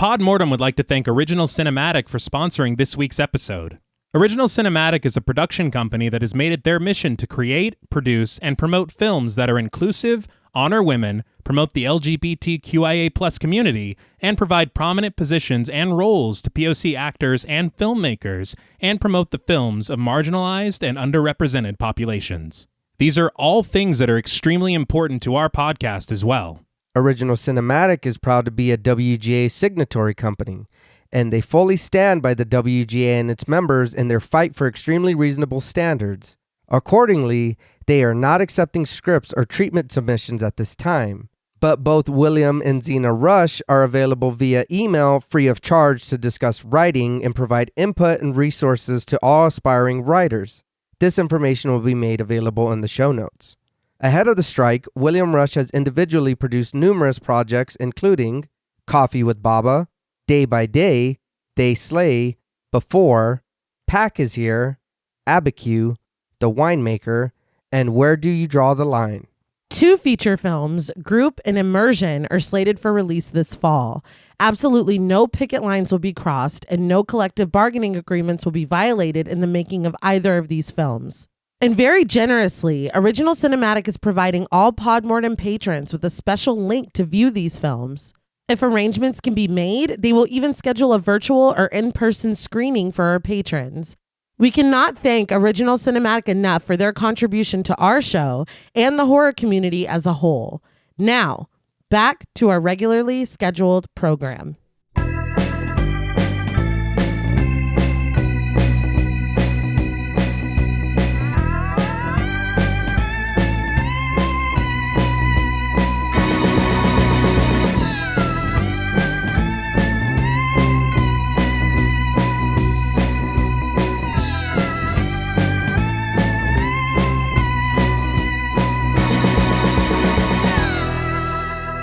Podmortem would like to thank Original Cinematic for sponsoring this week's episode. Original Cinematic is a production company that has made it their mission to create, produce, and promote films that are inclusive, honor women, promote the LGBTQIA+ community, and provide prominent positions and roles to POC actors and filmmakers, and promote the films of marginalized and underrepresented populations. These are all things that are extremely important to our podcast as well. Original Cinematic is proud to be a WGA signatory company, and they fully stand by the WGA and its members in their fight for extremely reasonable standards. Accordingly, they are not accepting scripts or treatment submissions at this time, but both William and Xxena Rush are available via email free of charge to discuss writing and provide input and resources to all aspiring writers. This information will be made available in the show notes. Ahead of the strike, William Rush has individually produced numerous projects including Coffee with Baba, Day by Day, They Slay, Before, Pack is Here, Abiquiu, The Winemaker, and Where Do You Draw the Line? 2 feature films, Group and Immersion, are slated for release this fall. Absolutely no picket lines will be crossed, and no collective bargaining agreements will be violated in the making of either of these films. And very generously, Original Cinematic is providing all Podmortem patrons with a special link to view these films. If arrangements can be made, they will even schedule a virtual or in-person screening for our patrons. We cannot thank Original Cinematic enough for their contribution to our show and the horror community as a whole. Now, back to our regularly scheduled program.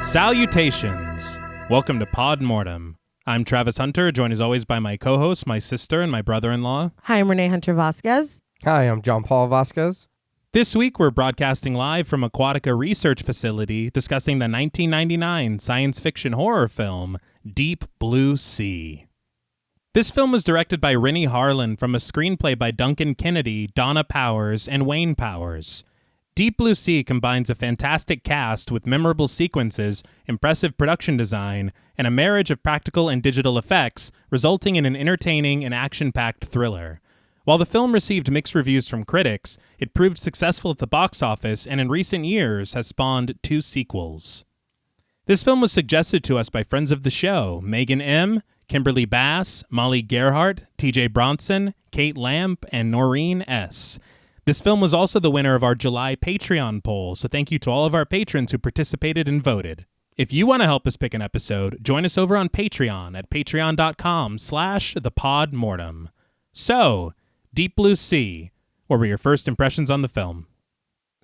Salutations! Welcome to Podmortem. I'm Travis Hunter, joined as always by my co-host, my sister, and my brother-in-law. Hi, I'm Reneé Hunter Vasquez. Hi, I'm John Paul Vasquez. This week, we're broadcasting live from Aquatica Research Facility, discussing the 1999 science fiction horror film, Deep Blue Sea. This film was directed by Renny Harlin from a screenplay by Duncan Kennedy, Donna Powers, and Wayne Powers. Deep Blue Sea combines a fantastic cast with memorable sequences, impressive production design, and a marriage of practical and digital effects, resulting in an entertaining and action-packed thriller. While the film received mixed reviews from critics, it proved successful at the box office and in recent years has spawned 2 sequels. This film was suggested to us by friends of the show, Megan M., Kimberly Bass, Molly Gerhart, TJ Bronson, Kate Lamp, and Noreen S. This film was also the winner of our July Patreon poll, so thank you to all of our patrons who participated and voted. If you want to help us pick an episode, join us over on Patreon at patreon.com/thepodmortem. So, Deep Blue Sea, what were your first impressions on the film?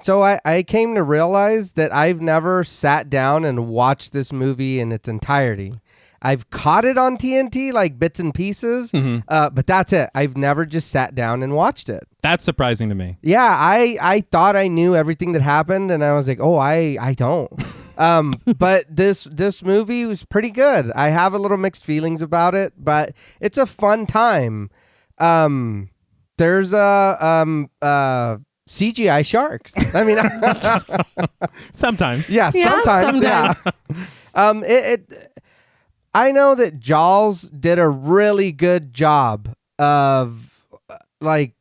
So I came to realize that I've never sat down and watched this movie in its entirety. I've caught it on TNT, like bits and pieces, but that's it. I've never just sat down and watched it. That's surprising to me. Yeah, I thought I knew everything that happened, and I was like, oh, I don't. But this movie was pretty good. I have a little mixed feelings about it, but it's a fun time. There's CGI sharks. I mean, sometimes. Yeah, sometimes. Yeah. I know that Jaws did a really good job of like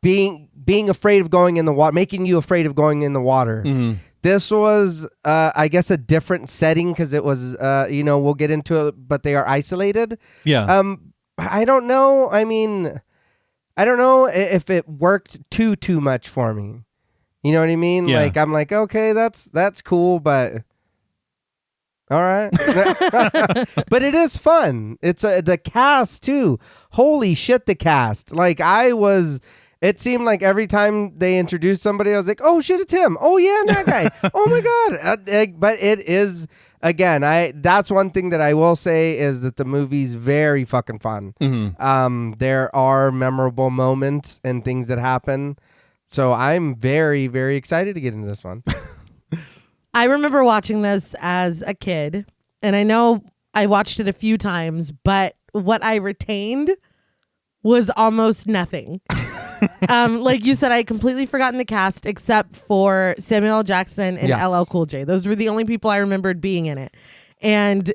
being afraid of going in the water, making you afraid of going in the water. Mm-hmm. This was, I guess, a different setting because it was, we'll get into it, but they are isolated. Yeah. I don't know. I mean, I don't know if it worked too much for me. You know what I mean? Yeah. Like, I'm like, okay, that's cool, but all right. But it is fun. It's the cast too. Holy shit, the cast. Like it seemed like every time they introduced somebody, I was like, oh shit, it's him. Oh yeah, and that guy. Oh my God. But it is, again, that's one thing that I will say is that the movie's very fucking fun. Mm-hmm. There are memorable moments and things that happen. So I'm very, very excited to get into this one. I remember watching this as a kid, and I know I watched it a few times, but what I retained was almost nothing. Like you said, I had completely forgotten the cast except for Samuel L. Jackson and LL Cool J. Those were the only people I remembered being in it. And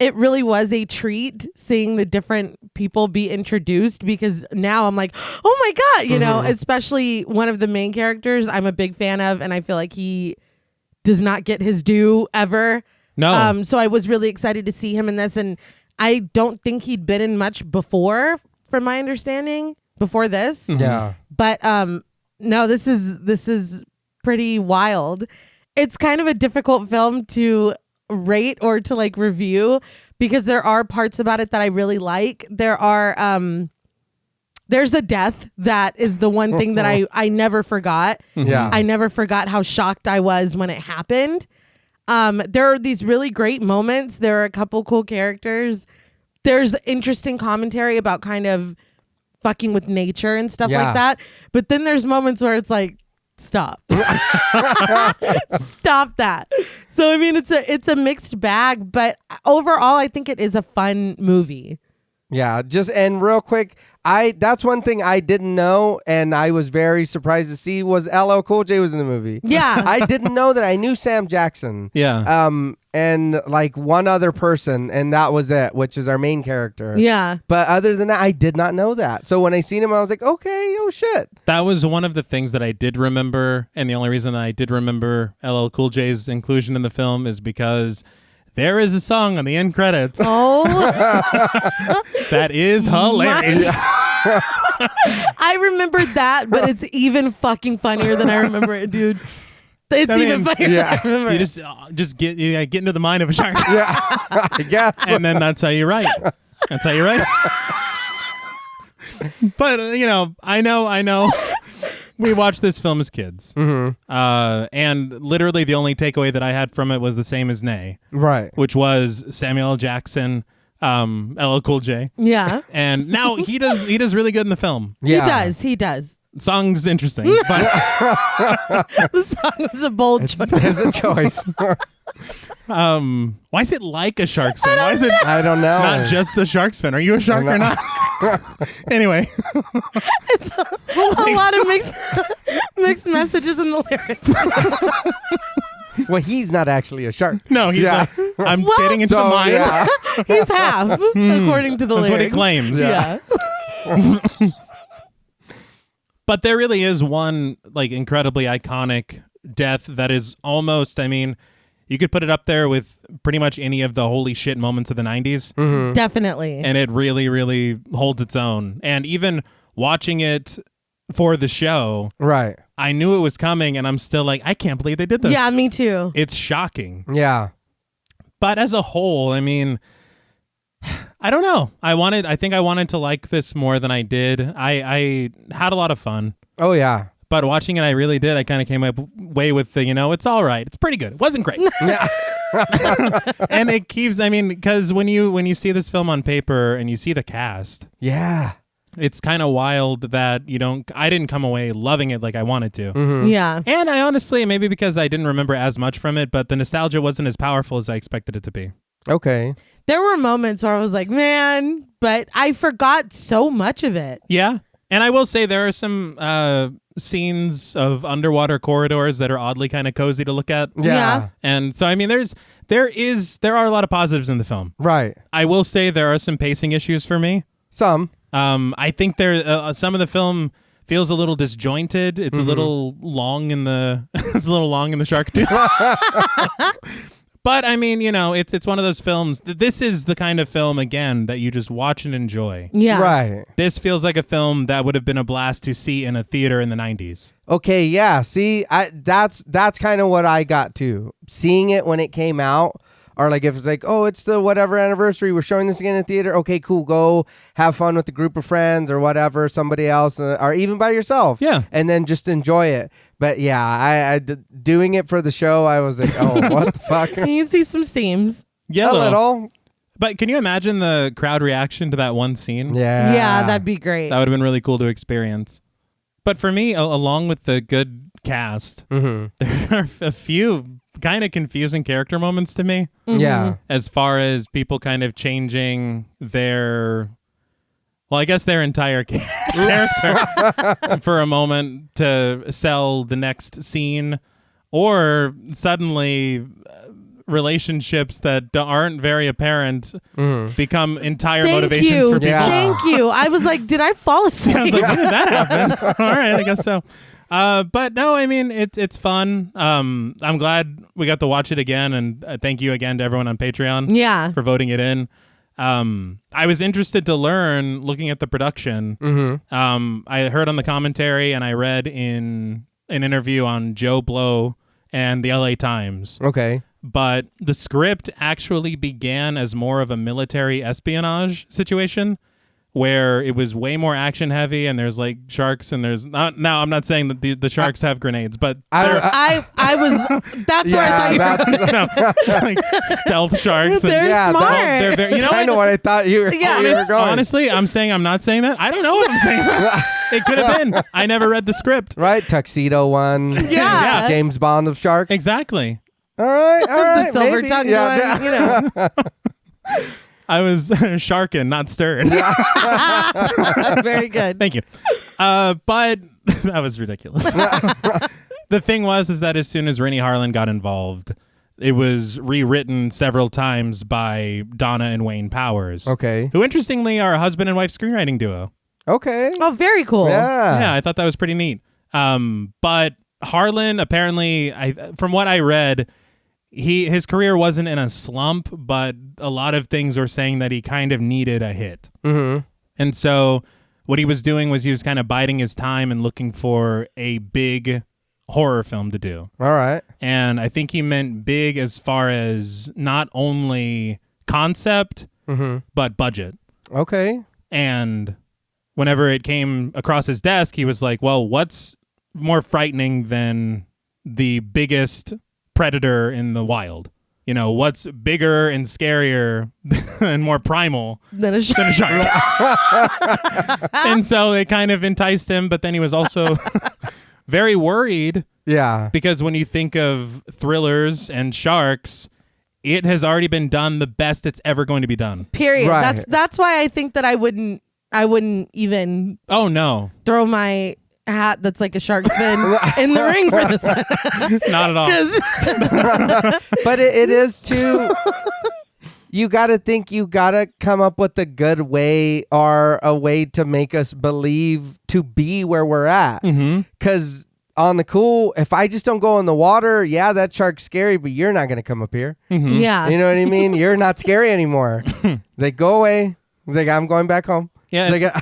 it really was a treat seeing the different people be introduced, because now I'm like, oh my God, you know, especially one of the main characters I'm a big fan of, and I feel like he does not get his due ever. No. So I was really excited to see him in this, and I don't think he'd been in much before, from my understanding, before this. Yeah. But no, this is pretty wild. It's kind of a difficult film to rate or to like review, because there are parts about it that I really like. There's a death that is the one thing that I never forgot. Yeah. I never forgot how shocked I was when it happened. There are these really great moments. There are a couple cool characters. There's interesting commentary about kind of fucking with nature and stuff like that. But then there's moments where it's like, stop. Stop that. So I mean, it's a mixed bag, but overall I think it is a fun movie. Yeah, and real quick, that's one thing I didn't know, and I was very surprised to see was LL Cool J was in the movie. Yeah. I didn't know that. I knew Sam Jackson. Yeah. And like one other person, and that was it, which is our main character. Yeah. But other than that, I did not know that. So when I seen him, I was like, okay, oh shit. That was one of the things that I did remember, and the only reason that I did remember LL Cool J's inclusion in the film is because there is a song on the end credits Oh, that is hilarious. I remembered that, but it's even fucking funnier than I remember it, dude. It's even funnier than I remember You it. just get into the mind of a shark, Yeah, I guess. and then that's how you write. That's how you write. But I know. We watched this film as kids, and literally the only takeaway that I had from it was the same as Reneé, Right. which was Samuel L. Jackson, LL Cool J, Yeah. and now he does really good in the film. Yeah. He does. Song's interesting, but The song was a bold choice. There's a choice. why is it like a shark's fin? Why is it I don't know. not just a shark's fin? Are you a shark or not? Anyway, It's a lot of mixed messages in the lyrics. Well, he's not actually a shark. no, he's Yeah. I'm getting into the So, mind. yeah. He's half, according to the That's what he lyrics. claims. Yeah. But there really is one like incredibly iconic death that is almost, I mean, you could put it up there with pretty much any of the holy shit moments of the 90s. Definitely. And it really, really holds its own. And even watching it for the show, Right. I knew it was coming, and I'm still like, I can't believe they did this. Yeah, me too. It's shocking. Yeah. But as a whole, I mean, I don't know. I think I wanted to like this more than I did. I had a lot of fun. Oh yeah. But watching it, I really did. I kind of came away with the, it's all right. It's pretty good. It wasn't great. And it keeps, I mean, because when you see this film on paper and you see the cast, Yeah. it's kind of wild that I didn't come away loving it like I wanted to. Yeah. And I honestly, maybe because I didn't remember as much from it, but the nostalgia wasn't as powerful as I expected it to be. Okay. There were moments where I was like, man, but I forgot so much of it. Yeah. And I will say there are some scenes of underwater corridors that are oddly kind of cozy to look at. Yeah. And so, I mean, there are a lot of positives in the film. Right. I will say there are some pacing issues for me. Some. I think some of the film feels a little disjointed. It's a little long in the it's a little long in the shark tooth. But I mean, it's one of those films. This is the kind of film again that you just watch and enjoy. Yeah. Right. This feels like a film that would have been a blast to see in a theater in the 90s. Okay, yeah. See, that's kind of what I got too. Seeing it when it came out, or like if it's like, oh, it's the whatever anniversary, we're showing this again in theater. Okay, cool. Go have fun with a group of friends or whatever, somebody else, or even by yourself. Yeah. And then just enjoy it. But yeah, I doing it for the show, I was like, oh, what the fuck? You can see some seams. Yeah, A little. But can you imagine the crowd reaction to that one scene? Yeah. Yeah, that'd be great. That would have been really cool to experience. But for me, along with the good cast, there are a few kind of confusing character moments to me, Yeah. as far as people kind of changing their, well, I guess their entire character for a moment to sell the next scene, or suddenly relationships that aren't very apparent become entire motivations for people. Yeah. Thank you. I was like, did I fall asleep? I was like, when did that happen? All right, I guess so. But no, I mean, it's fun. I'm glad we got to watch it again, and thank you again to everyone on Patreon Yeah. for voting it in. I was interested to learn, looking at the production. I heard on the commentary, and I read in an interview on Joe Blow and the LA Times. Okay. But the script actually began as more of a military espionage situation, where it was way more action heavy, and there's like sharks, and there's not. Now I'm not saying that the sharks have grenades, but I was. That's where I thought you were. like stealth sharks. They're smart. They're very, you know, I know what I thought you were, Yeah. you were going. Honestly, I'm saying I'm not saying that. I don't know what I'm saying. It could have been. I never read the script. Right? Tuxedo one. Yeah. James Bond of sharks. Exactly. All right. The silver tongue one, you know. I was sharking, not stirred. Very good. Thank you. But that was ridiculous. The thing is that as soon as Renny Harlin got involved, it was rewritten several times by Donna and Wayne Powers. Okay. Who, interestingly, are a husband and wife screenwriting duo. Okay. Oh, very cool. Yeah. I thought that was pretty neat. But Harlin, apparently, from what I read, his career wasn't in a slump, but a lot of things were saying that he kind of needed a hit. Mm-hmm. And so what he was doing was he was kind of biding his time and looking for a big horror film to do. All right. And I think he meant big as far as not only concept, but budget. Okay. And whenever it came across his desk, he was like, well, what's more frightening than the biggest predator in the wild? You know, what's bigger and scarier and more primal Then a than a shark? And so it kind of enticed him, but then he was also very worried, Yeah. because when you think of thrillers and sharks, it has already been done the best it's ever going to be done. Period. Right. That's why I think that I wouldn't even Oh, no. throw my hat that's like a shark's fin in the ring for this one. Not at all. 'Cause- But it is too. You got to think you got to come up with a good way or a way to make us believe to be where we're at. Because on the cool, if I just don't go in the water, yeah, that shark's scary, but you're not going to come up here. Yeah. You know what I mean? You're not scary anymore. They go away. He's like, I'm going back home. Yeah,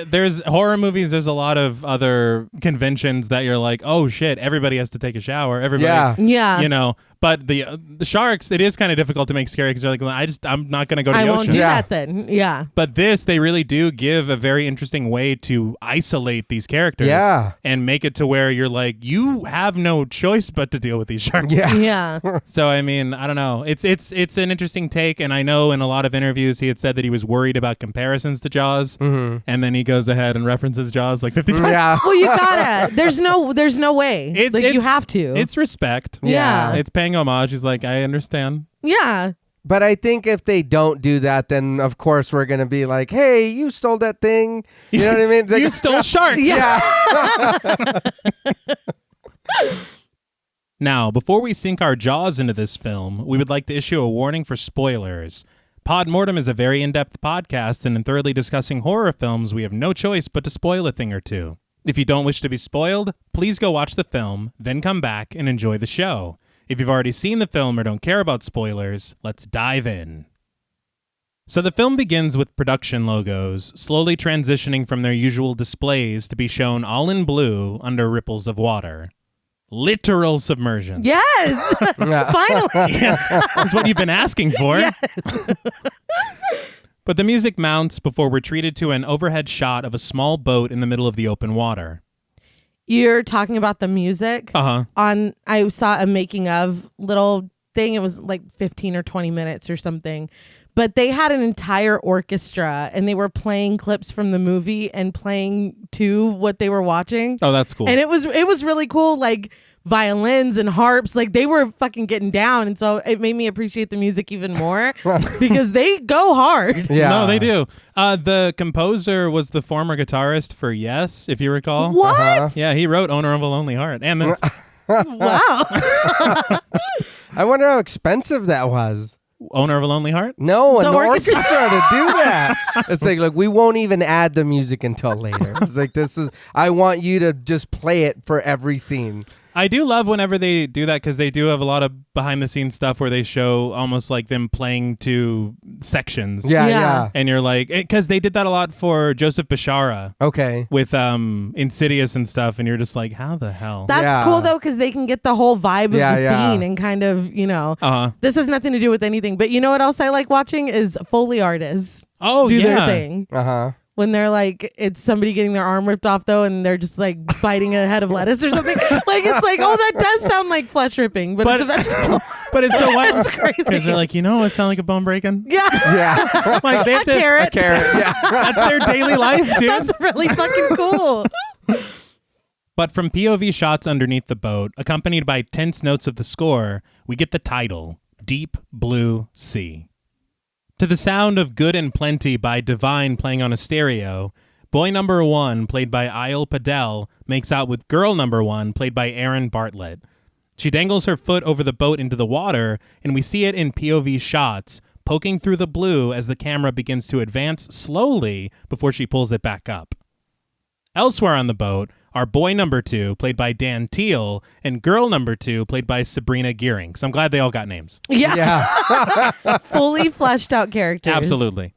there's horror movies. There's a lot of other conventions that you're like, oh shit, everybody has to take a shower. Everybody, Yeah. you know. But the sharks, it is kind of difficult to make scary because you're like, I'm not going to go to the I won't ocean. do Yeah. that then. Yeah. But they really do give a very interesting way to isolate these characters. Yeah. And make it to where you're like, you have no choice but to deal with these sharks. Yeah. Yeah. So I mean, I don't know. It's an interesting take, and I know in a lot of interviews he had said that he was worried about comparisons to Jaws, and then he goes ahead and references Jaws like 50 times. Yeah. Well, you gotta. There's no way. You have to. It's respect. Yeah. It's paying homage. He's like, I understand. Yeah. But I think if they don't do that, then of course we're going to be like, hey, you stole that thing. You know what I mean? It's like- You stole sharks. Yeah. Now, before we sink our jaws into this film, we would like to issue a warning for spoilers. Pod Mortem is a very in-depth podcast, and in thoroughly discussing horror films, we have no choice but to spoil a thing or two. If you don't wish to be spoiled, please go watch the film, then come back and enjoy the show. If you've already seen the film or don't care about spoilers, let's dive in. So the film begins with production logos slowly transitioning from their usual displays to be shown all in blue under ripples of water. Literal submersion. Yes. Yeah. Finally. Yes, that's what you've been asking for. Yes. But the music mounts before we're treated to an overhead shot of a small boat in the middle of the open water. You're talking about the music. Uh-huh. I saw a making of little thing. It was like 15 or 20 minutes or something. but they had an entire orchestra and they were playing clips from the movie and playing to what they were watching. Oh, that's cool. And it was really cool, like violins and harps, like they were fucking getting down, and so it made me appreciate the music even more because they go hard. Yeah. No, they do. The composer was the former guitarist for Yes, if you recall. What? Yeah, he wrote Owner of a Lonely Heart. And this. Wow. I wonder how expensive that was. Owner of a Lonely Heart? No, an The orchestra orchestra. to do that. It's like, look, we won't even add the music until later. It's like, I want you to just play it for every scene. I do love whenever they do that because they do have a lot of behind the scenes stuff where they show almost like them playing to sections. Yeah, Yeah. yeah. And you're like, because they did that a lot for Joseph Bishara Okay. with Insidious and stuff. And you're just like, how the hell? That's Yeah. cool though, because they can get the whole vibe of Yeah, the yeah. scene and kind of, Uh-huh. this has nothing to do with anything. But you know what else I like watching is Foley artists Oh, do their yeah. thing. Uh-huh. When they're like, it's somebody getting their arm ripped off though, and they're just like biting a head of lettuce or something. Like, it's like, oh, that does sound like flesh ripping, but it's a vegetable. But it's so wild. It's crazy. Because they're like, it sound like a bone breaking? Yeah. Yeah. Like, they have to, Carrot. Carrot. Yeah. that's their daily life, dude. That's really fucking cool. But from POV shots underneath the boat, accompanied by tense notes of the score, we get the title, Deep Blue Sea. To the sound of Good and Plenty by Divine playing on a stereo, boy number 1, played by Isle Padel, makes out with girl number 1, played by Erin Bartlett. She dangles her foot over the boat into the water, and we see it in POV shots, poking through the blue as the camera begins to advance slowly before she pulls it back up. Elsewhere on the boat are boy number 2, played by Dan Teal, and girl number 2, played by Sabrina Gearing. So I'm glad they all got names. Yeah. Yeah. Fully fleshed out characters. Absolutely.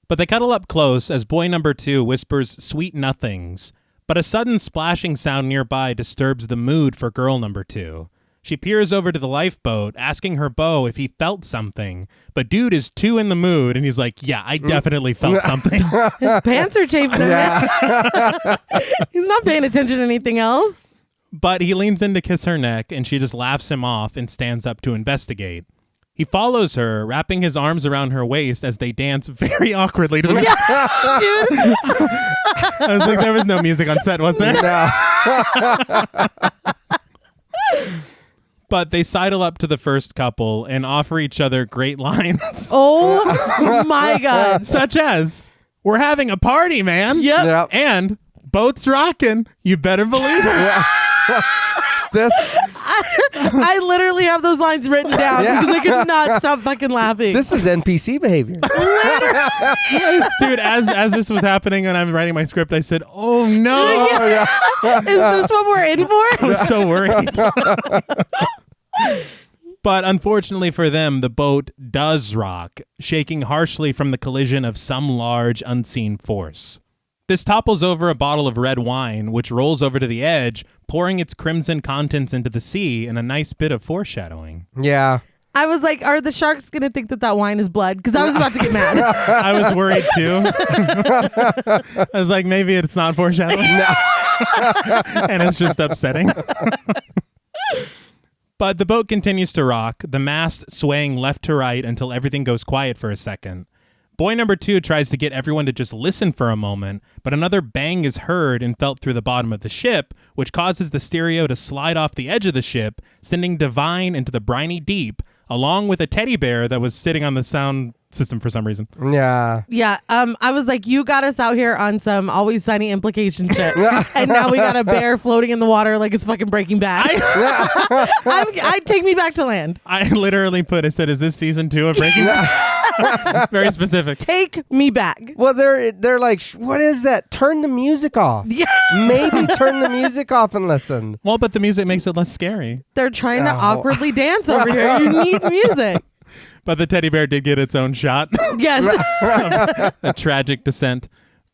But they cuddle up close as boy number 2 whispers sweet nothings, but a sudden splashing sound nearby disturbs the mood for girl number 2. She peers over to the lifeboat, asking her beau if he felt something, but dude is too in the mood, and he's like, yeah, I definitely felt something. His pants are chafing. Yeah. He's not paying attention to anything else. But he leans in to kiss her neck, and she just laughs him off and stands up to investigate. He follows her, wrapping his arms around her waist as they dance very awkwardly to the music. Dude. I was like, there was no music on set, was there? No. But they sidle up to the first couple and offer each other great lines, Oh my God. such as, we're having a party, man. Yep. Yep. And boat's rocking. You better believe it. This I literally have those lines written down Yeah. because I could not stop fucking laughing. is NPC behavior. Dude, as this was happening and I'm writing my script, I said, oh no. Oh, yeah. Is this what we're in I for? was so worried. But unfortunately for them, the boat does rock, shaking harshly from the collision of some large unseen force. This topples over a bottle of red wine, which rolls over to the edge, pouring its crimson contents into the sea in a nice bit of foreshadowing. Yeah. I was like, are the sharks going to think that wine is blood? Because I was about to get mad. I was worried too. I was like, maybe it's not foreshadowing. And it's just upsetting. But the boat continues to rock, the mast swaying left to right until everything goes quiet for a second. Boy number 2 tries to get everyone to just listen for a moment, but another bang is heard and felt through the bottom of the ship, which causes the stereo to slide off the edge of the ship, sending Divine into the briny deep, along with a teddy bear that was sitting on the sound system for some reason. Yeah. Yeah, I was like, you got us out here on some Always Sunny implication shit, and now we got a bear floating in the water like it's fucking Breaking Bad. I take me back to land. I literally I said, is this season 2 of Breaking Bad? Very specific. Take me back. Well, they're like, what is that? Turn the music off. Yeah, Maybe turn the music off and listen. Well, but the music makes it less scary. they're trying to Oh. awkwardly dance over here. You need music. But the teddy bear did get its own shot. Yes. A tragic descent.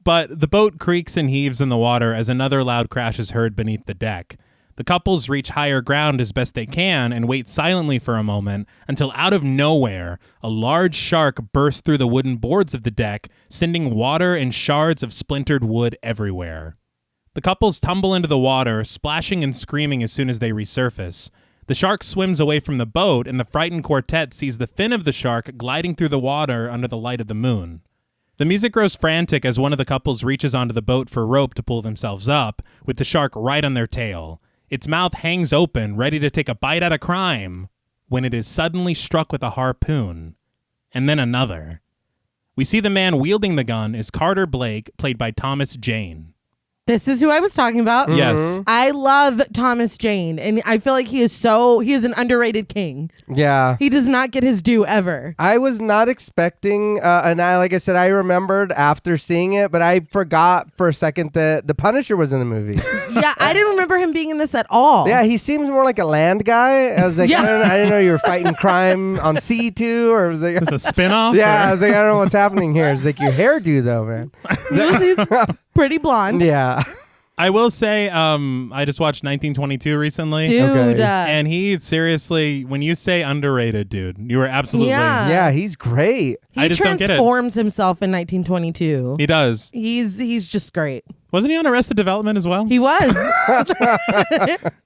But the boat creaks and heaves in the water as another loud crash is heard beneath the deck. The couples reach higher ground as best they can and wait silently for a moment until out of nowhere, a large shark bursts through the wooden boards of the deck, sending water and shards of splintered wood everywhere. The couples tumble into the water, splashing and screaming as soon as they resurface. The shark swims away from the boat, and the frightened quartet sees the fin of the shark gliding through the water under the light of the moon. The music grows frantic as one of the couples reaches onto the boat for rope to pull themselves up, with the shark right on their tail. Its mouth hangs open, ready to take a bite at a crime, when it is suddenly struck with a harpoon. And then another. We see the man wielding the gun is Carter Blake, played by Thomas Jane. This is who I was talking about. Yes. I love Thomas Jane, and I feel like he is an underrated king. Yeah. He does not get his due ever. I was not expecting, and like I said, I remembered after seeing it, but I forgot for a second that the Punisher was in the movie. Yeah, I didn't remember him being in this at all. Yeah, he seems more like a land guy. I was like, I didn't know you were fighting crime on sea too, or was like, Is this a spinoff? yeah, or? I was like, I don't know what's happening here. It's like your hairdo though, man. He's pretty blonde. Yeah. I will say, I just watched 1922 recently. Dude. Okay. And he seriously, when you say underrated, dude, you were absolutely. Yeah. Yeah, he's great. He I just don't get it. transforms himself in 1922. He does. He's just great. Wasn't he on Arrested Development as well? He was.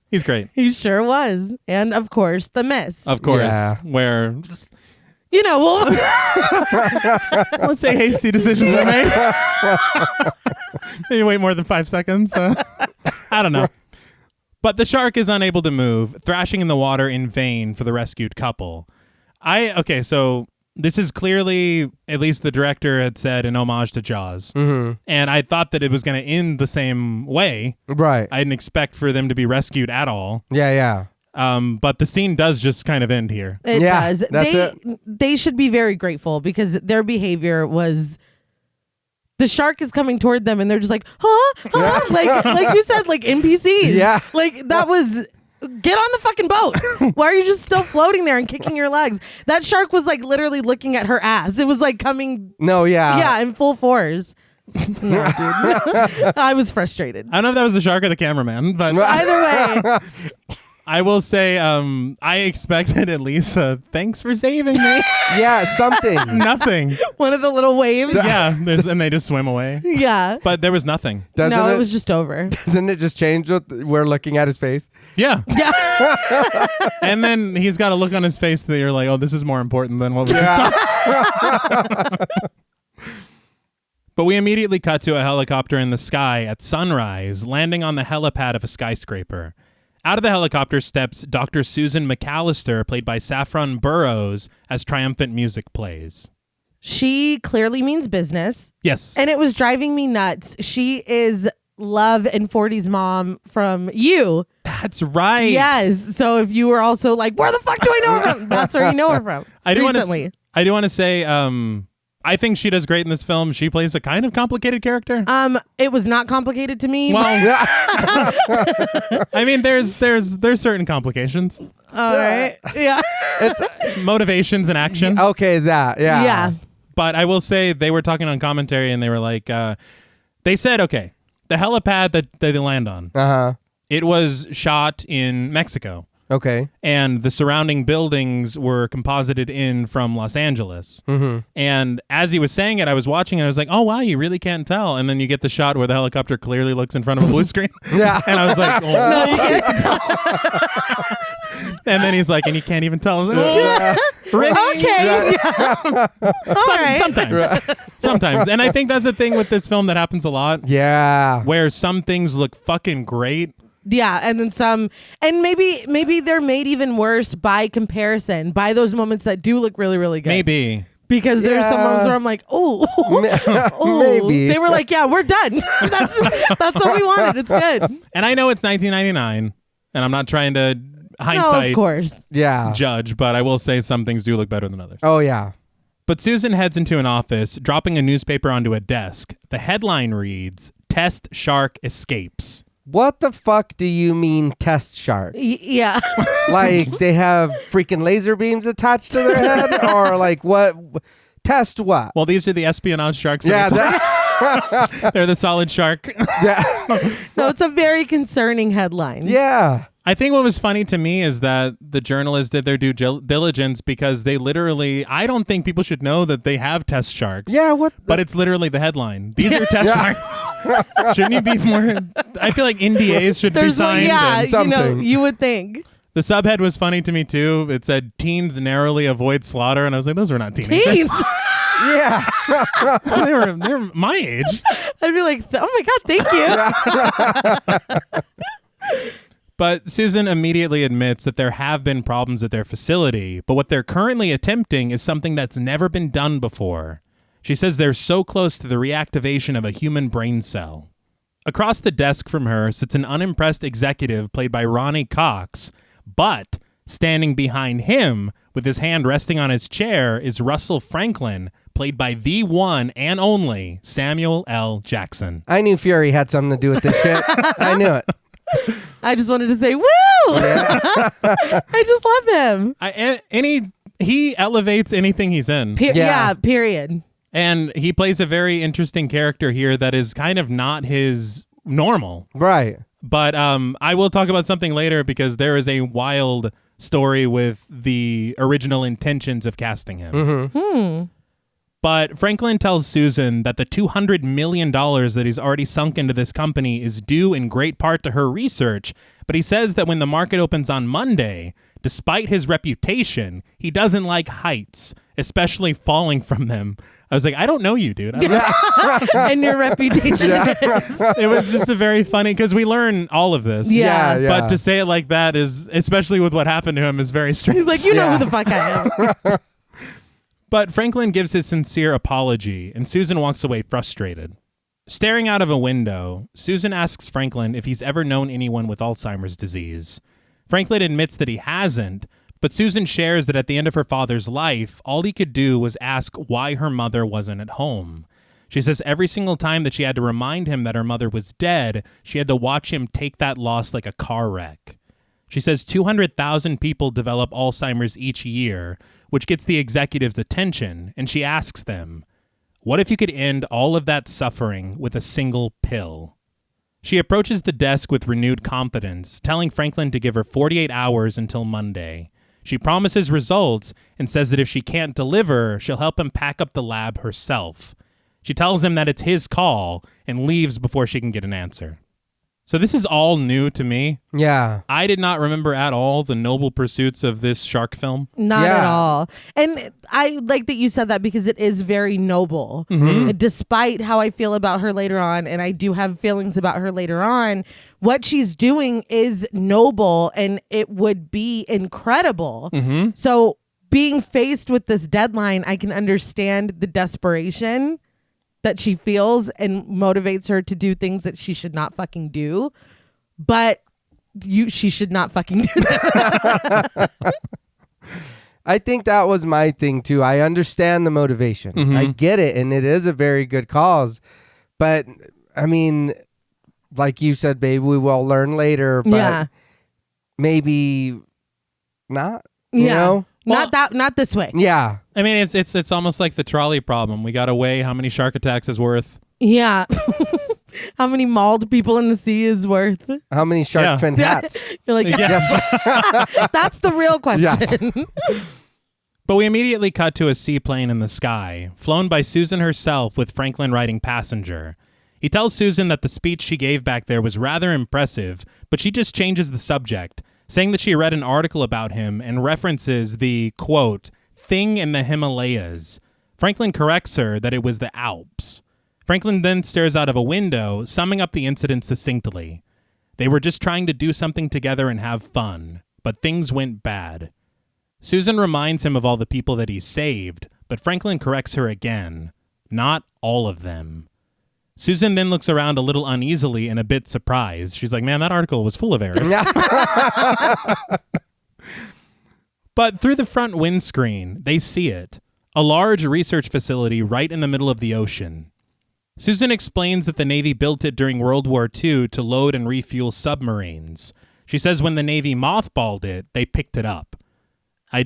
He's great. He sure was. And of course, The Mist. Of course. Yeah. Where, You know, well, let's say hasty decisions were made. Maybe wait more than 5 seconds. I don't know. But the shark is unable to move, thrashing in the water in vain for the rescued couple. So this is clearly, at least the director had said, an homage to Jaws. Mm-hmm. And I thought that it was going to end the same way. Right. I didn't expect for them to be rescued at all. Yeah. But the scene does just kind of end here. it Yeah, does. that's They should be very grateful because their behavior was. The shark is coming toward them, and they're just like, huh? Like you said, like NPCs. Yeah. Like that was. Get on the fucking boat. Why are you just still floating there and kicking your legs? That shark was like literally looking at her ass. It was like coming. No, yeah. Yeah, in full force. No, dude. I was frustrated. I don't know if that was the shark or the cameraman, but Either way. I will say I expected at least thanks for saving me. Yeah, something. Nothing. One of the little waves. Yeah, and they just swim away. Yeah. But there was nothing. No, it was just over. Doesn't it just change what we're looking at his face? Yeah. Yeah. And then he's got a look on his face that you're like, oh, this is more important than what we just saw. But we immediately cut to a helicopter in the sky at sunrise, landing on the helipad of a skyscraper. Out of the helicopter steps Dr. Susan McAllister, played by Saffron Burrows, as triumphant music plays. She clearly means business. Yes. And it was driving me nuts. She is Love and 40's mom from You. That's right. Yes. So if you were also like, where the fuck do I know her from? That's where you know her from. I do want Recently. to say, I think she does great in this film. She plays a kind of complicated character. It was not complicated to me. Well, I mean, there's certain complications, All right. Yeah. motivations, and action. Okay, that. Yeah. Yeah. But I will say they were talking on commentary, and they were like, they said, okay, the helipad that they land on, Uh-huh. it was shot in Mexico. Okay. And the surrounding buildings were composited in from Los Angeles. Mm-hmm. And as he was saying it, I was watching and I was like, oh, wow, you really can't tell. And then you get the shot where the helicopter clearly looks in front of a blue screen. Yeah. And I was like, oh. No, you can't tell. And then he's like, and you can't even tell. I was like, oh, Okay. All right. Sometimes. And I think that's the thing with this film that happens a lot. Yeah. Where some things look fucking great. Yeah, and then some, and maybe they're made even worse by comparison, by those moments that do look really, really good. Maybe. Because there's some moments where I'm like, oh, Maybe. They were like, yeah, we're done. That's what we wanted. It's good. And I know it's 1999, and I'm not trying to No, hindsight of course. Yeah. judge, but I will say some things do look better than others. Oh, yeah. But Susan heads into an office, dropping a newspaper onto a desk. The headline reads, "Test Shark Escapes." What the fuck do you mean test shark? Yeah. Like they have freaking laser beams attached to their head? Or like what? Test what? Well, these are the espionage sharks. Yeah. They're the solid shark. Yeah. No, it's a very concerning headline. Yeah. I think what was funny to me is that the journalists did their due diligence because they literally, I don't think people should know that they have test sharks. Yeah, what? But it's literally the headline. These are test sharks. Shouldn't you be more? I feel like NDAs should be There's signed. yeah, and- Something. you would think. The subhead was funny to me too. It said teens narrowly avoid slaughter, and I was like, those were not teenagers. Teens. Yeah. they were my age. I'd be like, oh my God, thank you. But Susan immediately admits that there have been problems at their facility, but what they're currently attempting is something that's never been done before. She says they're so close to the reactivation of a human brain cell. Across the desk from her sits an unimpressed executive played by Ronnie Cox, but standing behind him with his hand resting on his chair is Russell Franklin, played by the one and only Samuel L. Jackson. I knew Fury had something to do with this shit. I knew it. I just wanted to say, woo! Yeah. I just love him. He elevates anything he's in. Yeah, period. And he plays a very interesting character here that is kind of not his normal. Right. But I will talk about something later because there is a wild story with the original intentions of casting him. Mm-hmm. But Franklin tells Susan that the $200 million that he's already sunk into this company is due in great part to her research. But he says that when the market opens on Monday, despite his reputation, he doesn't like heights, especially falling from them. I was like, I don't know you, dude. And your reputation. It was just a very funny, because we learn all of this. Yeah. But to say it like that is, especially with what happened to him, is very strange. He's like, you know who the fuck I am. But Franklin gives his sincere apology, and Susan walks away frustrated. Staring out of a window, Susan asks Franklin if he's ever known anyone with Alzheimer's disease. Franklin admits that he hasn't, but Susan shares that at the end of her father's life, all he could do was ask why her mother wasn't at home. She says every single time that she had to remind him that her mother was dead, she had to watch him take that loss like a car wreck. She says 200,000 people develop Alzheimer's each year, which gets the executives' attention, and she asks them, what if you could end all of that suffering with a single pill? She approaches the desk with renewed confidence, telling Franklin to give her 48 hours until Monday. She promises results and says that if she can't deliver, she'll help him pack up the lab herself. She tells him that it's his call and leaves before she can get an answer. So this is all new to me. Yeah. I did not remember at all the noble pursuits of this shark film. Not at all. And I like that you said that because it is very noble. Mm-hmm. Despite how I feel about her later on, and I do have feelings about her later on, what she's doing is noble and it would be incredible. Mm-hmm. So being faced with this deadline, I can understand the desperation that she feels and motivates her to do things that she should not fucking do. But she should not fucking do that. I think that was my thing too. I understand the motivation. Mm-hmm. I get it, and it is a very good cause. But I mean, like you said, babe, we will learn later. But maybe not. You know? Not this way. Yeah. I mean, it's almost like the trolley problem. We got to weigh how many shark attacks is worth. Yeah. How many mauled people in the sea is worth? How many shark fin hats? You're like, that's the real question. Yes. But we immediately cut to a seaplane in the sky, flown by Susan herself with Franklin riding passenger. He tells Susan that the speech she gave back there was rather impressive, but she just changes the subject, saying that she read an article about him and references the, quote, thing in the Himalayas. Franklin corrects her that it was the Alps. Franklin then stares out of a window, summing up the incident succinctly. They were just trying to do something together and have fun, but things went bad. Susan reminds him of all the people that he saved, but Franklin corrects her again. Not all of them. Susan then looks around a little uneasily and a bit surprised. She's like, man, that article was full of errors. But through the front windscreen, they see it. A large research facility right in the middle of the ocean. Susan explains that the Navy built it during World War II to load and refuel submarines. She says when the Navy mothballed it, they picked it up. I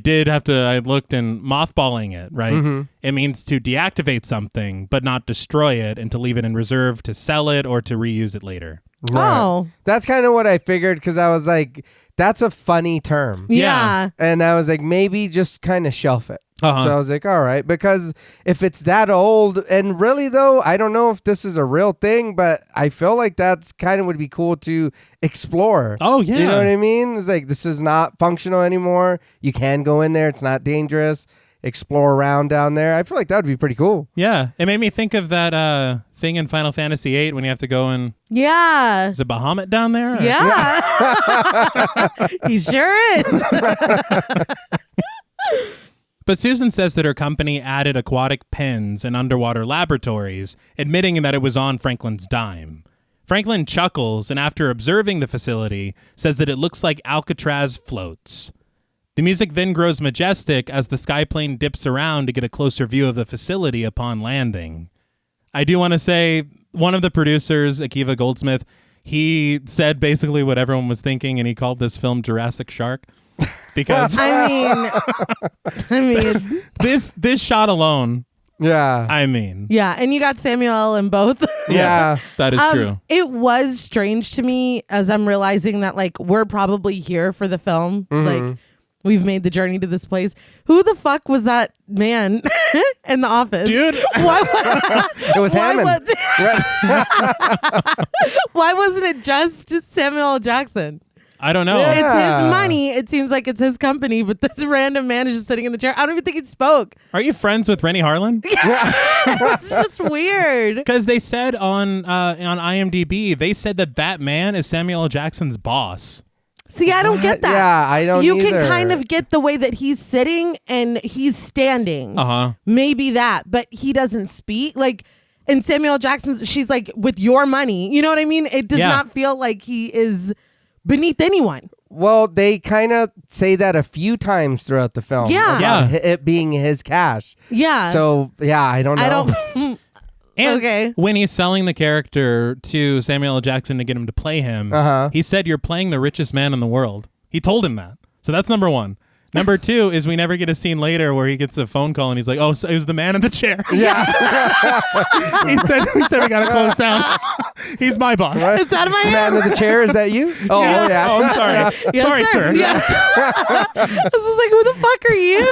looked in mothballing it, right? Mm-hmm. It means to deactivate something, but not destroy it, and to leave it in reserve to sell it or to reuse it later. Right. Oh. That's kind of what I figured, because I was like, that's a funny term. Yeah. And I was like, maybe just kind of shelf it. Uh-huh. So I was like, all right, because if it's that old, and really though, I don't know if this is a real thing, but I feel like that's kind of would be cool to explore. Oh, yeah. You know what I mean? It's like, this is not functional anymore. You can go in there. It's not dangerous. Explore around down there. I feel like that would be pretty cool. Yeah. It made me think of that thing in Final Fantasy VIII when you have to go and... Yeah. Is it Bahamut down there? Or- Yeah. He sure is. But Susan says that her company added aquatic pens and underwater laboratories, admitting that it was on Franklin's dime. Franklin chuckles and, after observing the facility, says that it looks like Alcatraz floats. The music then grows majestic as the skyplane dips around to get a closer view of the facility upon landing. I do want to say, one of the producers, Akiva Goldsmith, he said basically what everyone was thinking, and he called this film Jurassic Shark. Because I mean, this shot alone, Yeah. yeah, and you got Samuel in both. Yeah. that is true. It was strange to me as I'm realizing that, like, we're probably here for the film. Like, we've made the journey to this place. Who the fuck was that man in the office? Dude. It was Hammond. Why wasn't it just Samuel L. Jackson? I don't know. Yeah. It's his money. It seems like it's his company, but this random man is just sitting in the chair. I don't even think he spoke. Are you friends with Renny Harlin? It's just weird. Because they said on IMDb, they said that man is Samuel L. Jackson's boss. See, I don't get that. Yeah, I don't You either. can kind of get the way that he's sitting and he's standing. Uh-huh. Maybe that, but he doesn't speak. Like, in Samuel L. Jackson's, she's like, with your money. You know what I mean? It does not feel like he is beneath anyone. Well, they kind of say that a few times throughout the film. Yeah. about it being his cash. Yeah. So, yeah, I don't know. I don't. And Okay. when he's selling the character to Samuel L. Jackson to get him to play him, he said, "You're playing the richest man in the world." He told him that. So that's number one. Number two is we never get a scene later where he gets a phone call and he's like, "Oh, so it was the man in the chair." Yeah. he said we gotta close down. He's my boss. Right. It's out of my Man hands. of the chair, is that you? Oh, yeah. Oh, I'm sorry. Yes, Sorry, sir. Yes. This is like, who the fuck are you?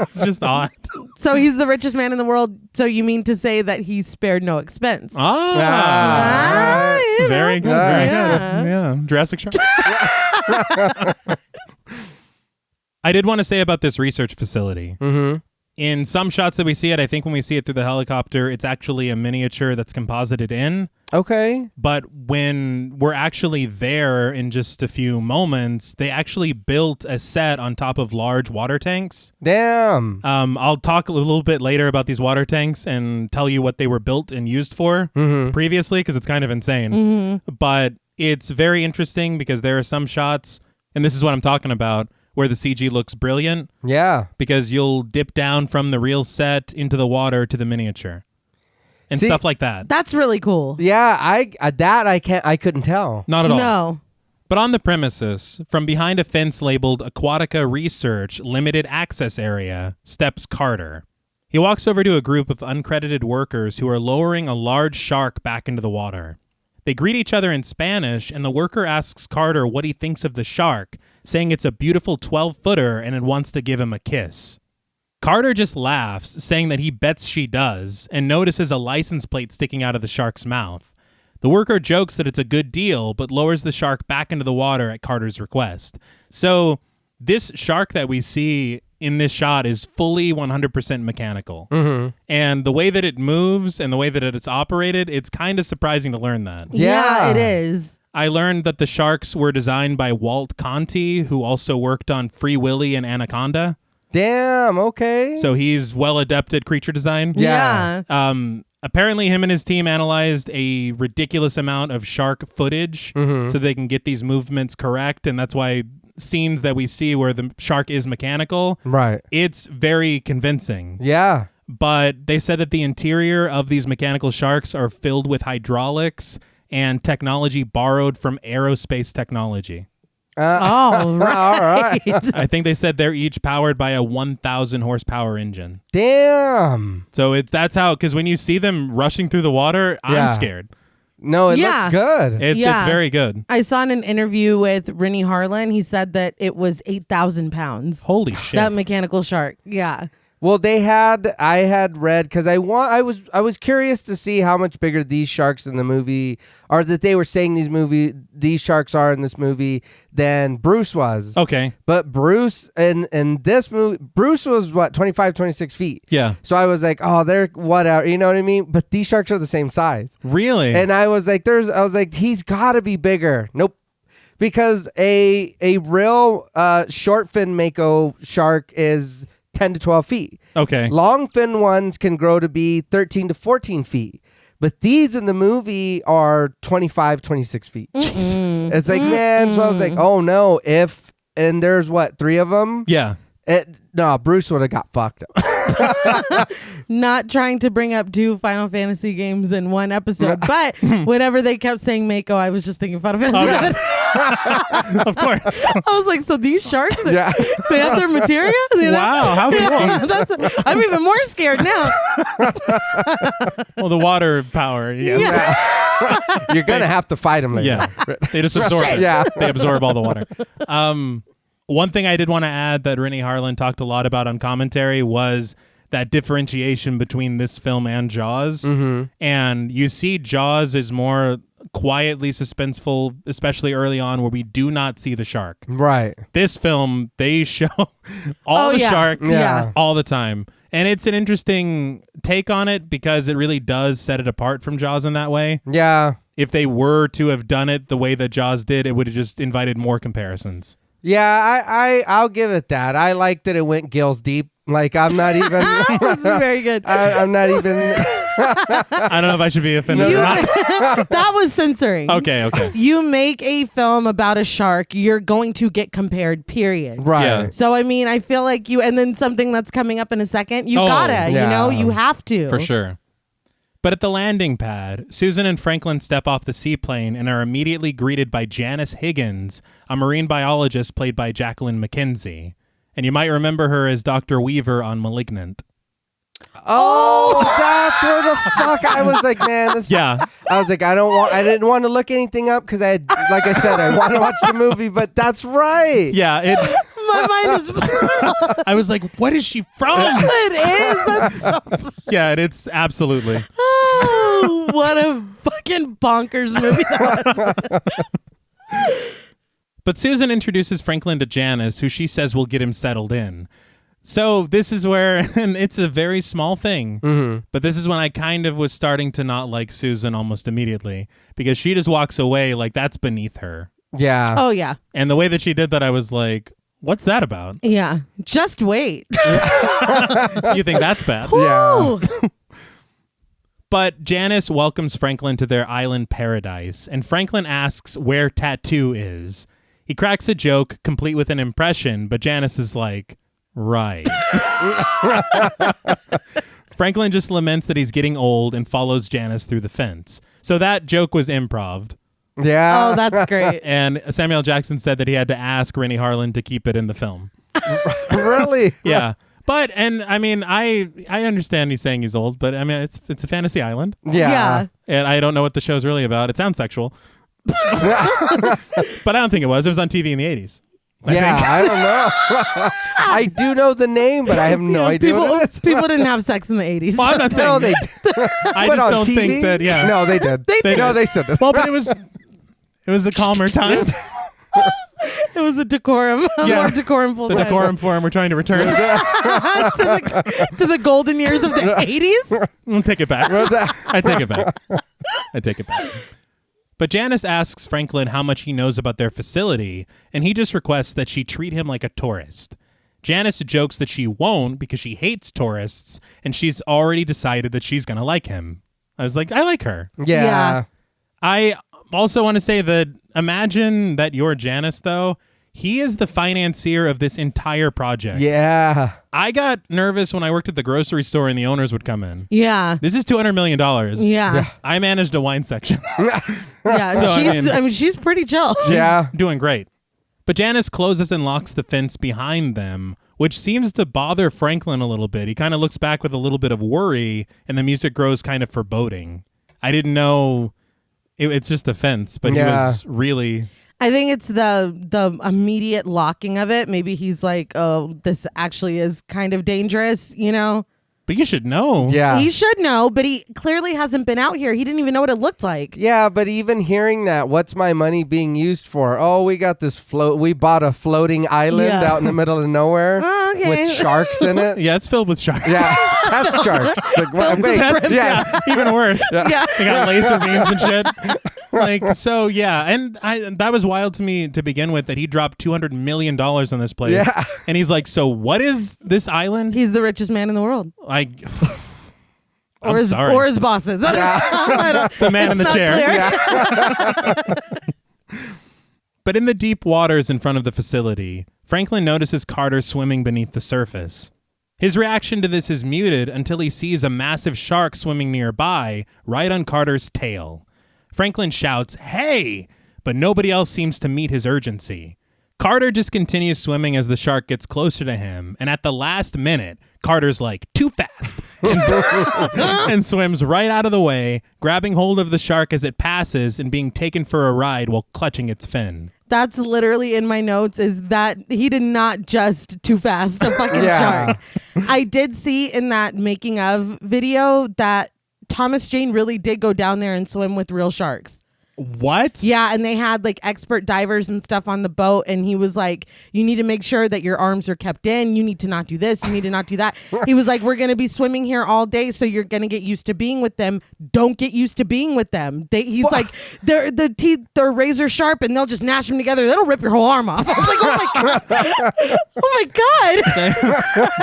It's just odd. So he's the richest man in the world. So you mean to say that he spared no expense? Ah. You know. Very good. Very good. Yeah. Jurassic Shark. I did want to say about this research facility. Mm-hmm. In some shots that we see it, I think when we see it through the helicopter, it's actually a miniature that's composited in. Okay. But when we're actually there in just a few moments, they actually built a set on top of large water tanks. Damn. I'll talk a little bit later about these water tanks and tell you what they were built and used for previously, because it's kind of insane. But it's very interesting because there are some shots, and this is what I'm talking about, where the CG looks brilliant. Yeah. Because you'll dip down from the real set into the water to the miniature. And See, stuff like that. That's really cool. Yeah, I couldn't tell. Not at all. No. But on the premises, from behind a fence labeled Aquatica Research Limited Access Area, steps Carter. He walks over to a group of uncredited workers who are lowering a large shark back into the water. They greet each other in Spanish, and the worker asks Carter what he thinks of the shark, saying it's a beautiful 12-footer and it wants to give him a kiss. Carter just laughs, saying that he bets she does, and notices a license plate sticking out of the shark's mouth. The worker jokes that it's a good deal, but lowers the shark back into the water at Carter's request. So this shark that we see in this shot is fully 100% mechanical. And the way that it moves and the way that it's operated, it's kind of surprising to learn that. Yeah, it is. I learned that the sharks were designed by Walt Conti, who also worked on Free Willy and Anaconda. Damn, okay. So he's well-adept at creature design. Yeah. Apparently him and his team analyzed a ridiculous amount of shark footage so they can get these movements correct, and that's why scenes that we see where the shark is mechanical, Right. it's very convincing. Yeah. But they said that the interior of these mechanical sharks are filled with hydraulics and technology borrowed from aerospace technology. All right. All right. I think they said they're each powered by a 1,000 horsepower engine. Damn. So that's how, because when you see them rushing through the water, I'm Yeah. scared. No, it Yeah. looks good. It's very good. I saw in an interview with Renny Harlin, he said that it was 8,000 pounds. Holy shit. That mechanical shark. Yeah. Well, I had read because I was curious to see how much bigger these sharks in the movie are that they were saying these sharks are in this movie than Bruce was. Okay. But Bruce in this movie, Bruce was what 25, 26 feet. Yeah. So I was like, oh, they're whatever, you know what I mean? But these sharks are the same size. Really? And I was like, he's got to be bigger. Nope. Because a real short fin mako shark is 10 to 12 feet. Okay. Long fin ones can grow to be 13 to 14 feet. But these in the movie are 25, 26 feet. Jesus. It's like, man. So I was like, oh no. And there's what, 3 of them? Yeah. No, Bruce would have got fucked up. Not trying to bring up 2 Final Fantasy games in one episode, but whenever they kept saying Mako, I was just thinking Final Fantasy 7. Of course. I was like, so these sharks, Yeah. they have their materia? You know? Wow, how cool. I'm even more scared now. Well, the water power. Yes. Yeah. You're going to have to fight them later. Yeah. They just absorb it. Yeah. They absorb all the water. One thing I did want to add that Renny Harlin talked a lot about on commentary was that differentiation between this film and Jaws. Mm-hmm. And you see Jaws is more quietly suspenseful, especially early on, where we do not see the shark. Right. This film, they show all the shark Yeah. all the time. And it's an interesting take on it because it really does set it apart from Jaws in that way. Yeah. If they were to have done it the way that Jaws did, it would have just invited more comparisons. Yeah, I'll give it that. I like that it went gills deep. Like, I'm not even... That's very good. I'm not even... I don't know if I should be offended or not. That was censoring. Okay. You make a film about a shark, you're going to get compared, period. Right. Yeah. So, I mean, I feel like and then something that's coming up in a second, you gotta, yeah. you have to. For sure. But at the landing pad, Susan and Franklin step off the seaplane and are immediately greeted by Janice Higgins, a marine biologist played by Jacqueline McKenzie. And you might remember her as Dr. Weaver on *Malignant*. Oh, that's where the fuck I was like, man. This. Yeah. I was like, I didn't want to look anything up because I said, I want to watch the movie, but that's right. Yeah. My mind is... I was like, what is she from? It is. That's so... Yeah, it's absolutely. Oh, what a fucking bonkers movie that was. But Susan introduces Franklin to Janice, who she says will get him settled in. So this is where, and it's a very small thing, but this is when I kind of was starting to not like Susan almost immediately because she just walks away like that's beneath her. Yeah. Oh, yeah. And the way that she did that, I was like, what's that about? Yeah. Just wait. You think that's bad? Yeah. But Janice welcomes Franklin to their island paradise, and Franklin asks where Tattoo is. He cracks a joke, complete with an impression, but Janice is like, right. Franklin just laments that he's getting old and follows Janice through the fence. So that joke was improv. Yeah. Oh, that's great. And Samuel Jackson said that he had to ask Renny Harlin to keep it in the film. Really? Yeah. But, and I mean, I understand he's saying he's old, but I mean, it's a fantasy island. Yeah. And I don't know what the show's really about. It sounds sexual. But I don't think it was. It was on TV in the 80s. I don't know. I do know the name, but I have no idea what it is. People didn't have sex in the 80s. Well, I'm not saying No, they did. I But just on don't TV? think that, yeah. No, they did. They did. No, they said it. Well, but it was a calmer time. It was a decorum. Yeah. More decorumful The time. decorum form we're trying to return. to the golden years of the 80s. We'll take it back. What's that? I take it back. I take it back. But Janice asks Franklin how much he knows about their facility, and he just requests that she treat him like a tourist. Janice jokes that she won't because she hates tourists, and she's already decided that she's going to like him. I was like, I like her. Yeah. I also want to say that imagine that you're Janice, though. He is the financier of this entire project. Yeah. I got nervous when I worked at the grocery store and the owners would come in. Yeah. This is $200 million. Yeah. I managed a wine section. Yeah. So, I mean, she's pretty chill. Yeah. Doing great. But Janice closes and locks the fence behind them, which seems to bother Franklin a little bit. He kind of looks back with a little bit of worry, and the music grows kind of foreboding. I didn't know it's just a fence, but he was really... I think it's the immediate locking of it. Maybe he's like, oh, this actually is kind of dangerous, you know? But you should know. Yeah. He should know, but he clearly hasn't been out here. He didn't even know what it looked like. Yeah, but even hearing that, what's my money being used for? Oh, we got this we bought a floating island out in the middle of nowhere with sharks in it. Yeah, it's filled with sharks. Yeah, test sharks. Like, yeah, even worse. Yeah. They got laser beams and shit. Like, so yeah, and that was wild to me to begin with, that he dropped $200 million on this place. Yeah. And he's like, so what is this island? He's the richest man in the world. I'm sorry. Or his bosses. The man in the chair. Yeah. But in the deep waters in front of the facility, Franklin notices Carter swimming beneath the surface. His reaction to this is muted until he sees a massive shark swimming nearby, right on Carter's tail. Franklin shouts, "Hey!" But nobody else seems to meet his urgency. Carter just continues swimming as the shark gets closer to him, and at the last minute, Carter's like, too fast, and swims right out of the way, grabbing hold of the shark as it passes and being taken for a ride while clutching its fin. That's literally in my notes, is that he did not just too fast a fucking shark. I did see in that making of video that Thomas Jane really did go down there and swim with real sharks. What? Yeah, and they had like expert divers and stuff on the boat, and he was like, you need to make sure that your arms are kept in. You need to not do this. You need to not do that. He was like, we're going to be swimming here all day, so you're going to get used to being with them. Don't get used to being with them. He's like, the teeth, they're razor sharp, and they'll just gnash them together. That'll rip your whole arm off. I was like, oh my God. Oh my God.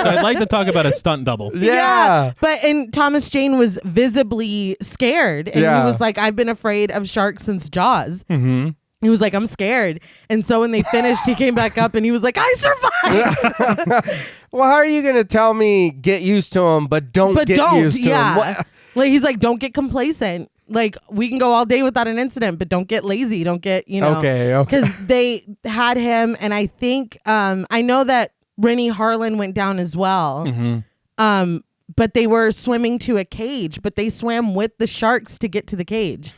So I'd like to talk about a stunt double. Yeah. And Thomas Jane was visibly scared, and he was like, I've been afraid of sharks since Jaws. Mm-hmm. He was like, I'm scared. And so when they finished, he came back up and he was like, I survived. Well, how are you going to tell me get used to him, but don't get used to him? What? Like, he's like, don't get complacent. Like, we can go all day without an incident, but don't get lazy. Don't get, Okay. Because they had him, and I think, I know that Renny Harlin went down as well. Mm-hmm. But they were swimming to a cage, but they swam with the sharks to get to the cage.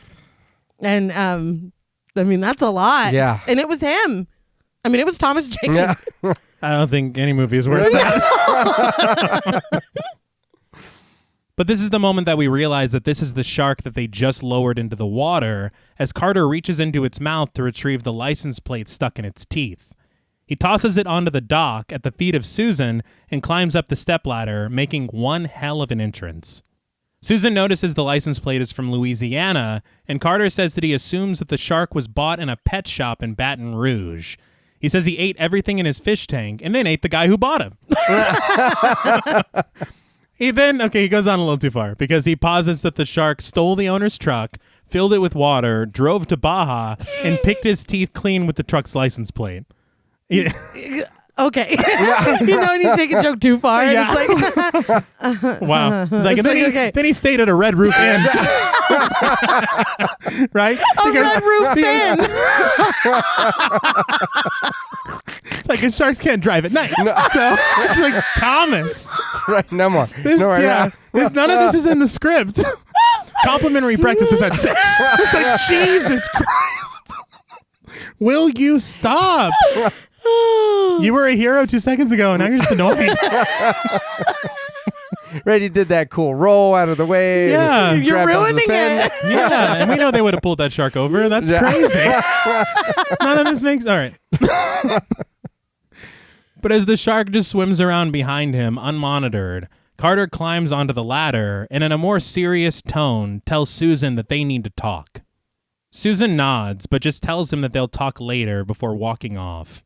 And I mean, that's a lot. Yeah. And it was him. I mean, it was Thomas Jane. Yeah. I don't think any movie is worth that. But this is the moment that we realize that this is the shark that they just lowered into the water, as Carter reaches into its mouth to retrieve the license plate stuck in its teeth. He tosses it onto the dock at the feet of Susan and climbs up the stepladder, making one hell of an entrance. Susan notices the license plate is from Louisiana, and Carter says that he assumes that the shark was bought in a pet shop in Baton Rouge. He says he ate everything in his fish tank and then ate the guy who bought him. He goes on a little too far because he posits that the shark stole the owner's truck, filled it with water, drove to Baja, and picked his teeth clean with the truck's license plate. Okay. You know when you take a joke too far, and it's like... Wow. He's like, then he stayed at a Red Roof Inn. Right? Red Roof Inn. It's like, sharks can't drive at night. No. So it's like, Thomas. Right, no more. None of this is in the script. Complimentary breakfast is at 6. It's like, Jesus Christ. Will you stop? You were a hero 2 seconds ago, and now you're just annoying. Reddy did that cool roll out of the way. Yeah. You're ruining it. Yeah, and we know they would have pulled that shark over. That's crazy. None of this makes... All right. But as the shark just swims around behind him, unmonitored, Carter climbs onto the ladder and in a more serious tone tells Susan that they need to talk. Susan nods, but just tells him that they'll talk later before walking off.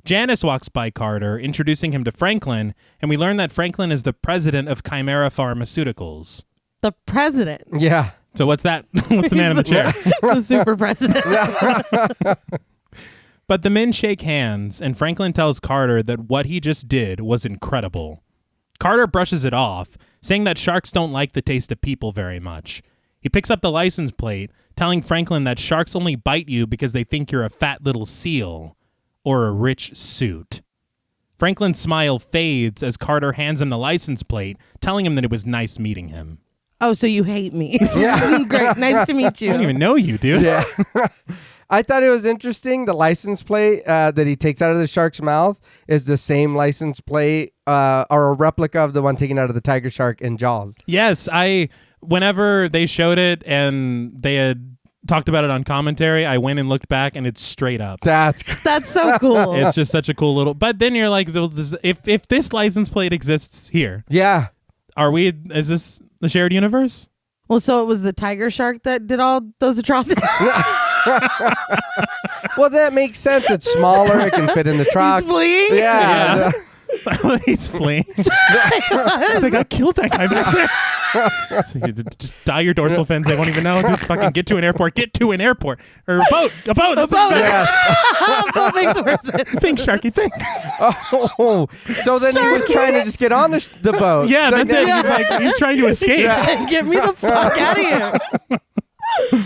Janice walks by Carter, introducing him to Franklin, and we learn that Franklin is the president of Chimera Pharmaceuticals. The president. Yeah. So what's that? What's the man in the chair? The super president. But the men shake hands, and Franklin tells Carter that what he just did was incredible. Carter brushes it off, saying that sharks don't like the taste of people very much. He picks up the license plate, telling Franklin that sharks only bite you because they think you're a fat little seal or a rich suit. Franklin's smile fades as Carter hands him the license plate, telling him that it was nice meeting him. Oh, so you hate me. Yeah. Great. Nice to meet you. I don't even know you, dude. Yeah. I thought it was interesting. The license plate that he takes out of the shark's mouth is the same license plate or a replica of the one taken out of the tiger shark in Jaws. Yes, whenever they showed it and they had talked about it on commentary, I went and looked back and it's straight up. That's That's so cool. It's just such a cool little. But then you're like, if this license plate exists here, yeah. is this the shared universe? Well, so it was the tiger shark that did all those atrocities. Well, that makes sense. It's smaller. It can fit in the truck. He's fleeing? Yeah. He's fleeing. I think I killed that guy back there. So you just dye your dorsal fins. They won't even know. Just fucking get to an airport. Get to an airport. Or a boat. A boat. A boat. Yes. That makes more sense. Think, Sharky, think. Oh, so then he was trying to just get on the boat. Yeah, that's it. He's trying to escape. Get me the fuck out of here.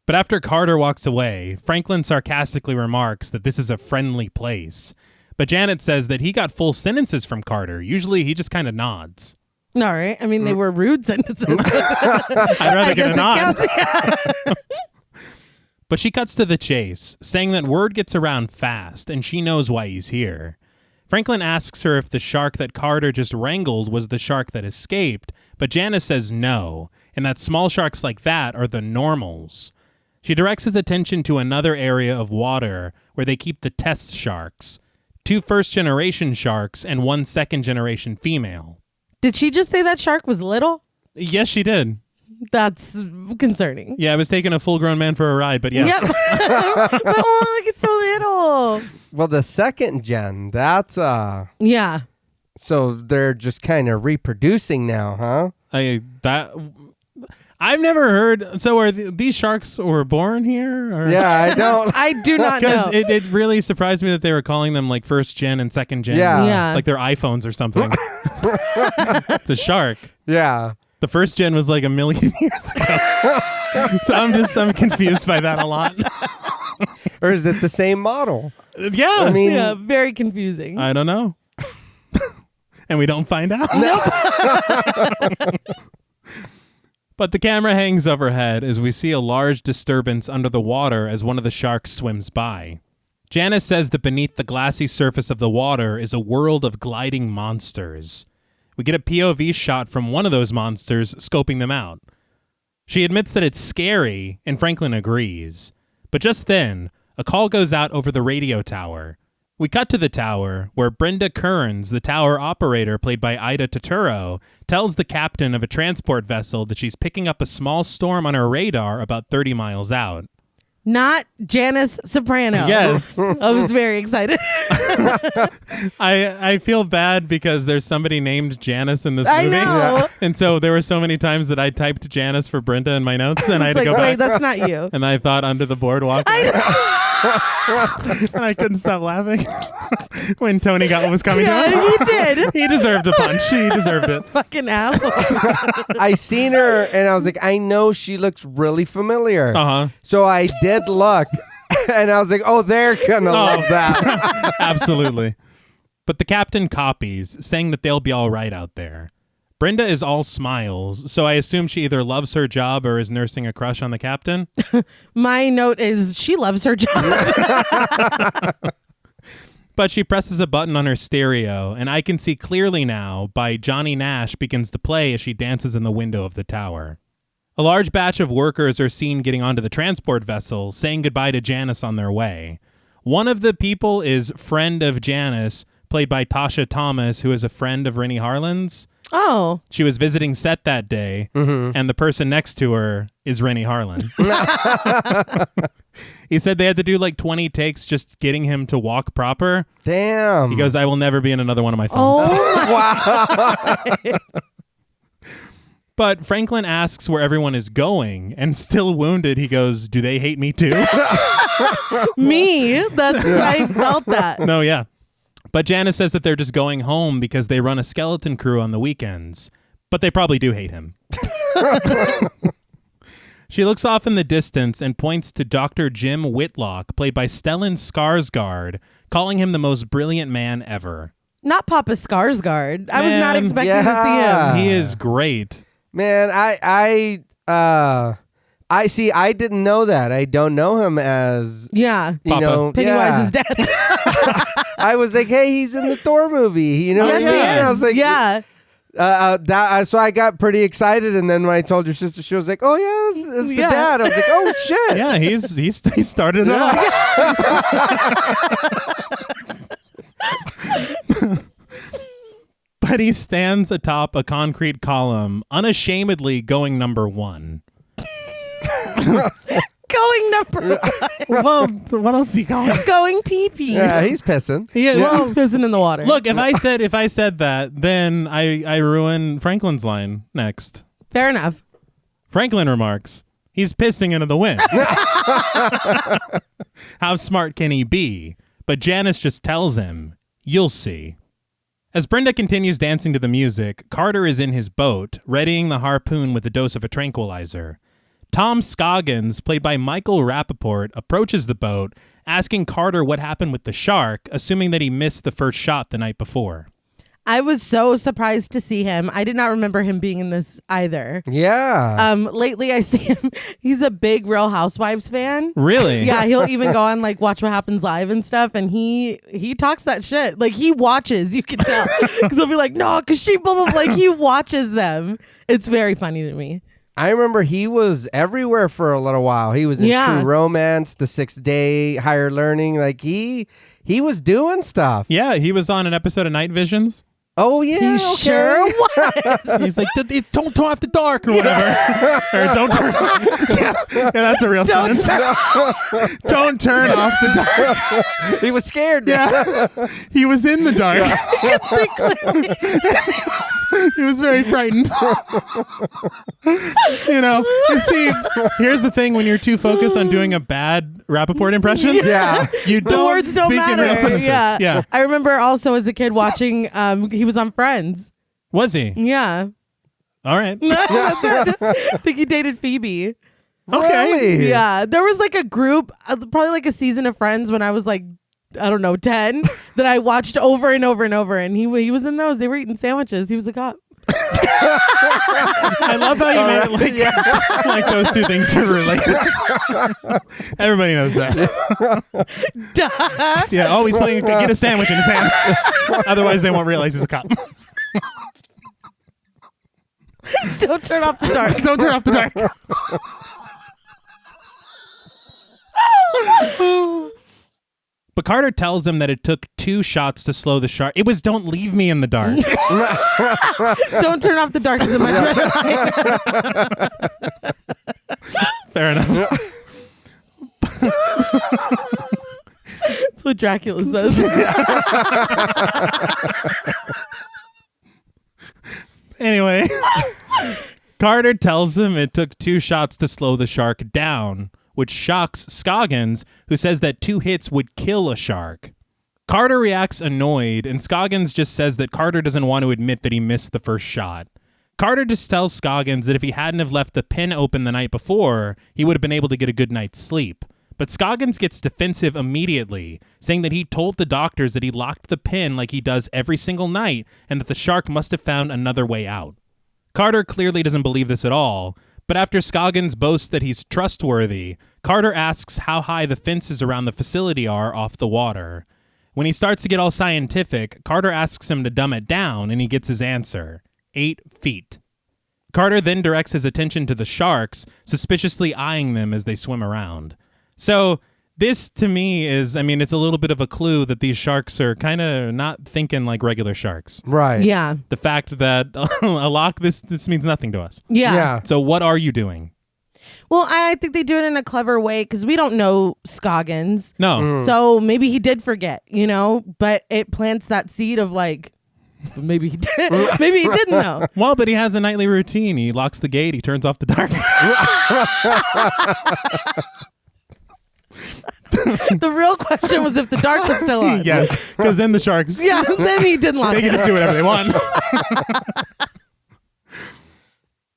But after Carter walks away, Franklin sarcastically remarks that this is a friendly place. But Janet says that he got full sentences from Carter. Usually he just kind of nods. All right. I mean, they were rude sentences. I'd rather get a nod. Counts, yeah. But she cuts to the chase, saying that word gets around fast and she knows why he's here. Franklin asks her if the shark that Carter just wrangled was the shark that escaped, but Janice says no, and that small sharks like that are the normals. She directs his attention to another area of water where they keep the test sharks. 2 first-generation sharks and 1 second-generation female. Did she just say that shark was little? Yes, she did. That's concerning. Yeah, I was taking a full-grown man for a ride, but yeah. Yep. Oh, look, it's so little. Well, the second gen, that's Yeah. so they're just kind of reproducing now, huh? I've never heard. So are these sharks were born here? Or? Yeah, I don't. I do not know. Because it really surprised me that they were calling them like first gen and second gen. Yeah. Like they're iPhones or something. It's a shark. Yeah. The first gen was like 1 million years ago. So I'm confused by that a lot. Or is it the same model? Yeah. I mean, Yeah, very confusing. I don't know. And we don't find out. But the camera hangs overhead as we see a large disturbance under the water as one of the sharks swims by. Janice says that beneath the glassy surface of the water is a world of gliding monsters. We get a POV shot from one of those monsters, scoping them out. She admits that it's scary, and Franklin agrees. But just then, a call goes out over the radio tower. We cut to the tower, where Brenda Kearns, the tower operator played by Ida Turturro, tells the captain of a transport vessel that she's picking up a small storm on her radar about 30 miles out. Not Janice Soprano. Yes. I was very excited. I feel bad because there's somebody named Janice in this movie. I know. Yeah. And so there were so many times that I typed Janice for Brenda in my notes, and I had to go wait, back. that's not you. And I thought Under the Boardwalk. And I couldn't stop laughing when Tony got what was coming to him. He did. He deserved a punch. He deserved it. Fucking asshole. I seen her and I was like, I know she looks really familiar. Uh-huh. So I did look and I was like, oh, they're gonna love that. Absolutely. But the captain copies, saying that they'll be all right out there. Brenda is all smiles, so I assume she either loves her job or is nursing a crush on the captain. My note is she loves her job. But she presses a button on her stereo, and I can see clearly now by Johnny Nash begins to play as she dances in the window of the tower. A large batch of workers are seen getting onto the transport vessel, saying goodbye to Janice on their way. One of the people is friend of Janice, played by Tasha Thomas, who is a friend of Renny Harlin's. Oh. She was visiting set that day, and the person next to her is Renny Harlin. He said they had to do like 20 takes just getting him to walk proper. Damn. He goes, I will never be in another one of my films. Oh, wow. But Franklin asks where everyone is going, and still wounded, he goes, do they hate me too? me. I felt that. No, yeah. But Janice says that they're just going home because they run a skeleton crew on the weekends. But they probably do hate him. She looks off in the distance and points to Dr. Jim Whitlock, played by Stellan Skarsgård, calling him the most brilliant man ever. Not Papa Skarsgård. I was not Man, expecting to see him. He is great. Man, I see. I didn't know that. I don't know him as Yeah. you Papa. know. Pennywise is dead. I was like, hey, he's in the Thor movie. You know? Yes, what I mean? he is. I was like, yeah. So I got pretty excited, and then when I told your sister, she was like, "Oh yeah, it's the Yeah. dad." I was like, "Oh shit!" Yeah, he started it off. But he stands atop a concrete column, unashamedly going number one. Going number Well, what else do you call it? going pee-pee. Yeah, he's pissing. Yeah, Well, he's pissing in the water. look, if I said that, then I ruin Franklin's line next. Fair enough. Franklin remarks, he's pissing into the wind. How smart can he be? But Janice just tells him, you'll see. As Brenda continues dancing to the music, Carter is in his boat, readying the harpoon with a dose of a tranquilizer. Tom Scoggins, played by Michael Rappaport, approaches the boat, asking Carter what happened with the shark, assuming that he missed the first shot the night before. I was so surprised to see him. I did not remember him being in this either. Yeah. Lately I see him. He's a big Real Housewives fan. Really? Yeah, he'll even go on like Watch What Happens Live and stuff, and he talks that shit. Like he watches, you can tell, because he'll be like, no, because she blah blah. Like he watches them. It's very funny to me. I remember he was everywhere for a little while. He was in Yeah. True Romance, The 6th Day, Higher Learning. Like he was doing stuff. Yeah, he was on an episode of Night Visions. Oh yeah, He okay. sure was. He's like, don't turn off the dark or whatever. Or don't turn. Yeah, that's a real sentence. Don't turn off the dark. He was scared. Yeah, he was in the dark. He was very frightened. You see, here's the thing: when you're too focused on doing a bad Rappaport impression, Yeah. you The don't words don't speak in real matter. sentences. Yeah. I remember also as a kid watching. He was on Friends. Was he? Yeah. All right. That's it. I think he dated Phoebe. Okay. Really? Yeah, there was like a group, probably like a season of Friends when I was like, I don't know, 10, that I watched over and over and over. And he was in those. They were eating sandwiches. He was a cop. I love how you made it like, like those two things are related. Everybody knows that. Duh. Yeah, oh, he's playing. Get a sandwich in his hand. Otherwise, they won't realize he's a cop. Don't turn off the dark. Don't turn off the dark. But Carter tells him that it took 2 shots to slow the shark. It was don't leave me in the dark. Don't turn off the dark. Is my Fair enough. That's what Dracula says. Anyway, Carter tells him it took 2 shots to slow the shark down, which shocks Scoggins, who says that 2 hits would kill a shark. Carter reacts annoyed, and Scoggins just says that Carter doesn't want to admit that he missed the first shot. Carter just tells Scoggins that if he hadn't have left the pin open the night before, he would have been able to get a good night's sleep. But Scoggins gets defensive immediately, saying that he told the doctors that he locked the pin like he does every single night, and that the shark must have found another way out. Carter clearly doesn't believe this at all, but after Scoggins boasts that he's trustworthy, Carter asks how high the fences around the facility are off the water. When he starts to get all scientific, Carter asks him to dumb it down, and he gets his answer: 8 feet. Carter then directs his attention to the sharks, suspiciously eyeing them as they swim around. So this, to me, is, I mean, it's a little bit of a clue that these sharks are kind of not thinking like regular sharks. Right. Yeah. The fact that a lock, this means nothing to us. Yeah. Yeah. So what are you doing? Well, I think they do it in a clever way because we don't know Scoggins. No. So maybe he did forget, but it plants that seed of like, maybe he did. Maybe he didn't know. Well, but he has a nightly routine. He locks the gate. He turns off the dark. The real question was if the dark was still on. Yes, because then the sharks, Yeah, then he didn't lock they can it. just do whatever they want.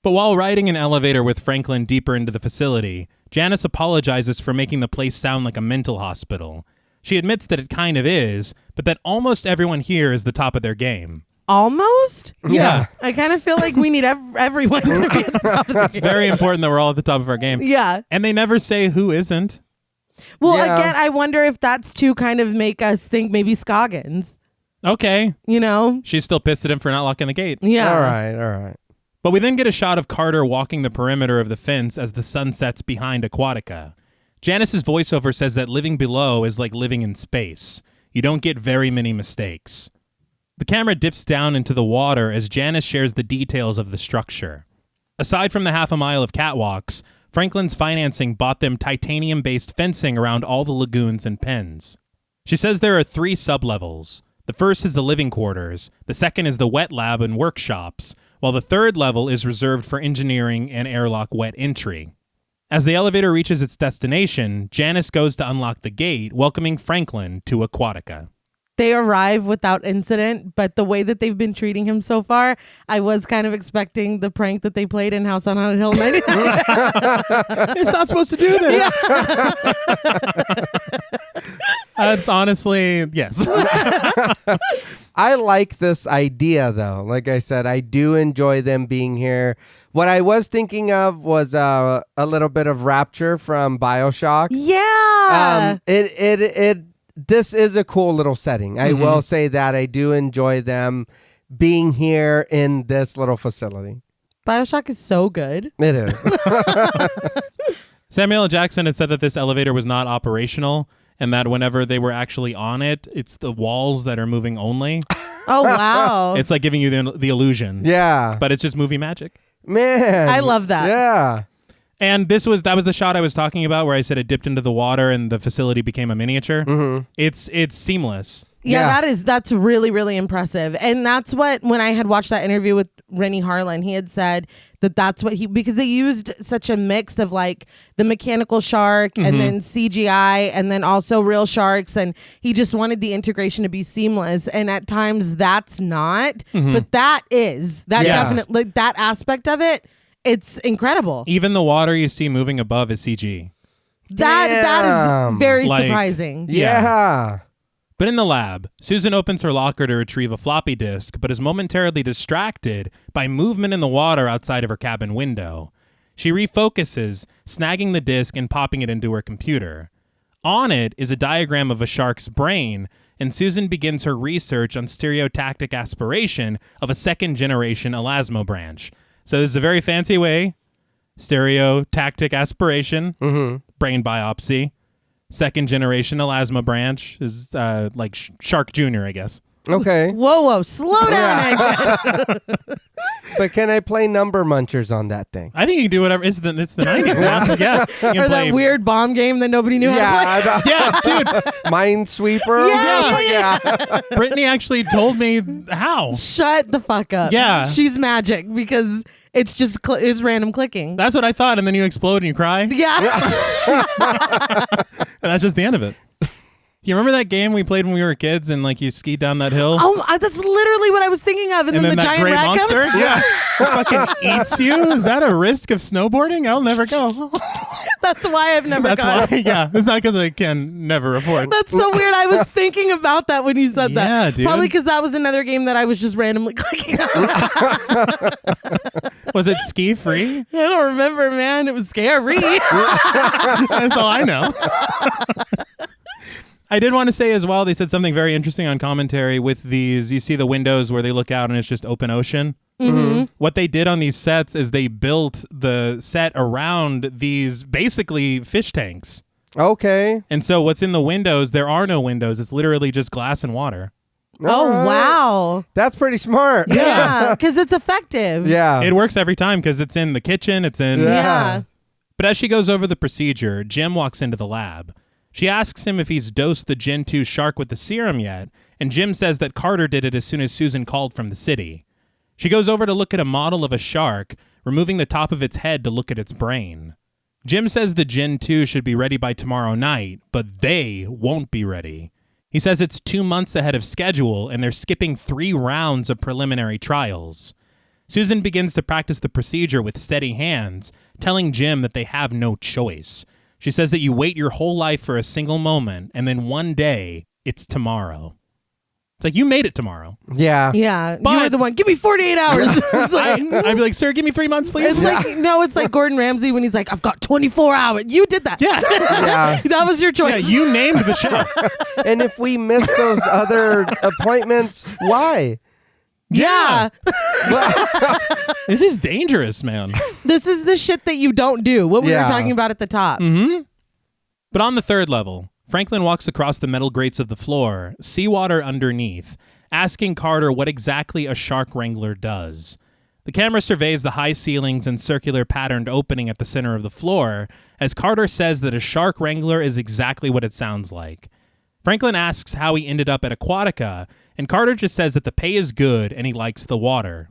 But while riding an elevator with Franklin deeper into the facility, Janice apologizes for making the place sound like a mental hospital. She admits that it kind of is, but that almost everyone here is the top of their game. almost. Yeah. I kind of feel like we need everyone to be at the top of the It's very important that we're all at the top of our game. Yeah. And they never say who isn't. Well, Yeah. again, I wonder if that's to kind of make us think maybe Scoggins. Okay. You know? She's still pissed at him for not locking the gate. Yeah. All right. But we then get a shot of Carter walking the perimeter of the fence as the sun sets behind Aquatica. Janice's voiceover says that living below is like living in space. You don't get very many mistakes. The camera dips down into the water as Janice shares the details of the structure. Aside from the half a mile of catwalks, Franklin's financing bought them titanium-based fencing around all the lagoons and pens. She says there are 3 sublevels. The first is the living quarters, the second is the wet lab and workshops, while the third level is reserved for engineering and airlock wet entry. As the elevator reaches its destination, Janice goes to unlock the gate, welcoming Franklin to Aquatica. They arrive without incident, but the way that they've been treating him so far, I was kind of expecting the prank that they played in House on Haunted Hill 99. It's not supposed to do this. It's honestly, yes. I like this idea, though. Like I said, I do enjoy them being here. What I was thinking of was a little bit of Rapture from BioShock. Yeah. This is a cool little setting. I will say that I do enjoy them being here in this little facility. BioShock is so good. It is. Samuel L. Jackson had said that this elevator was not operational and that whenever they were actually on it, it's the walls that are moving only. Oh, wow. It's like giving you the illusion. Yeah. But it's just movie magic. Man. I love that. Yeah. And that was the shot I was talking about where I said it dipped into the water and the facility became a miniature. Mm-hmm. It's seamless. Yeah, that's really, really impressive. And that's what, when I had watched that interview with Renny Harlin, he had said that's what because they used such a mix of like the mechanical shark and then CGI and then also real sharks. And he just wanted the integration to be seamless. And at times that's not, but that is, definitely, like, that aspect of it, it's incredible. Even the water you see moving above is CG. That is very Like, surprising. Yeah. But in the lab, Susan opens her locker to retrieve a floppy disk, but is momentarily distracted by movement in the water outside of her cabin window. She refocuses, snagging the disk and popping it into her computer. On it is a diagram of a shark's brain, and Susan begins her research on stereotactic aspiration of a second-generation elasmobranch. So this is a very fancy way. Stereotactic aspiration, brain biopsy. Second generation elasmobranch is like Shark Jr., I guess. Okay. Whoa, slow down. But can I play number munchers on that thing? I think you can do whatever. It's the 90s, man. Yeah. You can Or play- that weird bomb game that nobody knew how to play. Yeah, dude. Minesweeper? Yeah. Brittany actually told me how. Shut the fuck up. Yeah. She's magic because it's just it's random clicking. That's what I thought, and then you explode and you cry. Yeah. And that's just the end of it. You remember that game we played when we were kids and like you skied down that hill? That's literally what I was thinking of. And then the that giant great rat monster? comes. Yeah. Fucking eats you? Is that a risk of snowboarding? I'll never go. That's why I've never That's gone. why, yeah. It's not because I can never afford. That's so weird. I was thinking about that when you said that. Yeah, dude. Probably because that was another game that I was just randomly clicking on. Was it ski free? I don't remember, man. It was scary. That's all I know. I did want to say as well, they said something very interesting on commentary with these. You see the windows where they look out and it's just open ocean. Mm-hmm. What they did on these sets is they built the set around these basically fish tanks. Okay. And so what's in the windows, there are no windows. It's literally just glass and water. Oh, All right. wow. That's pretty smart. Yeah, because it's effective. Yeah. It works every time because it's in the kitchen. It's in. Yeah. But as she goes over the procedure, Jim walks into the lab. She asks him if he's dosed the Gen 2 shark with the serum yet, and Jim says that Carter did it as soon as Susan called from the city. She goes over to look at a model of a shark, removing the top of its head to look at its brain. Jim says the Gen 2 should be ready by tomorrow night, but they won't be ready. He says it's 2 months ahead of schedule, and they're skipping 3 rounds of preliminary trials. Susan begins to practice the procedure with steady hands, telling Jim that they have no choice. She says that you wait your whole life for a single moment, and then one day, it's tomorrow. It's like, you made it tomorrow. Yeah. Yeah, But- you were the one. Give me 48 hours. It's like, I'd be like, sir, give me 3 months, please. it's like no, it's like Gordon Ramsay when he's like, I've got 24 hours. You did that. Yeah. Yeah. That was your choice. Yeah, you named the show. And if we miss those other appointments, why? Yeah. This is dangerous, man. This is the shit that you don't do. What we were Yeah. talking about at the top. But on the third level, Franklin walks across the metal grates of the floor, seawater underneath, asking Carter what exactly a shark wrangler does. The camera surveys the high ceilings and circular patterned opening at the center of the floor, as Carter says that a shark wrangler is exactly what it sounds like. Franklin asks how he ended up at Aquatica, and Carter just says that the pay is good and he likes the water.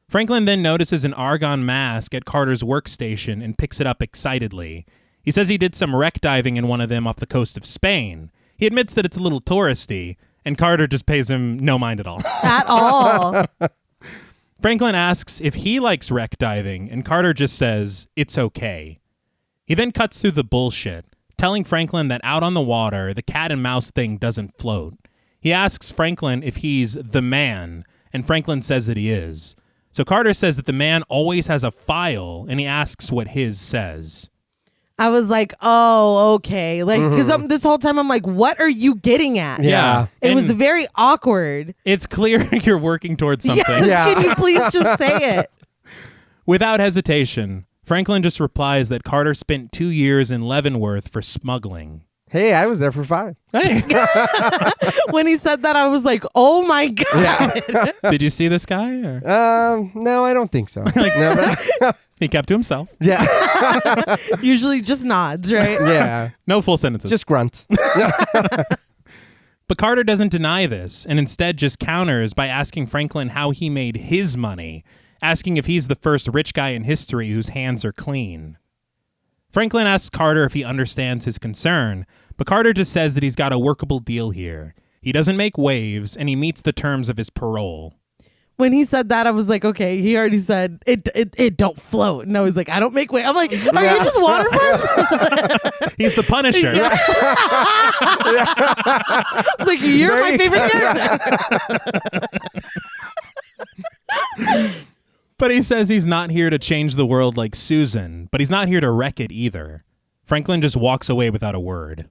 Franklin then notices an argon mask at Carter's workstation and picks it up excitedly. He says he did some wreck diving in one of them off the coast of Spain. He admits that it's a little touristy, and Carter just pays him no mind at all. At all. Franklin asks if he likes wreck diving, and Carter just says, it's okay. He then cuts through the bullshit, telling Franklin that out on the water, the cat and mouse thing doesn't float. He asks Franklin if he's the man, and Franklin says that he is. So Carter says that the man always has a file, and he asks what his says. I was like, oh, okay. Like, because this whole time I'm like, what are you getting at? Yeah. It was And very awkward. it's clear you're working towards something. Yes, Yeah. can you please just say it? Without hesitation, Franklin just replies that Carter spent 2 years in Leavenworth for smuggling. Hey, I was there for 5. Hey, When he said that, I was like, oh my God. did you see this guy? Or? No, I don't think so. No, but- He kept to himself. yeah. Usually just nods, right? Yeah. No full sentences. Just grunts. But Carter doesn't deny this, and instead just counters by asking Franklin how he made his money, asking if he's the first rich guy in history whose hands are clean. Franklin asks Carter if he understands his concern, but Carter just says that he's got a workable deal here. He doesn't make waves, and he meets the terms of his parole. When he said that, I was like, okay, he already said it don't float. And I was like, I don't make weight. I'm like, are you just water puns? He's the Punisher. I was like, you're my favorite character. But he says he's not here to change the world like Susan, but he's not here to wreck it either. Franklin just walks away without a word.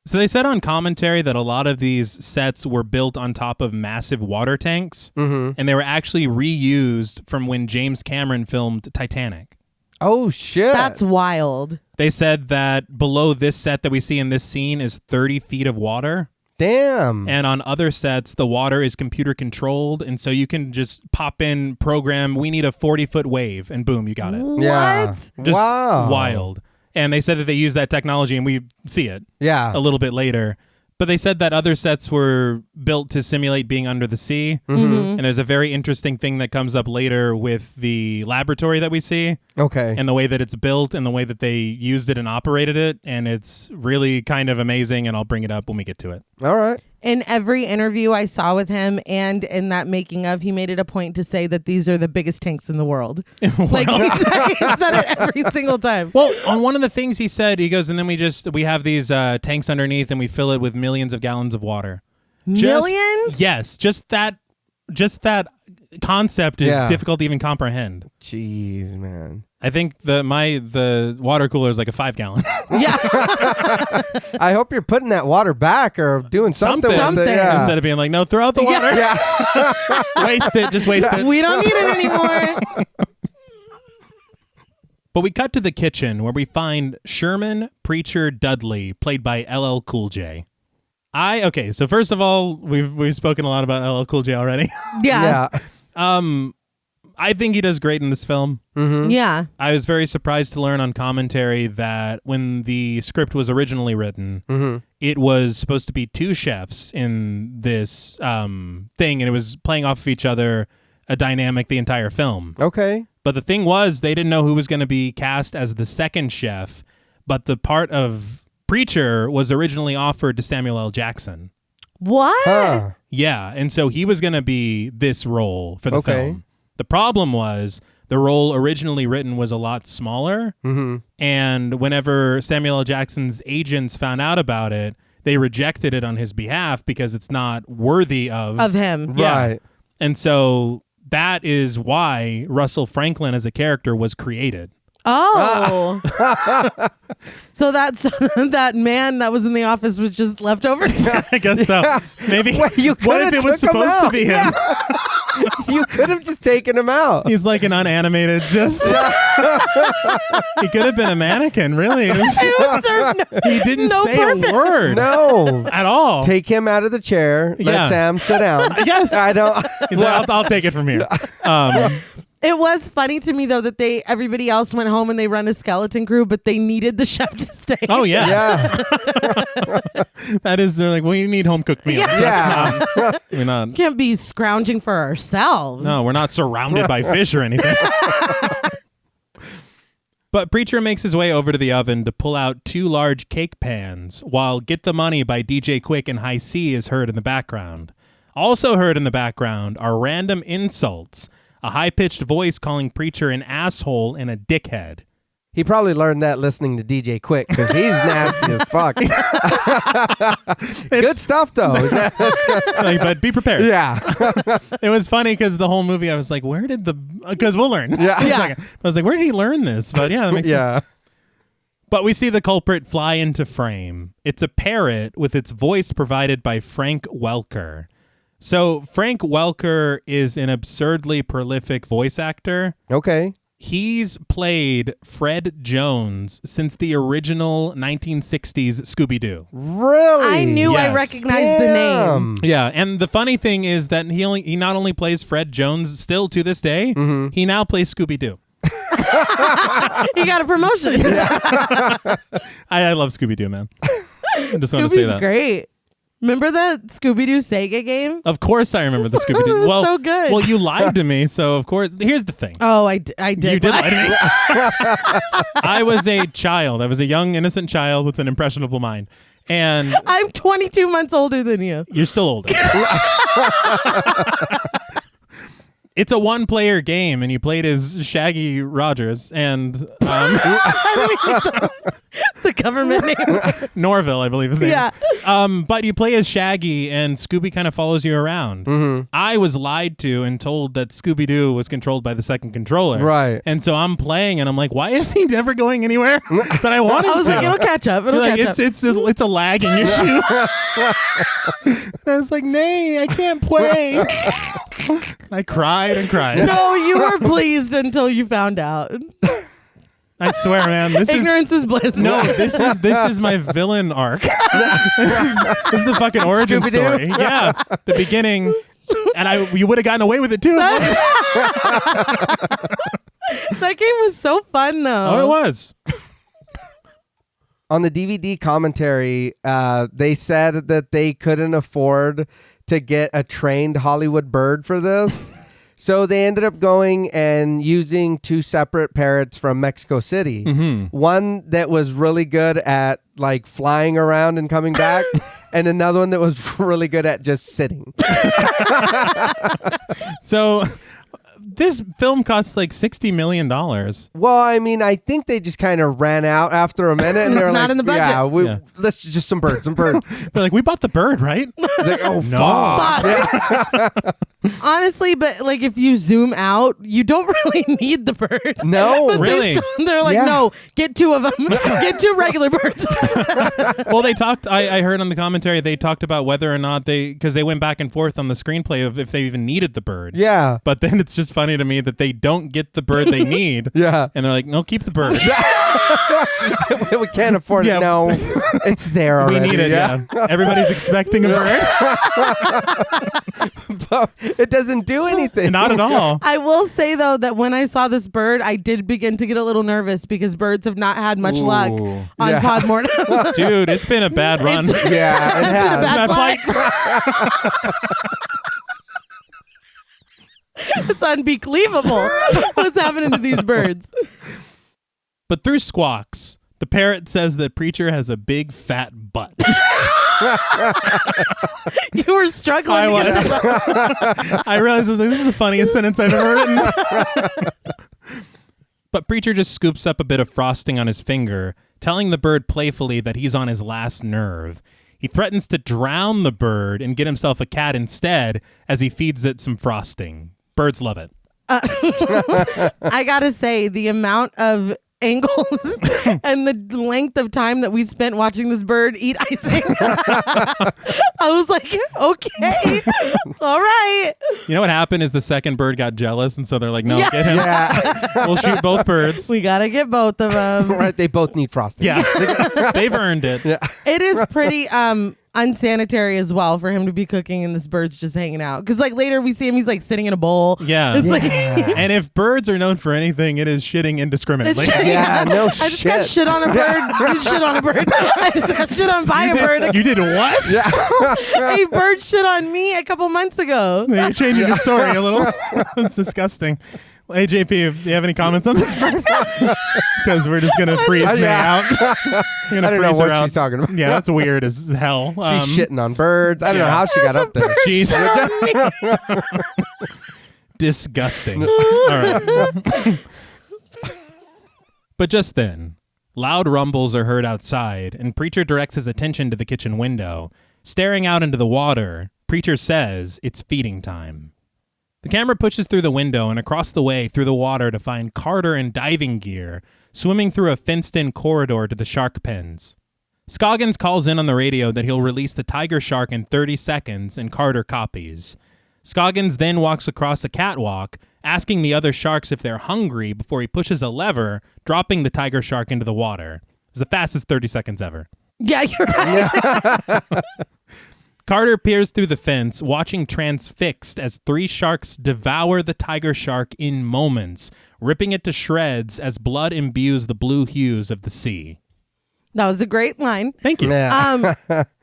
So they said on commentary that a lot of these sets were built on top of massive water tanks, and they were actually reused from when James Cameron filmed Titanic. Oh, shit. That's wild. They said that below this set that we see in this scene is 30 feet of water. Damn. And on other sets, the water is computer controlled. And so you can just pop in, program, we need a 40-foot wave, and boom, you got it. Yeah. What? Just wow. wild. And they said that they use that technology, and we see it Yeah. a little bit later. But they said that other sets were built to simulate being under the sea. Mm-hmm. And there's a very interesting thing that comes up later with the laboratory that we see Okay. and the way that it's built and the way that they used it and operated it. And it's really kind of amazing, and I'll bring it up when we get to it. All right. In every interview I saw with him and in that making of, he made it a point to say that these are the biggest tanks in the world. Like he said it every single time. Well, on one of the things he said, he goes, and then we have these tanks underneath, and we fill it with millions of gallons of water. Millions? Yes, just that concept is Yeah. difficult to even comprehend. Jeez, man. I think the water cooler is like a 5-gallon. Yeah. I hope you're putting that water back or doing something. with Something. it. Yeah. Instead of being like, no, throw out the water. Yeah. Waste it. Just waste it. We don't need it anymore. But we cut to the kitchen where we find Sherman Preacher Dudley, played by LL Cool J. So first of all, we've spoken a lot about LL Cool J already. Yeah. Yeah. I think he does great in this film. Mm-hmm. Yeah. I was very surprised to learn on commentary that when the script was originally written, it was supposed to be 2 chefs in this thing, and it was playing off of each other, a dynamic the entire film. Okay. But the thing was, they didn't know who was going to be cast as the second chef, but the part of Preacher was originally offered to Samuel L. Jackson. What? Huh. Yeah, and so he was going to be this role for the Okay. film. The problem was the role originally written was a lot smaller, and whenever Samuel L. Jackson's agents found out about it, they rejected it on his behalf because it's not worthy of him. Yeah. Right. And so that is why Russell Franklin as a character was created. Oh. So that's that man that was in the office was just left over. I guess so. Maybe. Wait, you What if could've it was took him supposed to out. be him? You could have just taken him out. He's like an unanimated, just. He could have been a mannequin, really. It was- he didn't no say purpose. a word No. at all. Take him out of the chair. Yeah. Let Sam sit down. Yes. I don't. He's like, I'll take it from here. It was funny to me though that everybody else went home and they run a skeleton crew, but they needed the chef to stay. Oh, yeah. Yeah. That is, they're like, well, you need home cooked meals. Yeah. We're not. Can't be scrounging for ourselves. No, we're not surrounded by fish or anything. But Preacher makes his way over to the oven to pull out 2 large cake pans, while Get the Money by DJ Quick and High C is heard in the background. Also heard in the background are random insults, a high-pitched voice calling Preacher an asshole and a dickhead. He probably learned that listening to DJ Quick because he's nasty as fuck. Good stuff, though. Like, but be prepared. Yeah. It was funny because the whole movie I was like, where did because we'll learn. Yeah. I was like, where did he learn this? But yeah, that makes sense. Yeah. But we see the culprit fly into frame. It's a parrot with its voice provided by Frank Welker. So Frank Welker is an absurdly prolific voice actor. Okay. He's played Fred Jones since the original 1960s Scooby-Doo. Really? I knew I Yes. recognized the name. Yeah, and the funny thing is that he not only plays Fred Jones still to this day, he now plays Scooby-Doo. He got a promotion. I love Scooby-Doo, man. I just want to say Scooby's that. great. Remember the Scooby-Doo Sega game? Of course I remember the Scooby-Doo. It was so good. Well, you lied to me, so of course. Here's the thing. Oh, I did. You did lie to me. I was a child. I was a young, innocent child with an impressionable mind. And I'm 22 months older than you. you're still older. It's a one-player game, and you played as Shaggy Rogers and The government name. Norville, I believe his name. Yeah. But you play as Shaggy, and Scooby kind of follows you around. I was lied to and told that Scooby-Doo was controlled by the second controller. Right. And so I'm playing, and I'm like, why is he never going anywhere that I want him I was to? like, it'll catch up. It'll Like, catch up. it's a lagging issue. And I was like, nay, I can't play. I cried and cried. No, you were pleased until you found out. I swear, man, this is Ignorance is bliss. no, this is my villain arc. This is the fucking origin Scooby-Doo? story. Yeah, the beginning, and you would have gotten away with it too. That game was so fun, though. Oh, it was. On the DVD commentary, they said that they couldn't afford to get a trained Hollywood bird for this. So they ended up going and using 2 separate parrots from Mexico City. One that was really good at like flying around and coming back, and another one that was really good at just sitting. So this film cost like $60 million. Well, I mean, I think they just kind of ran out after a minute, and It's they're not like, in the budget. "Yeah, Yeah. let's just some birds." They're like, we bought the bird, right? It's like, oh No. fuck! Honestly, but like if you zoom out, you don't really need the bird. No, But Really? they're like, Yeah. no, get 2 of them. Get 2 regular birds. Well, they talked. I heard on the commentary they talked about whether or not because they went back and forth on the screenplay of if they even needed the bird. Yeah, But then it's just funny to me that they don't get the bird they need. yeah. And they're like, no, keep the bird. We can't afford Yeah. it. No, it's there We already. need it. Yeah. Everybody's expecting a bird. But it doesn't do anything. Not at all. I will say though that when I saw this bird, I did begin to get a little nervous because birds have not had much luck Ooh. on Yeah. Podmortem. Dude, it's been a bad run. Yeah, it has. bad Bad flight. It's unbelievable what's happening to these birds. But through squawks, the parrot says that Preacher has a big fat butt. You were struggling. I to get was. this- I realized I was like, this is the funniest sentence I've ever written. But Preacher just scoops up a bit of frosting on his finger, telling the bird playfully that he's on his last nerve. He threatens to drown the bird and get himself a cat instead as he feeds it some frosting. Birds love it. I gotta say, the amount of angles and the length of time that we spent watching this bird eat icing, I was like, okay, all right. You know what happened is the second bird got jealous, and so they're like, no, Yeah. get him. Yeah. We'll shoot both birds. We gotta get both of them. Right, they both need frosting. Yeah, they've earned it. Yeah. It is pretty unsanitary as well for him to be cooking and this bird's just hanging out. Because like later we see him, he's like sitting in a bowl. Yeah. It's like And if birds are known for anything, it is shitting indiscriminately. Yeah, no I just shit. got shit on a bird. You shit on a bird. I just got shit on by a bird. You did what? Yeah. A bird shit on me a couple months ago. You're changing the story a little. It's disgusting. Well, hey, JP, do you have any comments on this? Because we're just going to freeze me out. I don't know what she's talking about. Yeah, that's weird as hell. She's shitting on birds. I don't know how she got up there. She's disgusting. All right. But just then, loud rumbles are heard outside, and Preacher directs his attention to the kitchen window. Staring out into the water, Preacher says it's feeding time. The camera pushes through the window and across the way through the water to find Carter in diving gear, swimming through a fenced-in corridor to the shark pens. Scoggins calls in on the radio that he'll release the tiger shark in 30 seconds, and Carter copies. Scoggins then walks across a catwalk, asking the other sharks if they're hungry before he pushes a lever, dropping the tiger shark into the water. It's the fastest 30 seconds ever. Yeah, you're right. Carter peers through the fence, watching transfixed as 3 sharks devour the tiger shark in moments, ripping it to shreds as blood imbues the blue hues of the sea. That was a great line. Thank you. Yeah.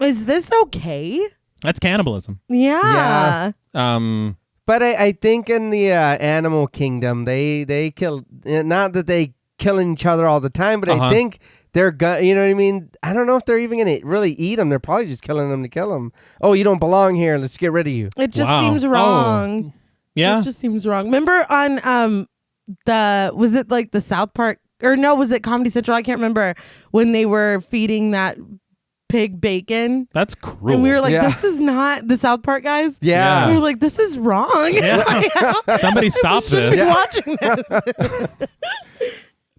Is this okay? That's cannibalism. Yeah. But I think in the animal kingdom, they kill, not that they killing each other all the time, but I think they're, you know what I mean? I don't know if they're even going to really eat them. They're probably just killing them to kill them. Oh, you don't belong here. Let's get rid of you. It just Wow. seems wrong. Yeah. It just seems wrong. Remember on was it like the South Park, or no, was it Comedy Central? I can't remember, when they were feeding that pig bacon. That's cruel. And we were like, Yeah. this is not the South Park guys. Yeah. We were like, this is wrong. Yeah. Somebody stop Shouldn't this. be watching this.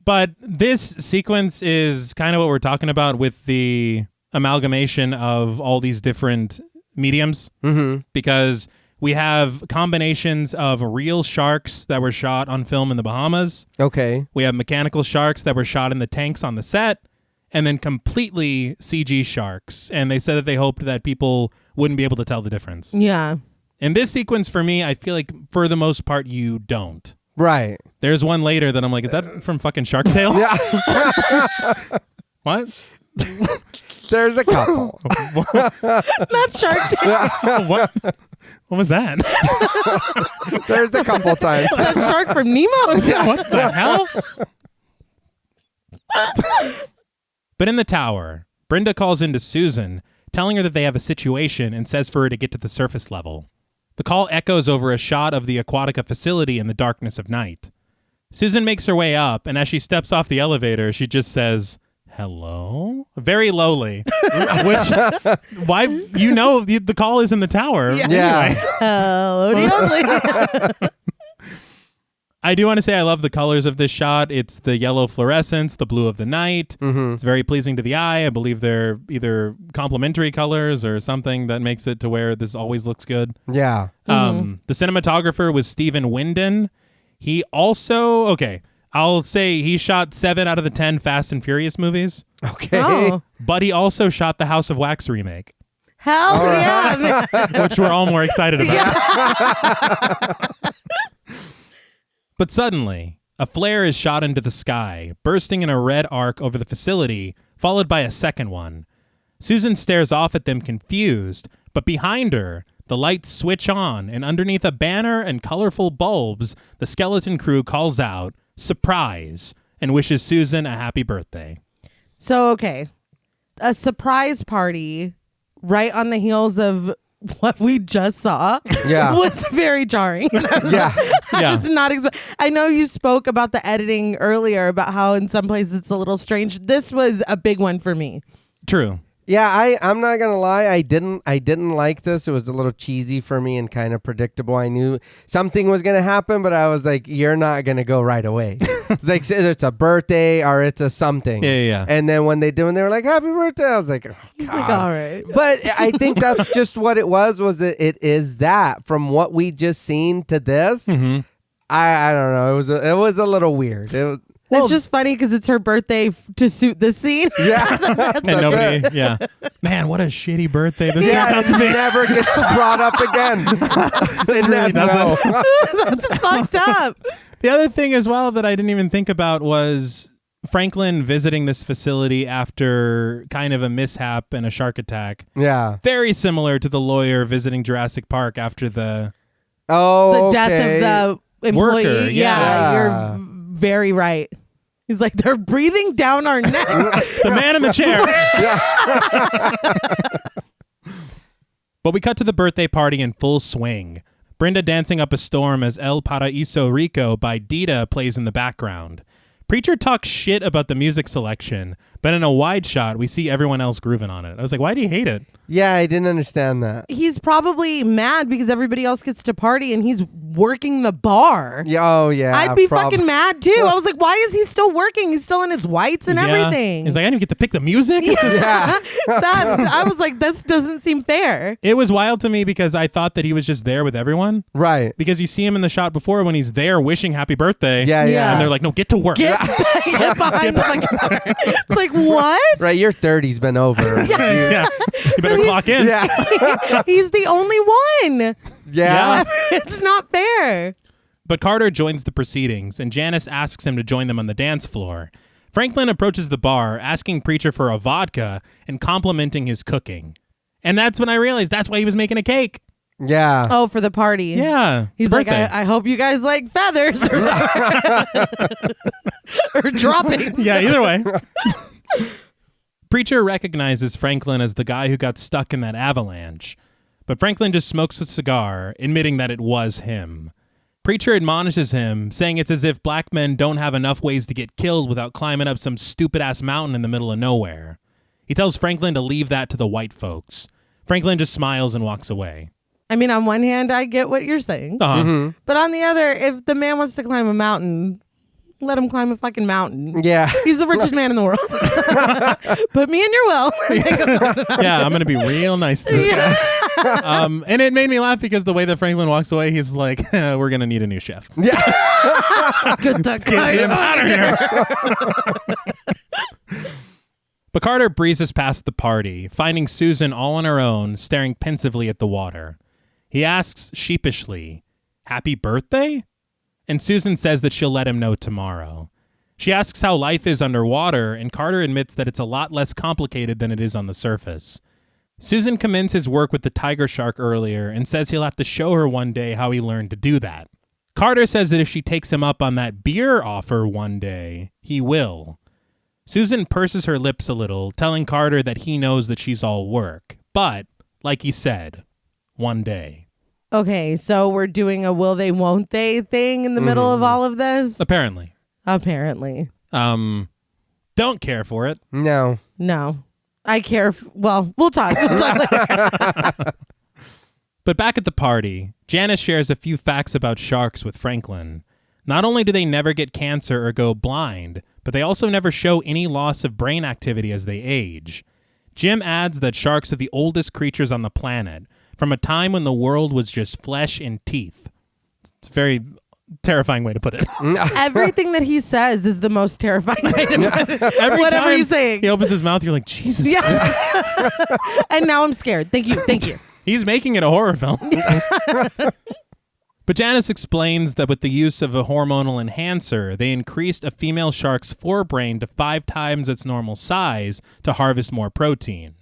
But this sequence is kind of what we're talking about with the amalgamation of all these different mediums. Mm-hmm. Because we have combinations of real sharks that were shot on film in the Bahamas. Okay. We have mechanical sharks that were shot in the tanks on the set. And then completely CG sharks. And they said that they hoped that people wouldn't be able to tell the difference. Yeah. In this sequence, for me, I feel like for the most part, you don't. Right. There's one later that I'm like, is that from fucking Shark Tale? Yeah. What? There's a couple. Not Shark Tank. What? What was that? There's a couple times. That shark from Nemo. What the hell? But in the tower, Brenda calls into Susan, telling her that they have a situation and says for her to get to the surface level. The call echoes over a shot of the Aquatica facility in the darkness of night. Susan makes her way up, and as she steps off the elevator, she just says, hello? Very lowly. Which, why, you know, the call is in the tower. Yeah. Anyway. Hello, the I do want to say I love the colors of this shot. It's the yellow fluorescence, the blue of the night. Mm-hmm. It's very pleasing to the eye. I believe they're either complementary colors or something that makes it to where this always looks good. Yeah. The cinematographer was Stephen Winden. He also, okay, I'll say he shot 7 out of the 10 Fast and Furious movies, Okay. Oh, but he also shot the House of Wax remake, hell yeah. man. which we're all more excited about. But suddenly, a flare is shot into the sky, bursting in a red arc over the facility, followed by a second one. Susan stares off at them confused, but behind her, the lights switch on, and underneath a banner and colorful bulbs, the skeleton crew calls out, "Surprise!" and wishes Susan a happy birthday. So, okay. A surprise party right on the heels of what we just saw Yeah. was very jarring. Yeah. Yeah. was not I know you spoke about the editing earlier, about how in some places it's a little strange. This was a big one for me. True. Yeah, I'm not gonna lie. I didn't like this. It was a little cheesy for me and kind of predictable. I knew something was gonna happen, but I was like, "You're not gonna go right away." It's like it's a birthday or it's a something. Yeah. And then when they were like, "Happy birthday," I was like, "Oh, God." Like, all right. But I think that's just what it was. It is that from what we just seen to this. Mm-hmm. I don't know. It was a little weird. It's just funny because it's her birthday to suit this scene. Yeah. And nobody, yeah. Man, what a shitty birthday this Yeah, turned out it to be. never gets brought up again. It really doesn't. That's fucked up. The other thing as well that I didn't even think about was Franklin visiting this facility after kind of a mishap and a shark attack. Yeah. Very similar to the lawyer visiting Jurassic Park after the... Oh, The death of the employee. Worker, yeah, yeah. you're very right. He's like, they're breathing down our neck. The man in the chair. But we cut to the birthday party in full swing. Brenda dancing up a storm as El Paraíso Rico by Dita plays in the background. Preacher talks shit about the music selection, but in a wide shot, we see everyone else grooving on it. I was like, why do you hate it? Yeah, I didn't understand that. He's probably mad because everybody else gets to party and he's working the bar. Yeah, oh, yeah. I'd be fucking mad too. I was like, why is he still working? He's still in his whites and Yeah. everything. He's like, I didn't even get to pick the music. It's just- Yeah. I was like, this doesn't seem fair. It was wild to me because I thought that he was just there with everyone. Right. Because you see him in the shot before when he's there wishing happy birthday. Yeah, yeah. And they're like, no, get to work. Get behind the fucking bar. It's like, what? Right, your 30's been over. Yeah. You better clock in. Yeah. He's the only one. Yeah. It's not fair. But Carter joins the proceedings, and Janice asks him to join them on the dance floor. Franklin approaches the bar, asking Preacher for a vodka and complimenting his cooking. And that's when I realized that's why he was making a cake. Yeah. Oh, for the party. Yeah. He's the like, birthday. I hope you guys like feathers or droppings. Yeah, either way. Preacher recognizes Franklin as the guy who got stuck in that avalanche, but Franklin just smokes a cigar, admitting that it was him. Preacher admonishes him, saying it's as if black men don't have enough ways to get killed without climbing up some stupid-ass mountain in the middle of nowhere. He tells Franklin to leave that to the white folks. Franklin just smiles and walks away. I mean, on one hand, I get what you're saying. Uh-huh. But on the other, if the man wants to climb a mountain, let him climb a fucking mountain. Yeah. He's the richest man in the world. Put me in your will. Yeah, I'm going to be real nice to this guy. And it made me laugh because the way that Franklin walks away, he's like, we're going to need a new chef. Yeah. Get that guy Get him out of here. But Carter breezes past the party, finding Susan all on her own, staring pensively at the water. He asks sheepishly, "Happy birthday?" And Susan says that she'll let him know tomorrow. She asks how life is underwater, and Carter admits that it's a lot less complicated than it is on the surface. Susan commends his work with the tiger shark earlier and says he'll have to show her one day how he learned to do that. Carter says that if she takes him up on that beer offer one day, he will. Susan purses her lips a little, telling Carter that he knows that she's all work. But, like he said, one day. Okay, so we're doing a will they, won't they thing in the middle of all of this? Apparently. Apparently. Don't care for it. No. No. I care. Well, we'll talk. We'll talk later. But back at the party, Janice shares a few facts about sharks with Franklin. Not only do they never get cancer or go blind, but they also never show any loss of brain activity as they age. Jim adds that sharks are the oldest creatures on the planet, from a time when the world was just flesh and teeth. It's a very terrifying way to put it. Everything that he says is the most terrifying way to put it. Every Whatever time he's saying. he opens his mouth, you're like, Jesus Christ. Yeah. And now I'm scared. Thank you. Thank you. He's making it a horror film. But Janice explains that with the use of a hormonal enhancer, they increased a female shark's forebrain to 5 times its normal size to harvest more protein.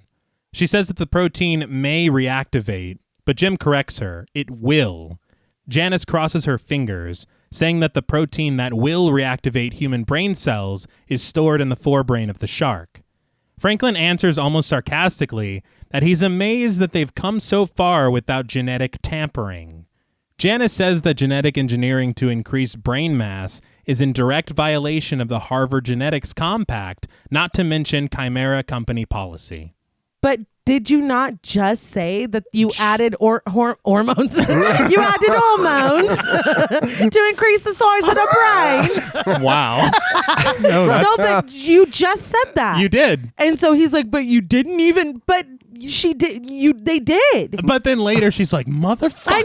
She says that the protein may reactivate, but Jim corrects her. It will. Janice crosses her fingers, saying that the protein that will reactivate human brain cells is stored in the forebrain of the shark. Franklin answers almost sarcastically that he's amazed that they've come so far without genetic tampering. Janice says that genetic engineering to increase brain mass is in direct violation of the Harvard Genetics Compact, not to mention Chimera Company policy. But did you not just say that you added hormones? You added hormones to increase the size of the brain. Wow. No, but you just said that. You did. And so he's like, but you didn't even. But she did. They did. But then later she's like, motherfucker.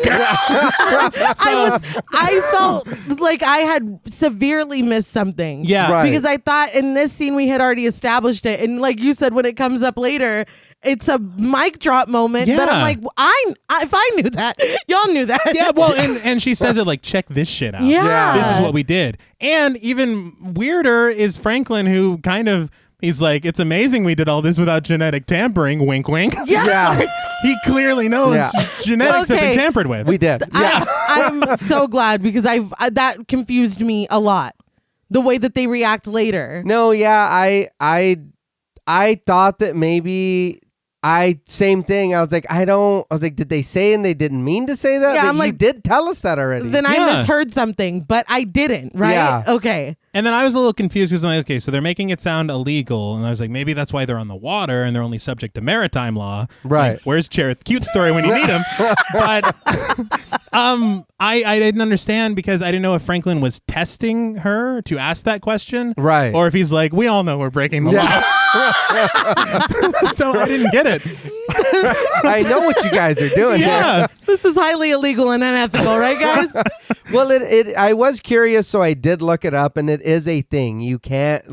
I felt like I had severely missed something. Yeah. Right. Because I thought in this scene we had already established it. And like you said, when it comes up later, it's a mic drop moment. Yeah. But I'm like, if I knew that, y'all knew that. Yeah, well, and she says it like, check this shit out. Yeah. This is what we did. And even weirder is Franklin, who kind of, he's like, it's amazing we did all this without genetic tampering, wink, wink. Yeah. He clearly knows genetics have been tampered with. We did. Yeah. I'm so glad because that confused me a lot. The way that they react later. No, yeah, I thought that maybe same thing. I was like, did they say and they didn't mean to say that? Yeah, But I'm you like, did tell us that already. Then I Yeah. misheard something, but I didn't, right? Yeah. Okay. And then I was a little confused because I'm like, okay, so they're making it sound illegal. And I was like, maybe that's why they're on the water and they're only subject to maritime law. Right. Like, where's Cherith? Cute story when you need him. But I didn't understand because I didn't know if Franklin was testing her to ask that question. Right. Or if he's like, we all know we're breaking the law. So I didn't get it. I know what you guys are doing. Yeah. This is highly illegal and unethical, right, guys? Well, I was curious, so I did look it up, and it is a thing. You can't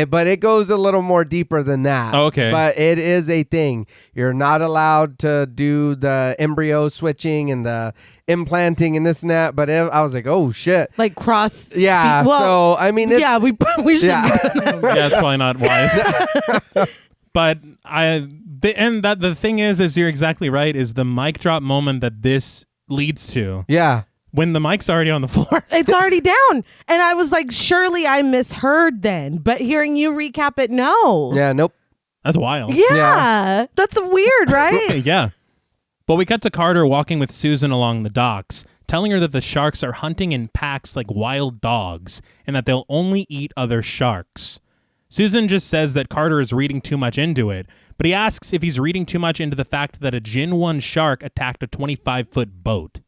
but it goes a little more deeper than that. Okay. But it is a thing. You're not allowed to do the embryo switching and the implanting and this and that. But I was like, oh shit. Like cross. Yeah. Well, so I mean, yeah, we should. yeah. Yeah, it's probably not wise. But the thing is you're exactly right, is the mic drop moment that this leads to. Yeah. When the mic's already on the floor. It's already down. And I was like, surely I misheard then. But hearing you recap it, no. Yeah. Nope. That's wild. Yeah. That's weird, right? Yeah. But we cut to Carter walking with Susan along the docks, telling her that the sharks are hunting in packs like wild dogs and that they'll only eat other sharks. Susan just says that Carter is reading too much into it, but he asks if he's reading too much into the fact that a Gin 1 shark attacked a 25-foot boat.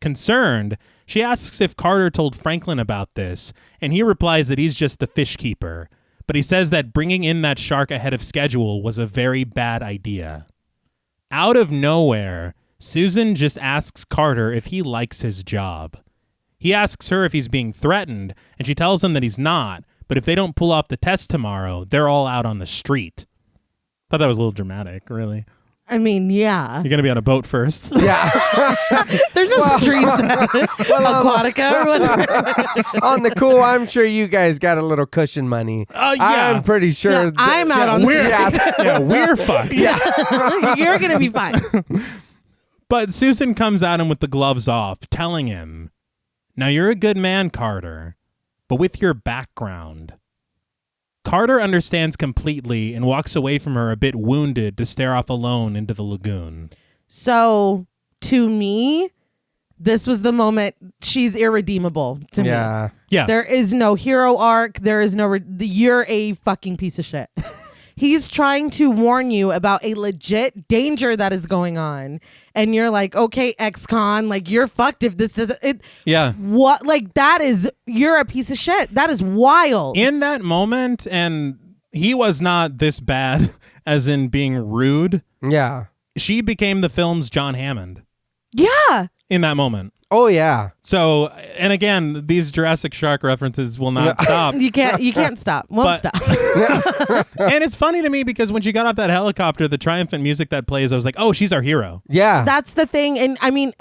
Concerned, she asks if Carter told Franklin about this, and he replies that he's just the fish keeper, but he says that bringing in that shark ahead of schedule was a very bad idea. Out of nowhere, Susan just asks Carter if he likes his job. He asks her if he's being threatened, and she tells him that he's not, but if they don't pull off the test tomorrow, they're all out on the street. Thought that was a little dramatic, really. I mean, yeah. You're going to be on a boat first. Yeah. There's no streets in Aquatica or whatever. On the cool, I'm sure you guys got a little cushion money. Yeah. I'm pretty sure. Yeah, I'm out on we're, the yeah, we're fucked. Yeah. You're going to be fine. But Susan comes at him with the gloves off, telling him, "Now you're a good man, Carter, but with your background." Carter understands completely and walks away from her a bit wounded to stare off alone into the lagoon. So, to me, this was the moment she's irredeemable to me. Yeah. Yeah. There is no hero arc. There is no... you're a fucking piece of shit. He's trying to warn you about a legit danger that is going on. And you're like, okay, ex-con, like, you're fucked if this doesn't... Yeah. What? Like, that is... You're a piece of shit. That is wild. In that moment, and he was not this bad as in being rude, Yeah. she became the film's John Hammond Yeah. in that moment. Oh, yeah. So, and again, these Jurassic Shark references will not stop. You can't stop. Won't But- stop. And it's funny to me because when she got off that helicopter, the triumphant music that plays, I was like, oh, she's our hero. Yeah. That's the thing. And I mean,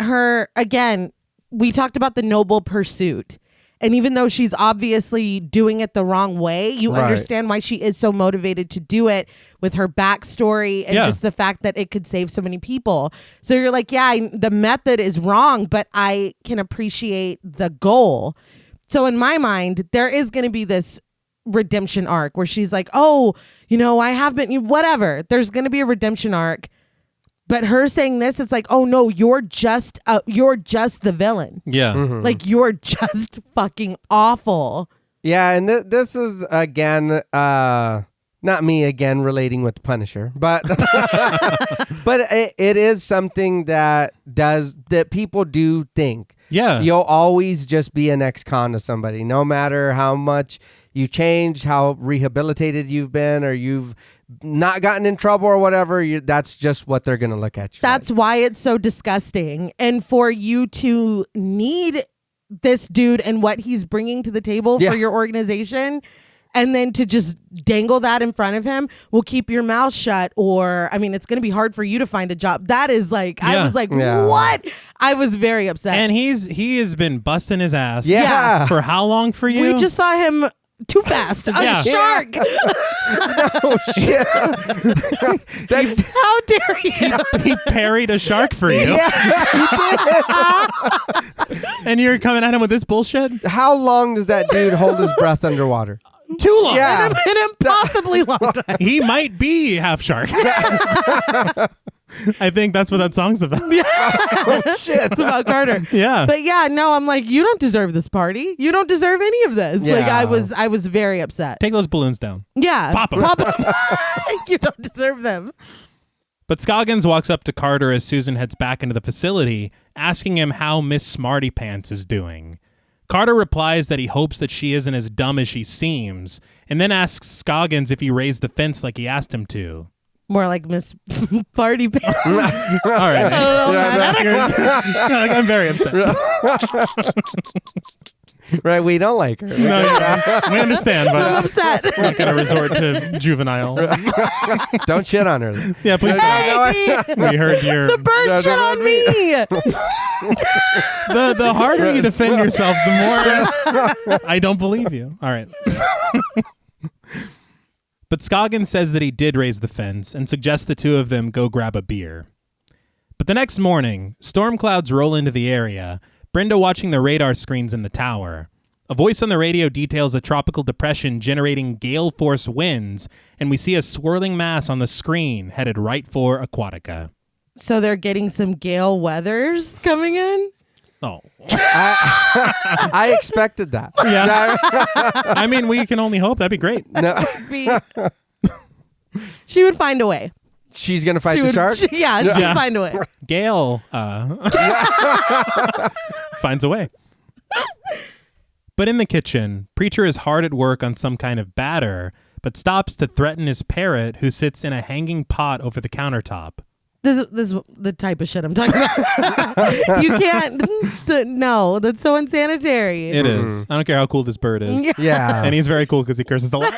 again, we talked about the noble pursuit. And even though she's obviously doing it the wrong way, you Right. understand why she is so motivated to do it with her backstory and Yeah. just the fact that it could save so many people. So you're like, yeah, the method is wrong, but I can appreciate the goal. So in my mind, there is going to be this redemption arc where she's like, oh, I have been, whatever. There's going to be a redemption arc. But her saying this, it's like, oh no, you're just the villain. Yeah. Like, you're just fucking awful. Yeah, and this is again Not me again relating with Punisher, but but it is something that people do think. Yeah. You'll always just be an ex-con to somebody, no matter how much you changed, how rehabilitated you've been, or you've not gotten in trouble or whatever. That's just what they're going to look at you. That's why it's so disgusting. And for you to need this dude and what he's bringing to the table for your organization, and then to just dangle that in front of him will keep your mouth shut, or, I mean, it's going to be hard for you to find a job. That is like, I was like, what? I was very upset. And he has been busting his ass. Yeah. For how long for you? We just saw him too fast. A shark. No shit. How dare you? He parried a shark for you. Yeah. And you're coming at him with this bullshit? How long does that dude hold his breath underwater? Too long. Yeah. An impossibly long time. He might be half shark. I think that's what that song's about. Oh, shit. It's about Carter. Yeah. But yeah, no, I'm like, you don't deserve this party. You don't deserve any of this. Yeah. Like, I was very upset. Take those balloons down. Yeah. Pop 'em. You don't deserve them. But Scoggins walks up to Carter as Susan heads back into the facility, asking him how Miss Smarty Pants is doing. Carter replies that he hopes that she isn't as dumb as she seems, and then asks Scoggins if he raised the fence like he asked him to. More like Miss Party Pants. All right. I'm very upset. Right, we don't like her. No, we understand, but I'm upset. we're not going to resort to juvenile. Don't shit on her. Yeah, please. Hey! We heard your... The bird shit on me. The harder you defend yourself, the more I don't believe you. All right. But Scoggins says that he did raise the fence and suggests the two of them go grab a beer. But the next morning, storm clouds roll into the area, Brenda watching the radar screens in the tower. A voice on the radio details a tropical depression generating gale force winds, and we see a swirling mass on the screen headed right for Aquatica. So they're getting some gale weathers coming in? Oh. I expected that. Yeah. I mean, we can only hope. That'd be great. No, She would find a way. she's going to fight She the would, shark? she'd find a way. Gail finds a way. But in the kitchen, Preacher is hard at work on some kind of batter, but stops to threaten his parrot who sits in a hanging pot over the countertop. This is the type of shit I'm talking about. You can't. No, that's so unsanitary. It is. I don't care how cool this bird is. Yeah. And he's very cool because he curses a lot.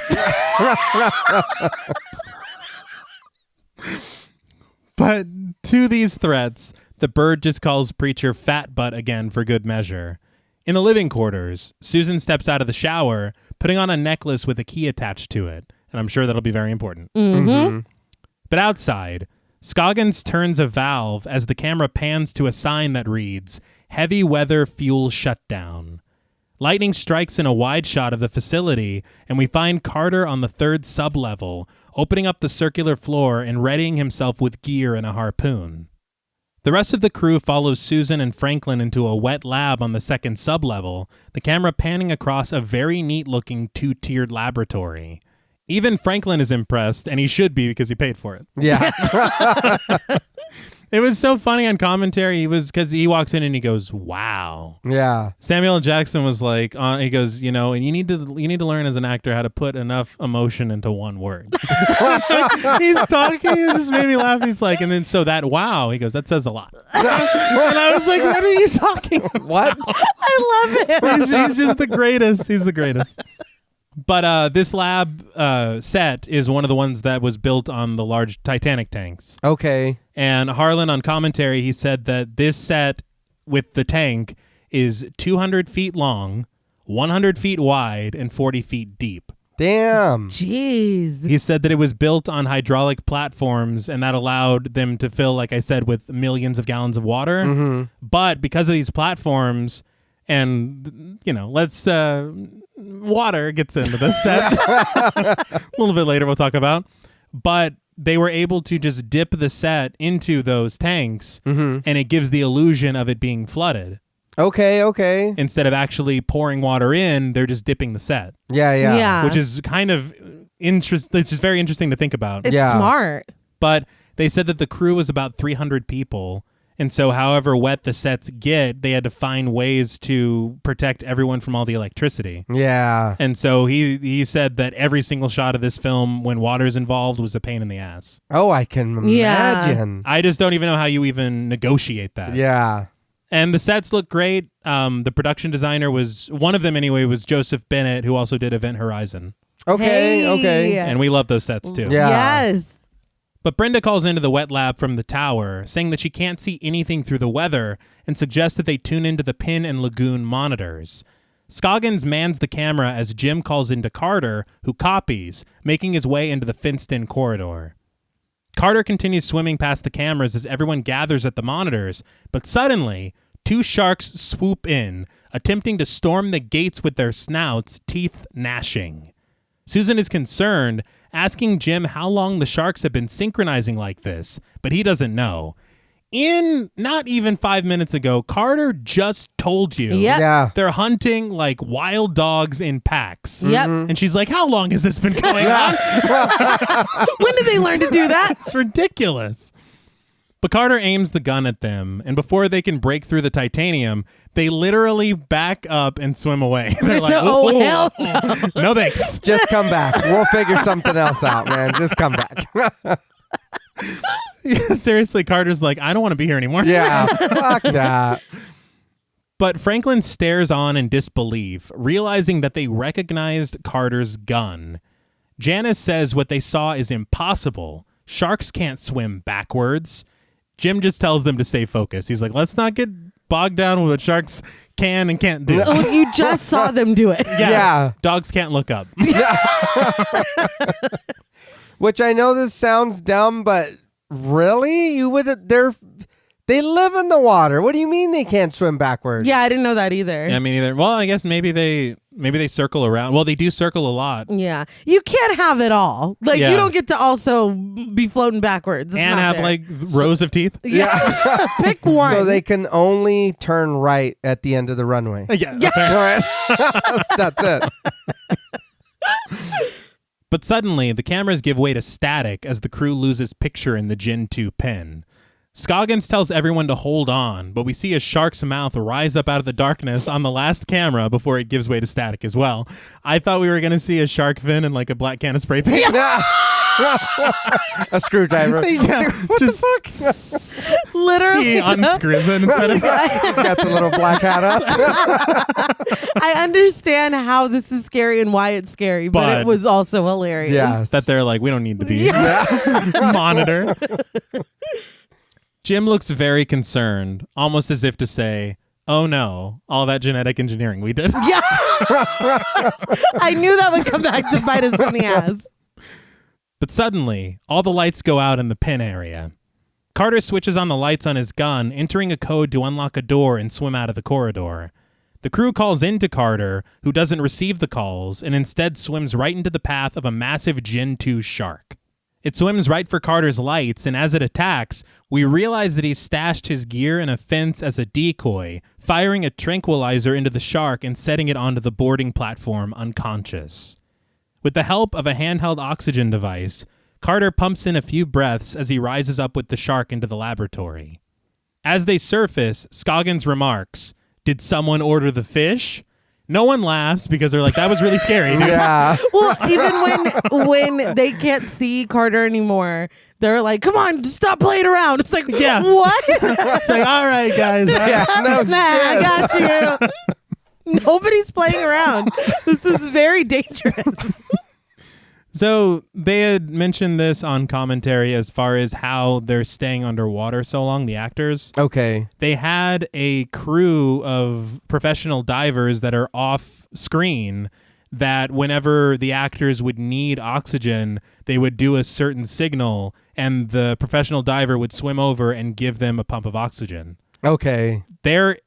But to these threats, the bird just calls Preacher fat butt again for good measure. In the living quarters, Susan steps out of the shower, putting on a necklace with a key attached to it. And I'm sure that'll be very important. Mm-hmm. But outside, Scoggins turns a valve as the camera pans to a sign that reads, "Heavy Weather Fuel Shutdown." Lightning strikes in a wide shot of the facility, and we find Carter on the third sublevel, opening up the circular floor and readying himself with gear and a harpoon. The rest of the crew follows Susan and Franklin into a wet lab on the second sublevel, the camera panning across a very neat-looking two-tiered laboratory. Even Franklin is impressed, and he should be because he paid for it. Yeah. It was so funny on commentary. Because he walks in and he goes, "Wow." Yeah. Samuel L. Jackson was like, he goes, and you need to learn as an actor how to put enough emotion into one word. He's talking, it just made me laugh. He's like, and then so that wow, he goes, that says a lot. And I was like, what are you talking about? What? I love it. He's just the greatest. He's the greatest. But this lab set is one of the ones that was built on the large Titanic tanks. Okay. And Harlin on commentary, he said that this set with the tank is 200 feet long, 100 feet wide, and 40 feet deep. Damn. Jeez. He said that it was built on hydraulic platforms, and that allowed them to fill, like I said, with millions of gallons of water. Mm-hmm. But because of these platforms, and, water gets into the set. A little bit later we'll talk about. But they were able to just dip the set into those tanks, and it gives the illusion of it being flooded. Okay. Instead of actually pouring water in, they're just dipping the set. Yeah. Yeah. Which is kind of it's just very interesting to think about. It's smart. But they said that the crew was about 300 people. And so however wet the sets get, they had to find ways to protect everyone from all the electricity. Yeah. And so he said that every single shot of this film, when water's involved, was a pain in the ass. Oh, I can imagine. I just don't even know how you even negotiate that. Yeah. And the sets look great. The production designer one of them anyway, was Joseph Bennett, who also did Event Horizon. Okay. And we love those sets too. Yeah. Yes. But Brenda calls into the wet lab from the tower, saying that she can't see anything through the weather and suggests that they tune into the Pin and Lagoon monitors. Scoggins mans the camera as Jim calls into Carter, who copies, making his way into the fenced-in corridor. Carter continues swimming past the cameras as everyone gathers at the monitors, but suddenly, 2 sharks swoop in, attempting to storm the gates with their snouts, teeth gnashing. Susan is concerned, asking Jim how long the sharks have been synchronizing like this, but he doesn't know. Not even 5 minutes ago, Carter just told you they're hunting like wild dogs in packs. Yep. And she's like, how long has this been going on? When did they learn to do that? It's ridiculous. But Carter aims the gun at them, and before they can break through the titanium, they literally back up and swim away. They're like, oh, hell no. No thanks. Just come back. We'll figure something else out, man. Just come back. Yeah, seriously, Carter's like, I don't want to be here anymore. Yeah, fuck that. But Franklin stares on in disbelief, realizing that they recognized Carter's gun. Janice says what they saw is impossible. Sharks can't swim backwards. Jim just tells them to stay focused. He's like, let's not get bogged down with what sharks can and can't do. Oh, you just saw them do it. Yeah. Dogs can't look up. Which I know this sounds dumb, but really? They live in the water. What do you mean they can't swim backwards? Yeah, I didn't know that either. Yeah, me neither. Well, I guess maybe they circle around. Well, they do circle a lot. Yeah. You can't have it all. Like, you don't get to also be floating backwards. It's and not have fair. like rows of teeth. Yeah. Pick one. So they can only turn right at the end of the runway. Yeah. That's it. But suddenly, the cameras give way to static as the crew loses picture in the Gen 2 pen. Scoggins tells everyone to hold on, but we see a shark's mouth rise up out of the darkness on the last camera before it gives way to static as well. I thought we were going to see a shark fin and like a black can of spray paint. A screwdriver. Yeah, dude, what the fuck? Literally. He unscrews it instead of... He's got the little black hat on. I understand how this is scary and why it's scary, but it was also hilarious. Yes. That they're like, we don't need to be monitor. Jim looks very concerned, almost as if to say, oh no, all that genetic engineering we did. Yeah. I knew that would come back to bite us in the ass. But suddenly, all the lights go out in the pen area. Carter switches on the lights on his gun, entering a code to unlock a door and swim out of the corridor. The crew calls into Carter, who doesn't receive the calls, and instead swims right into the path of a massive Gen 2 shark. It swims right for Carter's lights, and as it attacks, we realize that he's stashed his gear in a fence as a decoy, firing a tranquilizer into the shark and setting it onto the boarding platform unconscious. With the help of a handheld oxygen device, Carter pumps in a few breaths as he rises up with the shark into the laboratory. As they surface, Scoggins remarks, "Did someone order the fish?" No one laughs because they're like, that was really scary, dude. Yeah. Well, even when they can't see Carter anymore, they're like, come on, just stop playing around. It's like, Yeah. what? It's like, all right, guys. Yeah, no Nah, I got you. Nobody's playing around. This is very dangerous. So they had mentioned this on commentary as far as how they're staying underwater so long, the actors. Okay. They had a crew of professional divers that are off screen that whenever the actors would need oxygen, they would do a certain signal and the professional diver would swim over and give them a pump of oxygen. Okay.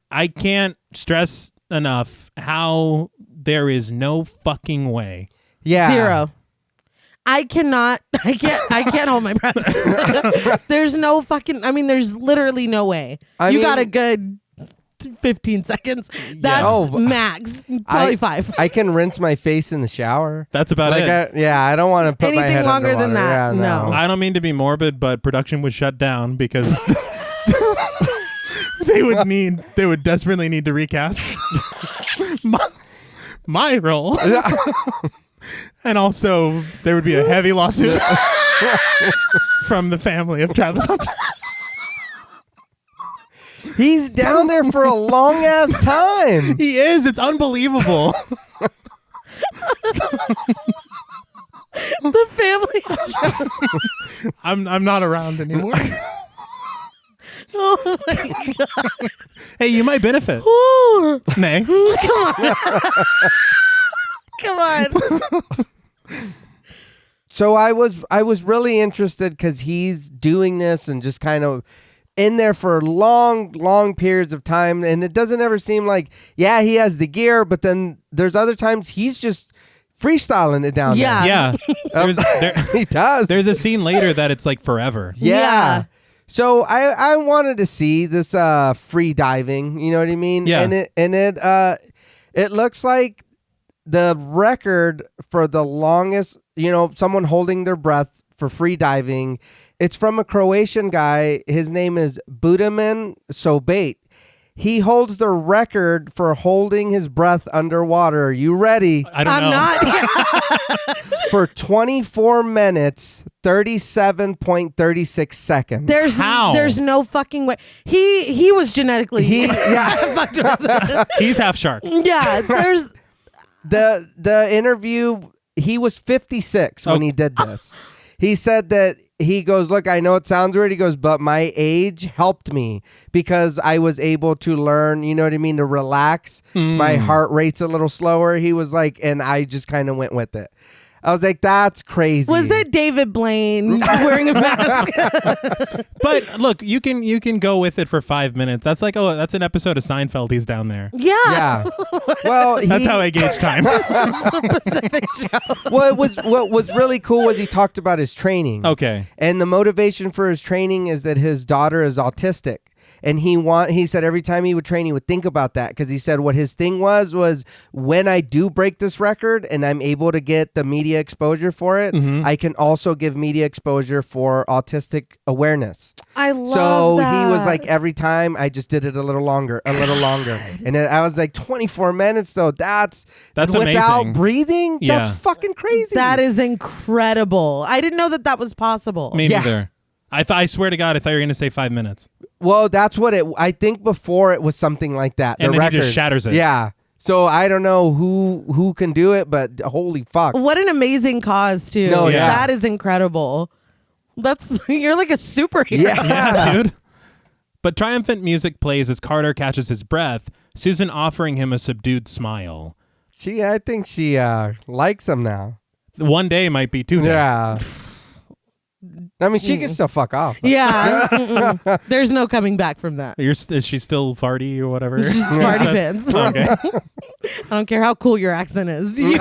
I can't stress enough how there is no fucking way. Yeah. Zero. I can't hold my breath. There's no fucking, there's literally no way. You got a good 15 seconds. That's Oh, max. Probably 5. I can rinse my face in the shower. That's about it. I don't want to put my Anything head longer than underwater. that, Yeah, no. I don't mean to be morbid, but production was shut down because they would desperately need to recast my role. And also there would be a heavy lawsuit from the family of Travis Hunter. He's down there for a long ass time. He is. It's unbelievable. The family. I'm not around anymore. Oh my God. Hey, you might benefit. Ooh. Nay. Come on. So I was really interested because he's doing this and just kind of in there for long periods of time, and it doesn't ever seem like he has the gear, but then there's other times he's just freestyling it down Yeah. Yeah. He does. There's a scene later that it's like forever. Yeah. So I wanted to see this free diving, you know what I mean? Yeah. And it looks like the record for the longest, someone holding their breath for free diving. It's from a Croatian guy. His name is Budaman Sobate. He holds the record for holding his breath underwater. Are you ready? I don't know. I'm not. For 24 minutes, 37.36 seconds. There's no fucking way. He was genetically fucked up. He's half shark. Yeah, there's The interview, he was 56 when he did this. He said that he goes, look, I know it sounds weird. He goes, but my age helped me because I was able to learn, you know what I mean, to relax. My heart rate's a little slower. He was like, and I just kind of went with it. I was like, that's crazy. Was it David Blaine wearing a mask? But look, you can go with it for 5 minutes. That's like, that's an episode of Seinfeld. He's down there. Yeah. Well, That's how I gauge time. It's a Pacific show. what was really cool was he talked about his training. Okay. And the motivation for his training is that his daughter is autistic. And he said every time he would train, he would think about that because he said what his thing was when I do break this record and I'm able to get the media exposure for it, I can also give media exposure for autistic awareness. I love So that. he was like, every time I just did it a little longer. And I was like, 24 minutes though. That's without amazing. breathing. Yeah. That's fucking crazy. That is incredible. I didn't know that was possible. Me neither. I swear to God, I thought you were going to say 5 minutes. Well, that's what I think before it was something like that. And the then record he just shatters it. Yeah. So I don't know who can do it, but holy fuck. What an amazing cause too. No, yeah. That is incredible. You're like a superhero. Yeah. Dude. But triumphant music plays as Carter catches his breath, Susan offering him a subdued smile. I think she likes him now. One day might be 2 days. Yeah. I mean, she can still fuck off. Yeah. Mm-mm. There's no coming back from that. Is she still farty or whatever? She's farty pants. Okay. I don't care how cool your accent is. You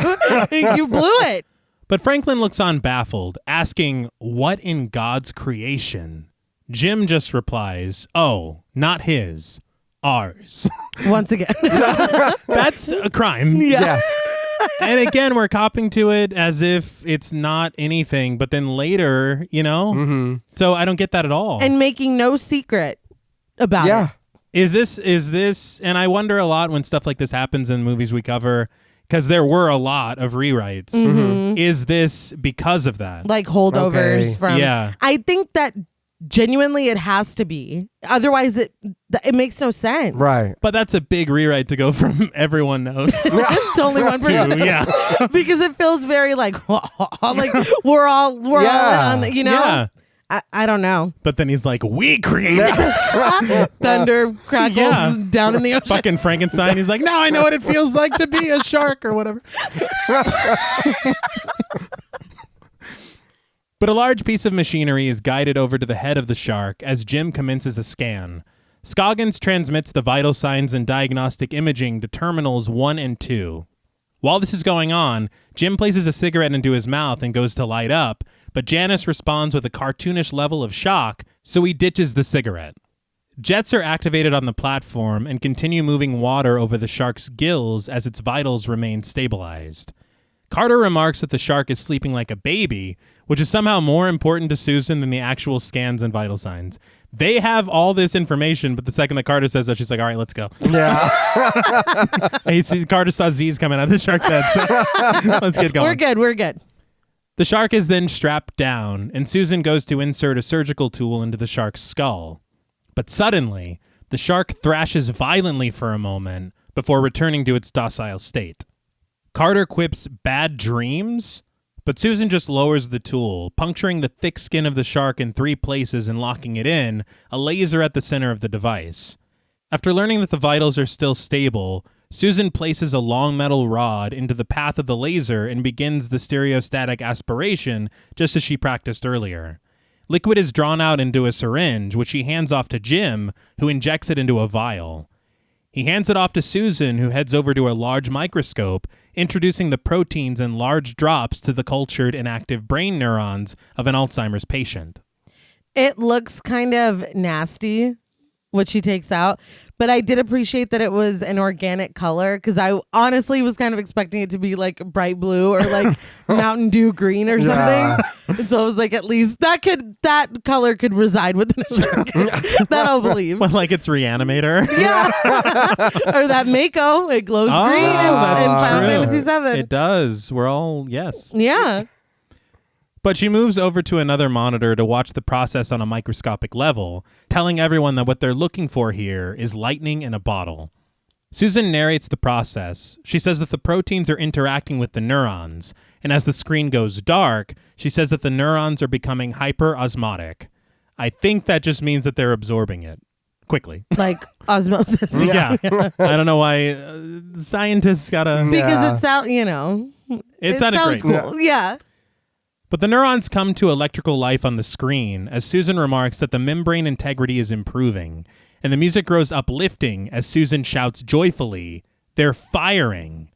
blew it. But Franklin looks on baffled, asking, what in God's creation? Jim just replies, oh, not his, ours. Once again. That's a crime. Yeah. Yes. And again, we're copping to it as if it's not anything, but then later, So I don't get that at all. And making no secret about Yeah. it. Is this, and I wonder a lot when stuff like this happens in movies we cover, because there were a lot of rewrites. Is this because of that? Like holdovers Okay. from. Yeah. I think that genuinely it has to be. Otherwise, it makes no sense. Right. But that's a big rewrite to go from everyone knows It's only one person. yeah. Because it feels very like we're all in on the, Yeah. I don't know. But then he's like, we created Thunder crackles Yeah. down in the ocean. fucking Frankenstein. He's like, now I know what it feels like to be a shark or whatever. But a large piece of machinery is guided over to the head of the shark as Jim commences a scan. Scoggins transmits the vital signs and diagnostic imaging to terminals 1 and 2. While this is going on, Jim places a cigarette into his mouth and goes to light up, but Janice responds with a cartoonish level of shock, so he ditches the cigarette. Jets are activated on the platform and continue moving water over the shark's gills as its vitals remain stabilized. Carter remarks that the shark is sleeping like a baby, which is somehow more important to Susan than the actual scans and vital signs. They have all this information, but the second that Carter says that, she's like, all right, let's go. Yeah. Carter saw Z's coming out of the shark's head, so let's get going. We're good. The shark is then strapped down, and Susan goes to insert a surgical tool into the shark's skull. But suddenly, the shark thrashes violently for a moment before returning to its docile state. Carter quips bad dreams, but Susan just lowers the tool, puncturing the thick skin of the shark in 3 places and locking it in, a laser at the center of the device. After learning that the vitals are still stable, Susan places a long metal rod into the path of the laser and begins the stereostatic aspiration just as she practiced earlier. Liquid is drawn out into a syringe, which she hands off to Jim, who injects it into a vial. He hands it off to Susan, who heads over to a large microscope, introducing the proteins in large drops to the cultured and active brain neurons of an Alzheimer's patient. It looks kind of nasty, what she takes out, but I did appreciate that it was an organic color, because I honestly was kind of expecting it to be like bright blue or like Mountain Dew green or something. And so I was like, at least that color could reside within a shark. That I'll believe. Well, like it's Reanimator. Yeah. Or that Mako. It glows green in Final Fantasy VII. It does. We're all, yes. Yeah. But she moves over to another monitor to watch the process on a microscopic level, telling everyone that what they're looking for here is lightning in a bottle. Susan narrates the process. She says that the proteins are interacting with the neurons, and as the screen goes dark, she says that the neurons are becoming hyperosmotic. I think that just means that they're absorbing it quickly. Like osmosis. Yeah. I don't know why scientists gotta... Because it sounds, It sounded sounds great. cool. Yeah. But the neurons come to electrical life on the screen as Susan remarks that the membrane integrity is improving, and the music grows uplifting as Susan shouts joyfully, "They're firing!"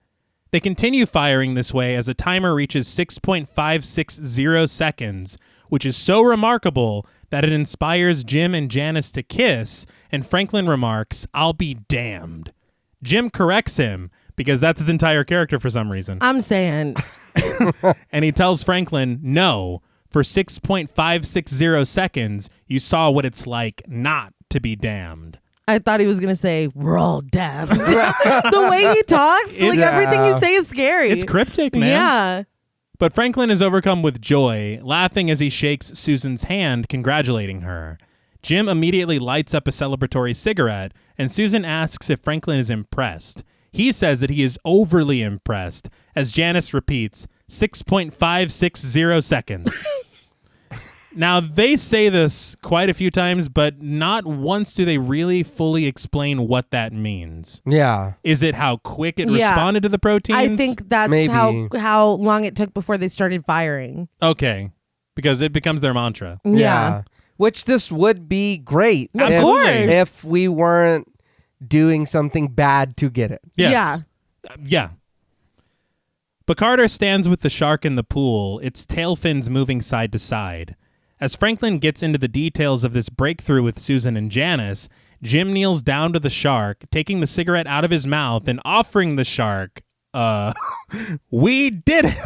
They continue firing this way as a timer reaches 6.560 seconds, which is so remarkable that it inspires Jim and Janice to kiss, and Franklin remarks, "I'll be damned." Jim corrects him, because that's his entire character for some reason. I'm saying... And he tells Franklin, no, for 6.560 seconds, you saw what it's like not to be damned. I thought he was going to say, we're all damned. The way he talks, everything you say is scary. It's cryptic, man. Yeah. But Franklin is overcome with joy, laughing as he shakes Susan's hand, congratulating her. Jim immediately lights up a celebratory cigarette, and Susan asks if Franklin is impressed. He says that he is overly impressed, as Janice repeats, 6.560 seconds. Now, they say this quite a few times, but not once do they really fully explain what that means. Yeah. Is it how quick it responded to the proteins? I think that's Maybe. how long it took before they started firing. Okay, because it becomes their mantra. Yeah. Which this would be great. Of course. If we weren't doing something bad to get it. Yes. Yeah. Yeah. But Carter stands with the shark in the pool, its tail fins moving side to side. As Franklin gets into the details of this breakthrough with Susan and Janice, Jim kneels down to the shark, taking the cigarette out of his mouth and offering the shark, we did it.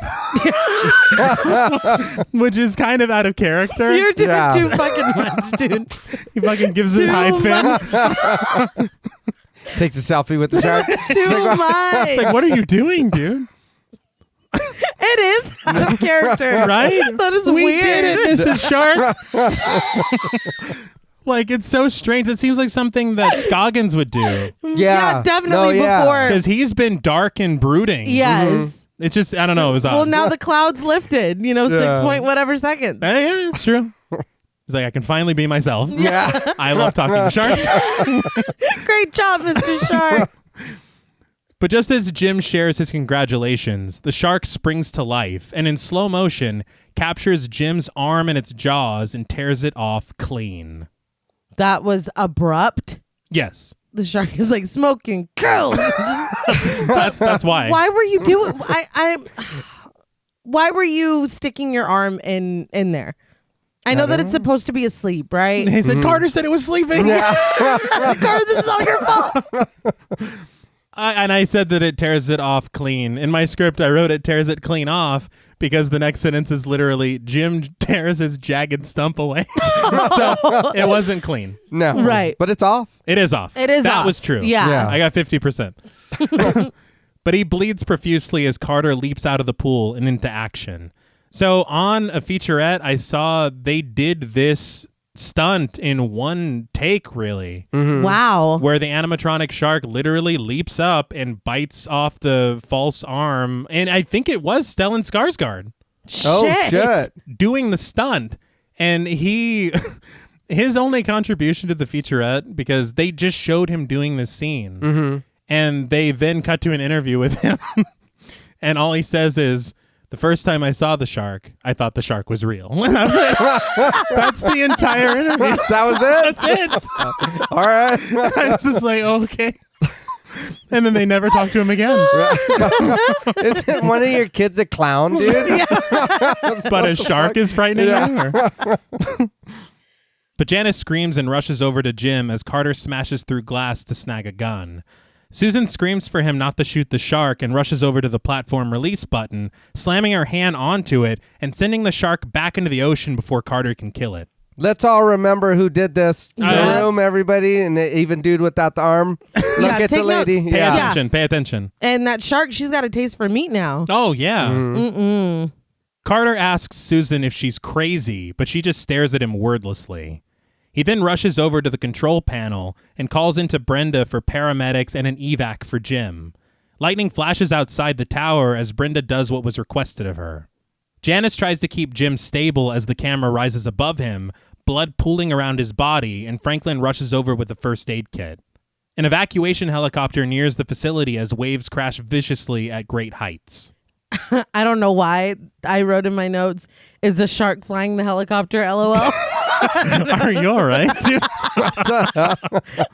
Which is kind of out of character. You're doing too fucking much, dude. He fucking gives it high fin. Takes a selfie with the shark. Too much. It's like, what are you doing, dude? It is out of character. Right? That is we weird. did it, Mrs. Shark. Like, it's so strange. It seems like something that Scoggins would do. Yeah, definitely before. Because he's been dark and brooding. Yes. Mm-hmm. It's just, I don't know. It was odd. Well, now the cloud's lifted, 6 point whatever seconds. Yeah, it's true. He's like, I can finally be myself. Yeah. I love talking to sharks. Great job, Mr. Shark. But just as Jim shares his congratulations, the shark springs to life and in slow motion captures Jim's arm in its jaws and tears it off clean. That was abrupt. Yes. The shark is like smoking kills. That's why. Why were you doing? Why were you sticking your arm in there? I know that it's supposed to be asleep, right? He said, Carter said it was sleeping. Carter, this is all your fault. And I said that it tears it off clean. In my script, I wrote it tears it clean off because the next sentence is literally Jim tears his jagged stump away. So it wasn't clean. No. Right. But it's off. It is off. It is That off. was true. Yeah. I got 50%. But he bleeds profusely as Carter leaps out of the pool and into action. So on a featurette, I saw they did this stunt in one take, really. Wow. Where the animatronic shark literally leaps up and bites off the false arm. And I think it was Stellan Skarsgård Oh, shit. doing the stunt. And his only contribution to the featurette, because they just showed him doing this scene. And they then cut to an interview with him. And all he says is, the first time I saw the shark, I thought the shark was real. That's the entire interview. That was it? That's it. All right. I was just like, okay. And then they never talked to him again. Isn't one of your kids a clown, dude? But a shark is frightening you? Or? But Janice screams and rushes over to Jim as Carter smashes through glass to snag a gun. Susan screams for him not to shoot the shark and rushes over to the platform release button, slamming her hand onto it and sending the shark back into the ocean before Carter can kill it. Let's all remember who did this. In the room, everybody, and even dude without the arm. Look at the lady. Notes. Pay attention. And that shark, she's got a taste for meat now. Oh, yeah. Carter asks Susan if she's crazy, but she just stares at him wordlessly. He then rushes over to the control panel and calls into Brenda for paramedics and an evac for Jim. Lightning flashes outside the tower as Brenda does what was requested of her. Janice tries to keep Jim stable as the camera rises above him, blood pooling around his body, and Franklin rushes over with the first aid kit. An evacuation helicopter nears the facility as waves crash viciously at great heights. I don't know why I wrote in my notes, is the shark flying the helicopter, LOL? Are you all right, dude? I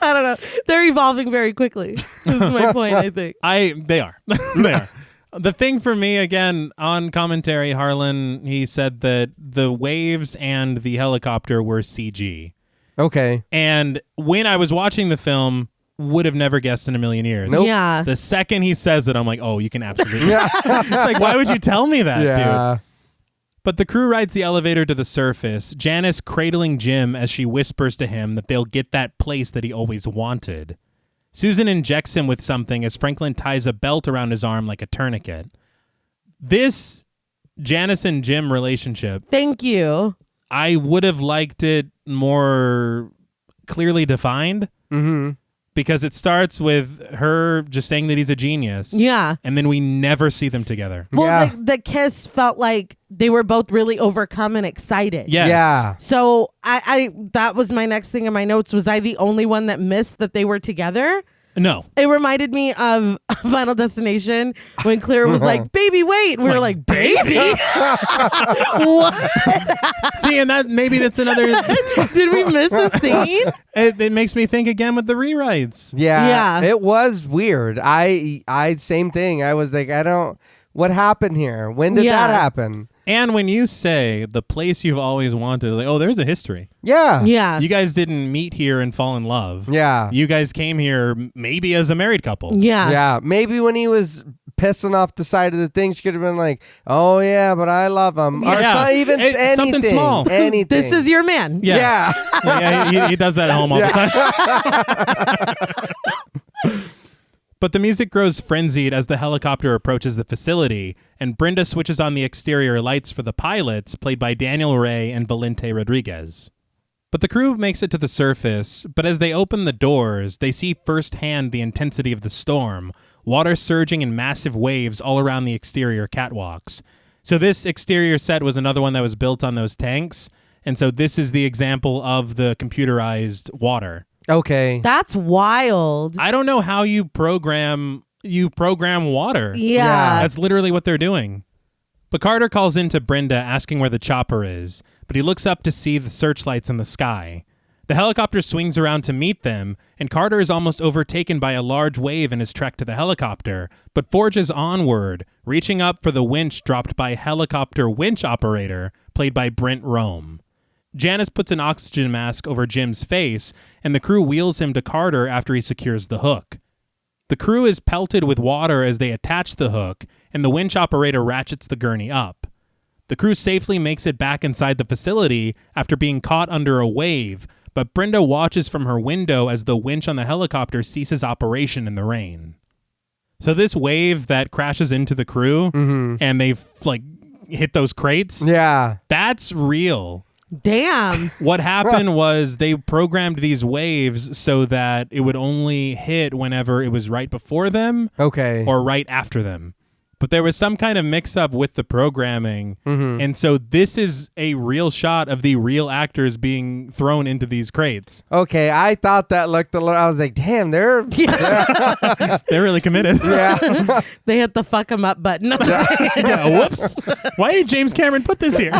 don't know. They're evolving very quickly. This is my point, I think. They are. They are. The thing for me, again, on commentary, Harlan, he said that the waves and the helicopter were CG. Okay. And when I was watching the film, would have never guessed in a million years. Nope. Yeah. The second he says it, I'm like, oh, you can absolutely. It's like, why would you tell me that, dude? But the crew rides the elevator to the surface, Janice cradling Jim as she whispers to him that they'll get that place that he always wanted. Susan injects him with something as Franklin ties a belt around his arm like a tourniquet. This Janice and Jim relationship, Thank you. I would have liked it more clearly defined. Because it starts with her just saying that he's a genius. Yeah. And then we never see them together. Well, the kiss felt like they were both really overcome and excited. Yes. Yeah. So I that was my next thing in my notes. Was I the only one that missed that they were together? No. It reminded me of Final Destination when Claire was like, baby, wait. We were like, baby? What? See, and maybe that's another... Did we miss a scene? It makes me think again with the rewrites. Yeah. It was weird. I same thing. I was like, what happened here? When did that happen? And when you say the place you've always wanted, like, oh, there's a history. Yeah. Yeah. You guys didn't meet here and fall in love. Yeah. You guys came here maybe as a married couple. Yeah. Yeah. Maybe when he was pissing off the side of the thing, she could have been like, oh, yeah, but I love him. Or anything. Something small. Anything. This is your man. Yeah. He does that at home all the time. But the music grows frenzied as the helicopter approaches the facility, and Brenda switches on the exterior lights for the pilots, played by Daniel Rey and Valente Rodriguez. But the crew makes it to the surface, but as they open the doors, they see firsthand the intensity of the storm, water surging in massive waves all around the exterior catwalks. So this exterior set was another one that was built on those tanks, and so this is the example of the computerized water. Okay. That's wild. I don't know how you program water. Yeah. That's literally what they're doing. But Carter calls into Brenda asking where the chopper is, but he looks up to see the searchlights in the sky. The helicopter swings around to meet them, and Carter is almost overtaken by a large wave in his trek to the helicopter, but forges onward, reaching up for the winch dropped by helicopter winch operator, played by Brent Rome. Janice puts an oxygen mask over Jim's face, and the crew wheels him to Carter after he secures the hook. The crew is pelted with water as they attach the hook, and the winch operator ratchets the gurney up. The crew safely makes it back inside the facility after being caught under a wave, but Brenda watches from her window as the winch on the helicopter ceases operation in the rain. So this wave that crashes into the crew and they hit those crates, that's real. Damn. What happened was they programmed these waves so that it would only hit whenever it was right before them or right after them. But there was some kind of mix-up with the programming, and so this is a real shot of the real actors being thrown into these crates. Okay, I thought that looked a little... I was like, damn, they're really committed. Yeah. They hit the fuck 'em up button. Yeah, whoops. Why did James Cameron put this here?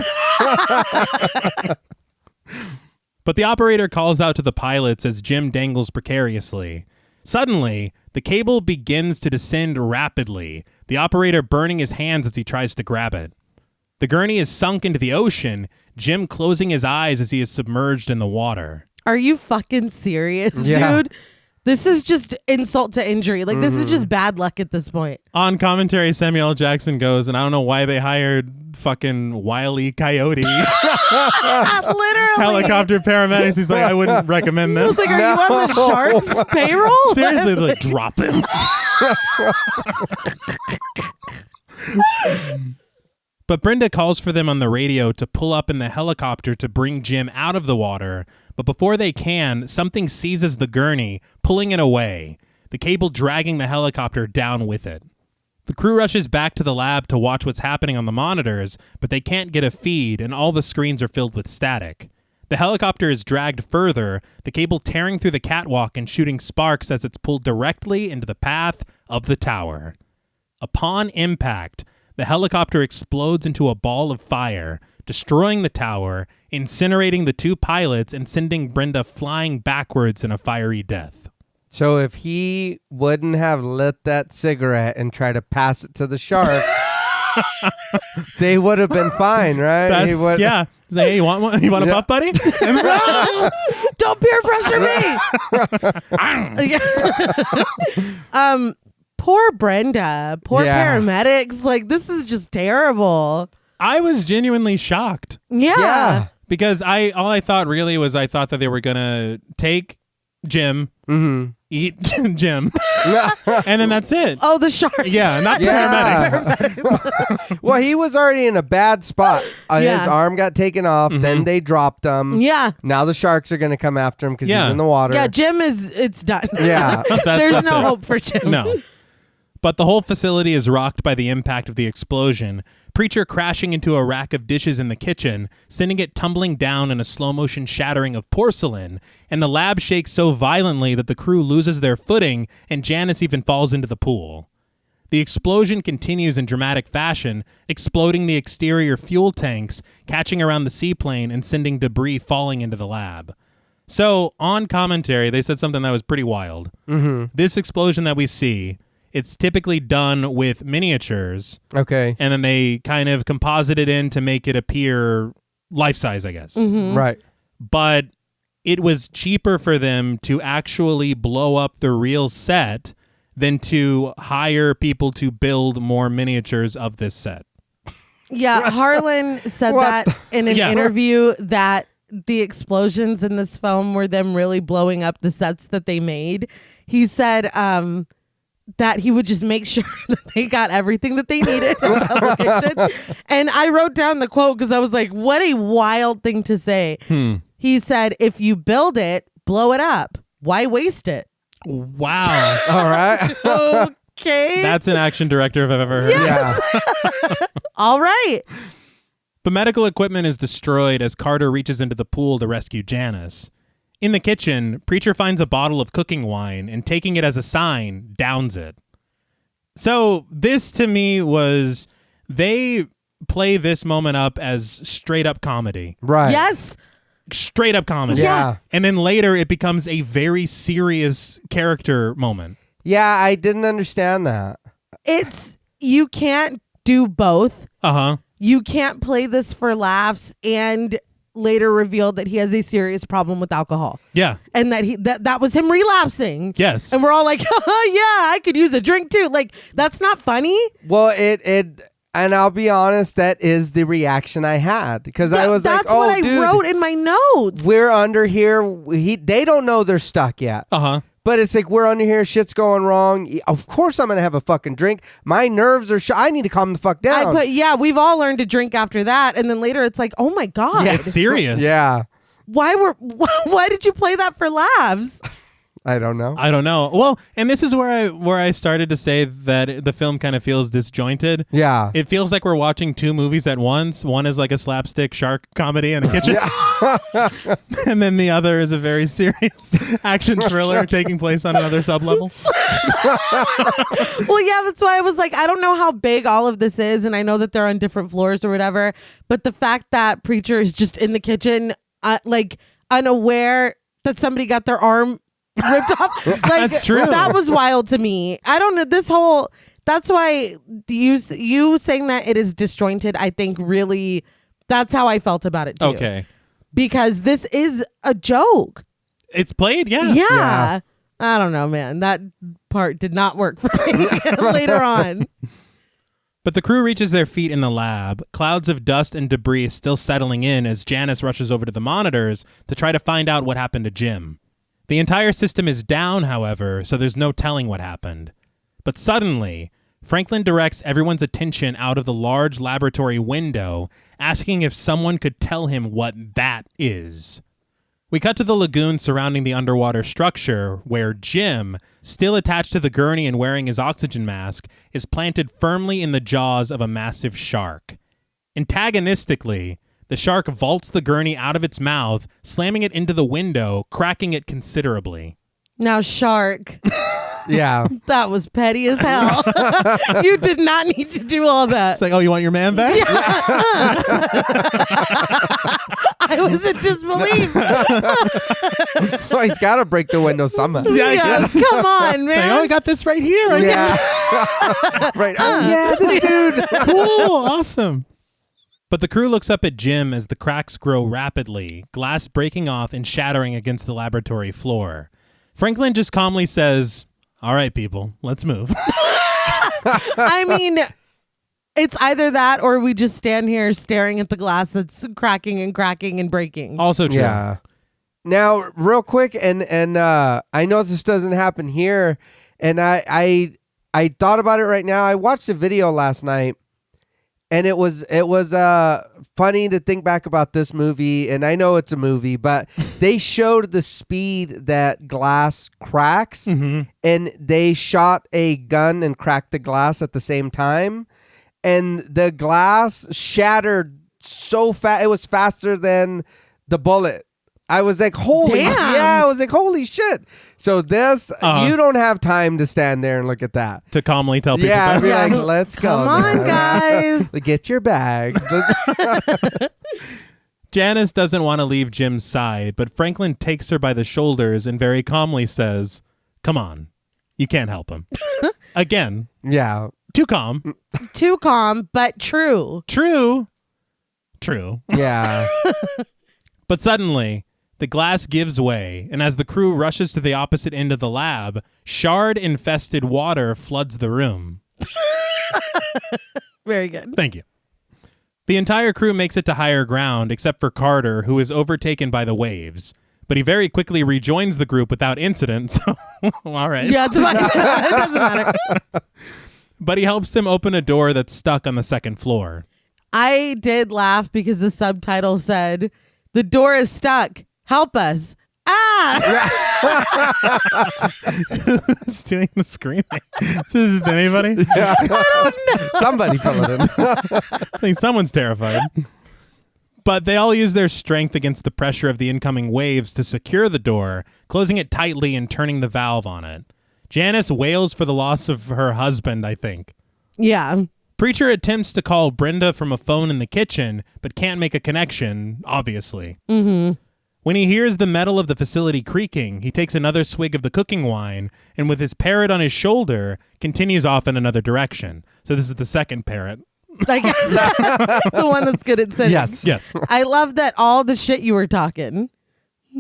But the operator calls out to the pilots as Jim dangles precariously. Suddenly, the cable begins to descend rapidly, the operator burning his hands as he tries to grab it. The gurney is sunk into the ocean, Jim closing his eyes as he is submerged in the water. Are you fucking serious, dude? This is just insult to injury. Like, this is just bad luck at this point. On commentary, Samuel L. Jackson goes, and I don't know why they hired fucking Wile E. Coyote. Literally. Helicopter paramedics. He's like, I wouldn't recommend I this. was like, are you on the Sharks payroll? Seriously, they're like, drop him. But Brenda calls for them on the radio to pull up in the helicopter to bring Jim out of the water. But before they can, something seizes the gurney, pulling it away, the cable dragging the helicopter down with it. The crew rushes back to the lab to watch what's happening on the monitors, but they can't get a feed and all the screens are filled with static. The helicopter is dragged further, the cable tearing through the catwalk and shooting sparks as it's pulled directly into the path of the tower. Upon impact, the helicopter explodes into a ball of fire, destroying the tower, incinerating the two pilots, and sending Brenda flying backwards in a fiery death. So if he wouldn't have lit that cigarette and tried to pass it to the shark, they would have been fine, right? Yeah. He's like, hey, you want one? You want a puff, buddy? Don't peer pressure me. Poor Brenda. Poor paramedics. Like, this is just terrible. I was genuinely shocked. Yeah. Because all I thought really was I thought that they were going to take Jim, eat Jim, and then that's it. Oh, the shark. Yeah, not the paramedics. Well, he was already in a bad spot. His arm got taken off, then they dropped him. Yeah. Now the sharks are going to come after him because he's in the water. Yeah, Jim it's done. Yeah. There's no hope for Jim. No. But the whole facility is rocked by the impact of the explosion, Preacher crashing into a rack of dishes in the kitchen, sending it tumbling down in a slow-motion shattering of porcelain, and the lab shakes so violently that the crew loses their footing and Janice even falls into the pool. The explosion continues in dramatic fashion, exploding the exterior fuel tanks, catching around the seaplane, and sending debris falling into the lab. So, on commentary, they said something that was pretty wild. Mm-hmm. This explosion that we see, it's typically done with miniatures. Okay. And then they kind of composite it in to make it appear life-size, I guess. Mm-hmm. Right. But it was cheaper for them to actually blow up the real set than to hire people to build more miniatures of this set. Yeah, Harlin said that in an interview that the explosions in this film were them really blowing up the sets that they made. He said that he would just make sure that they got everything that they needed in the location. And I wrote down the quote because I was like, what a wild thing to say. He said, if you build it, blow it up. Why waste it? Wow. All right. Okay. That's an action director if I've ever heard. Yes. Yeah. All right. The medical equipment is destroyed as Carter reaches into the pool to rescue Janice. In the kitchen, Preacher finds a bottle of cooking wine and, taking it as a sign, downs it. So this to me was, they play this moment up as straight up comedy. Right. Yes. Straight up comedy. Yeah. And then later it becomes a very serious character moment. Yeah, I didn't understand that. You can't do both. Uh-huh. You can't play this for laughs and later revealed that he has a serious problem with alcohol. Yeah. And that was him relapsing. Yes. And we're all like, oh, yeah, I could use a drink too. Like, that's not funny. Well, and I'll be honest, that is the reaction I had because I was like, "Oh, that's what I wrote in my notes. We're under here. They don't know they're stuck yet. But it's like we're under here. Shit's going wrong. Of course, I'm gonna have a fucking drink. My nerves are. I need to calm the fuck down. But yeah, we've all learned to drink after that, and then later it's like, oh my god, yeah, it's serious. Yeah. Why did you play that for laughs? I don't know. Well, and this is where I started to say that the film kind of feels disjointed. Yeah. It feels like we're watching two movies at once. One is like a slapstick shark comedy in a kitchen. And then the other is a very serious action thriller taking place on another sublevel. Well, yeah, that's why I was like, I don't know how big all of this is, and I know that they're on different floors or whatever, but the fact that Preacher is just in the kitchen, like unaware that somebody got their arm ripped off. Like, that's true. That was wild to me. I don't know. That's why you saying that it is disjointed, I think really, that's how I felt about it too. Okay. Because this is a joke. It's played, yeah. Yeah. I don't know, man. That part did not work for me later on. But the crew reaches their feet in the lab, clouds of dust and debris still settling in as Janice rushes over to the monitors to try to find out what happened to Jim. The entire system is down, however, so there's no telling what happened. But suddenly, Franklin directs everyone's attention out of the large laboratory window, asking if someone could tell him what that is. We cut to the lagoon surrounding the underwater structure, where Jim, still attached to the gurney and wearing his oxygen mask, is planted firmly in the jaws of a massive shark. Antagonistically, the shark vaults the gurney out of its mouth, slamming it into the window, cracking it considerably. Now, shark. Yeah. That was petty as hell. You did not need to do all that. It's like, oh, you want your man back? Yeah. I was in disbelief. Well, he's got to break the window somehow. Yeah, I guess. Come on, man. It's like, oh, I got this right here. Right. Oh, yeah, this dude. Cool. Awesome. But the crew looks up at Jim as the cracks grow rapidly, glass breaking off and shattering against the laboratory floor. Franklin just calmly says, all right, people, let's move. I mean, it's either that or we just stand here staring at the glass that's cracking and cracking and breaking. Also true. Yeah. Now, real quick, and I know this doesn't happen here, and I thought about it right now. I watched a video last night, and it was funny to think back about this movie, and I know it's a movie, but they showed the speed that glass cracks, and they shot a gun and cracked the glass at the same time, and the glass shattered so fast. It was faster than the bullet. I was like, holy, yeah, I was like, holy shit. So this, you don't have time to stand there and look at that. To calmly tell people. Yeah, I'd be like, let's go. Come on, guys. Get your bags. Janice doesn't want to leave Jim's side, but Franklin takes her by the shoulders and very calmly says, come on, you can't help him. Again. Yeah. Too calm. Too calm, but true. True. Yeah. But suddenly, the glass gives way, and as the crew rushes to the opposite end of the lab, shard-infested water floods the room. Very good. Thank you. The entire crew makes it to higher ground, except for Carter, who is overtaken by the waves. But he very quickly rejoins the group without incident, so all right. Yeah, it's fine. It doesn't matter. But he helps them open a door that's stuck on the second floor. I did laugh because the subtitle said, the door is stuck. Help us. Who's doing the screaming? Is this anybody? Yeah. I don't know. Somebody fill it in. I think someone's terrified. But they all use their strength against the pressure of the incoming waves to secure the door, closing it tightly and turning the valve on it. Janice wails for the loss of her husband, I think. Yeah. Preacher attempts to call Brenda from a phone in the kitchen, but can't make a connection, obviously. Mm-hmm. When he hears the metal of the facility creaking, he takes another swig of the cooking wine, and with his parrot on his shoulder, continues off in another direction. So this is the second parrot Like the one that's good at sitting. Yes. Yes. I love that all the shit you were talking.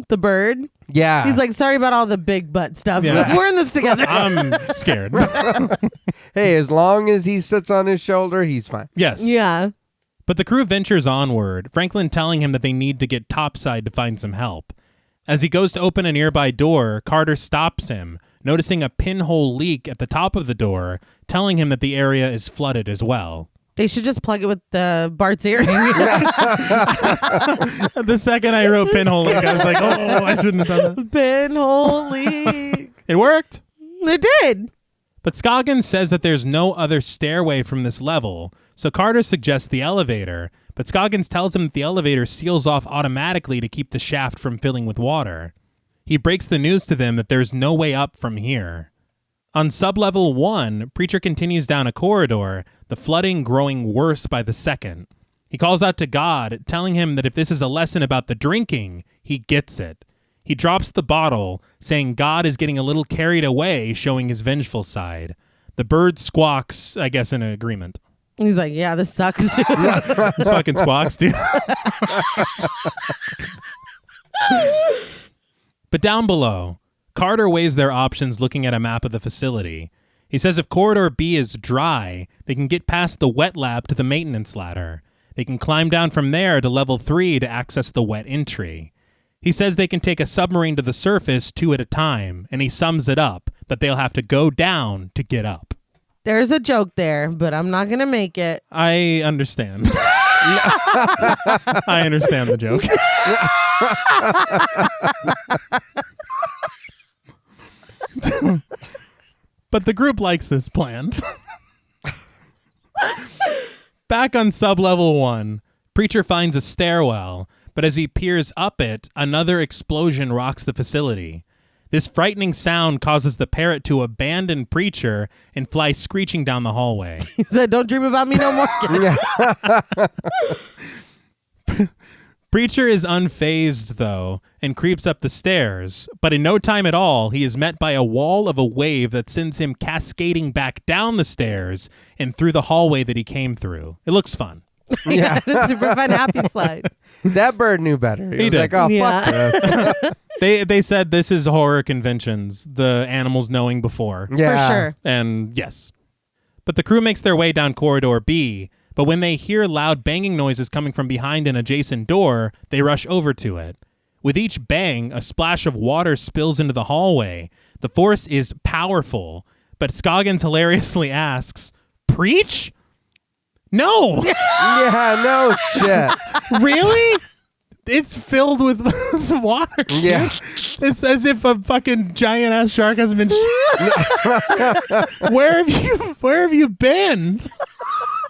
The bird. Yeah. He's like, sorry about all the big butt stuff. Yeah. We're in this together. I'm scared. Hey, as long as he sits on his shoulder, he's fine. Yes. Yeah. But the crew ventures onward, Franklin telling him that they need to get topside to find some help. As he goes to open a nearby door, Carter stops him, noticing a pinhole leak at the top of the door, telling him that the area is flooded as well. They should just plug it with Bart's earring. The second I wrote pinhole leak, I was like, oh, I shouldn't have done that. Pinhole leak. It worked. It did. But Scoggins says that there's no other stairway from this level, so Carter suggests the elevator, but Scoggins tells him that the elevator seals off automatically to keep the shaft from filling with water. He breaks the news to them that there's no way up from here. On sublevel 1, Preacher continues down a corridor, the flooding growing worse by the second. He calls out to God, telling him that if this is a lesson about the drinking, he gets it. He drops the bottle, saying God is getting a little carried away, showing his vengeful side. The bird squawks, I guess, in agreement. He's like, yeah, this sucks, dude. This fucking squawks, dude. But down below, Carter weighs their options looking at a map of the facility. He says if Corridor B is dry, they can get past the wet lab to the maintenance ladder. They can climb down from there to level 3 to access the wet entry. He says they can take a submarine to the surface 2 at a time, and he sums it up that they'll have to go down to get up. There's a joke there, but I'm not going to make it. I understand. I understand the joke. But the group likes this plan. Back on sublevel 1, Preacher finds a stairwell, but as he peers up it, another explosion rocks the facility. This frightening sound causes the parrot to abandon Preacher and fly screeching down the hallway. He said, don't dream about me no more. Preacher is unfazed, though, and creeps up the stairs, but in no time at all, he is met by a wall of a wave that sends him cascading back down the stairs and through the hallway that he came through. It looks fun. Yeah, it's a super fun happy slide. That bird knew better. He was did. like, oh, Yeah. fuck this. They said this is horror conventions, the animals knowing before. Yeah. For sure. And yes. But the crew makes their way down corridor B, but when they hear loud banging noises coming from behind an adjacent door, they rush over to it. With each bang, a splash of water spills into the hallway. The force is powerful, but Scoggins hilariously asks, "Preach? No." Yeah, no shit. Really? It's filled with water. Dude. Yeah. It's as if a fucking giant ass shark has been. Where have you been?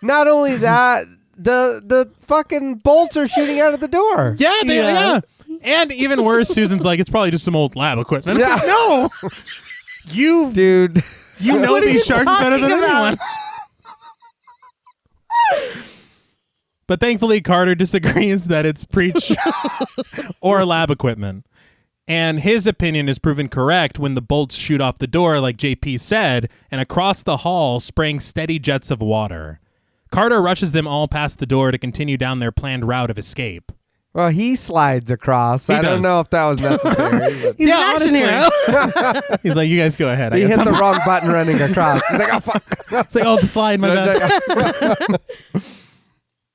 Not only that, the fucking bolts are shooting out of the door. Yeah, yeah. And even worse, Susan's like, it's probably just some old lab equipment. It's like, no, Dude. you know What are these you sharks better than talking about? anyone. But thankfully, Carter disagrees that it's Preach or lab equipment. And his opinion is proven correct when the bolts shoot off the door, like JP said, and across the hall, spraying steady jets of water. Carter rushes them all past the door to continue down their planned route of escape. Well, he slides across. He I don't does. know if that was necessary. But He's an action honestly. hero. He's like, you guys go ahead. I he got hit the something." wrong button running across. He's like, oh, fuck. It's like, oh, the slide, my bad.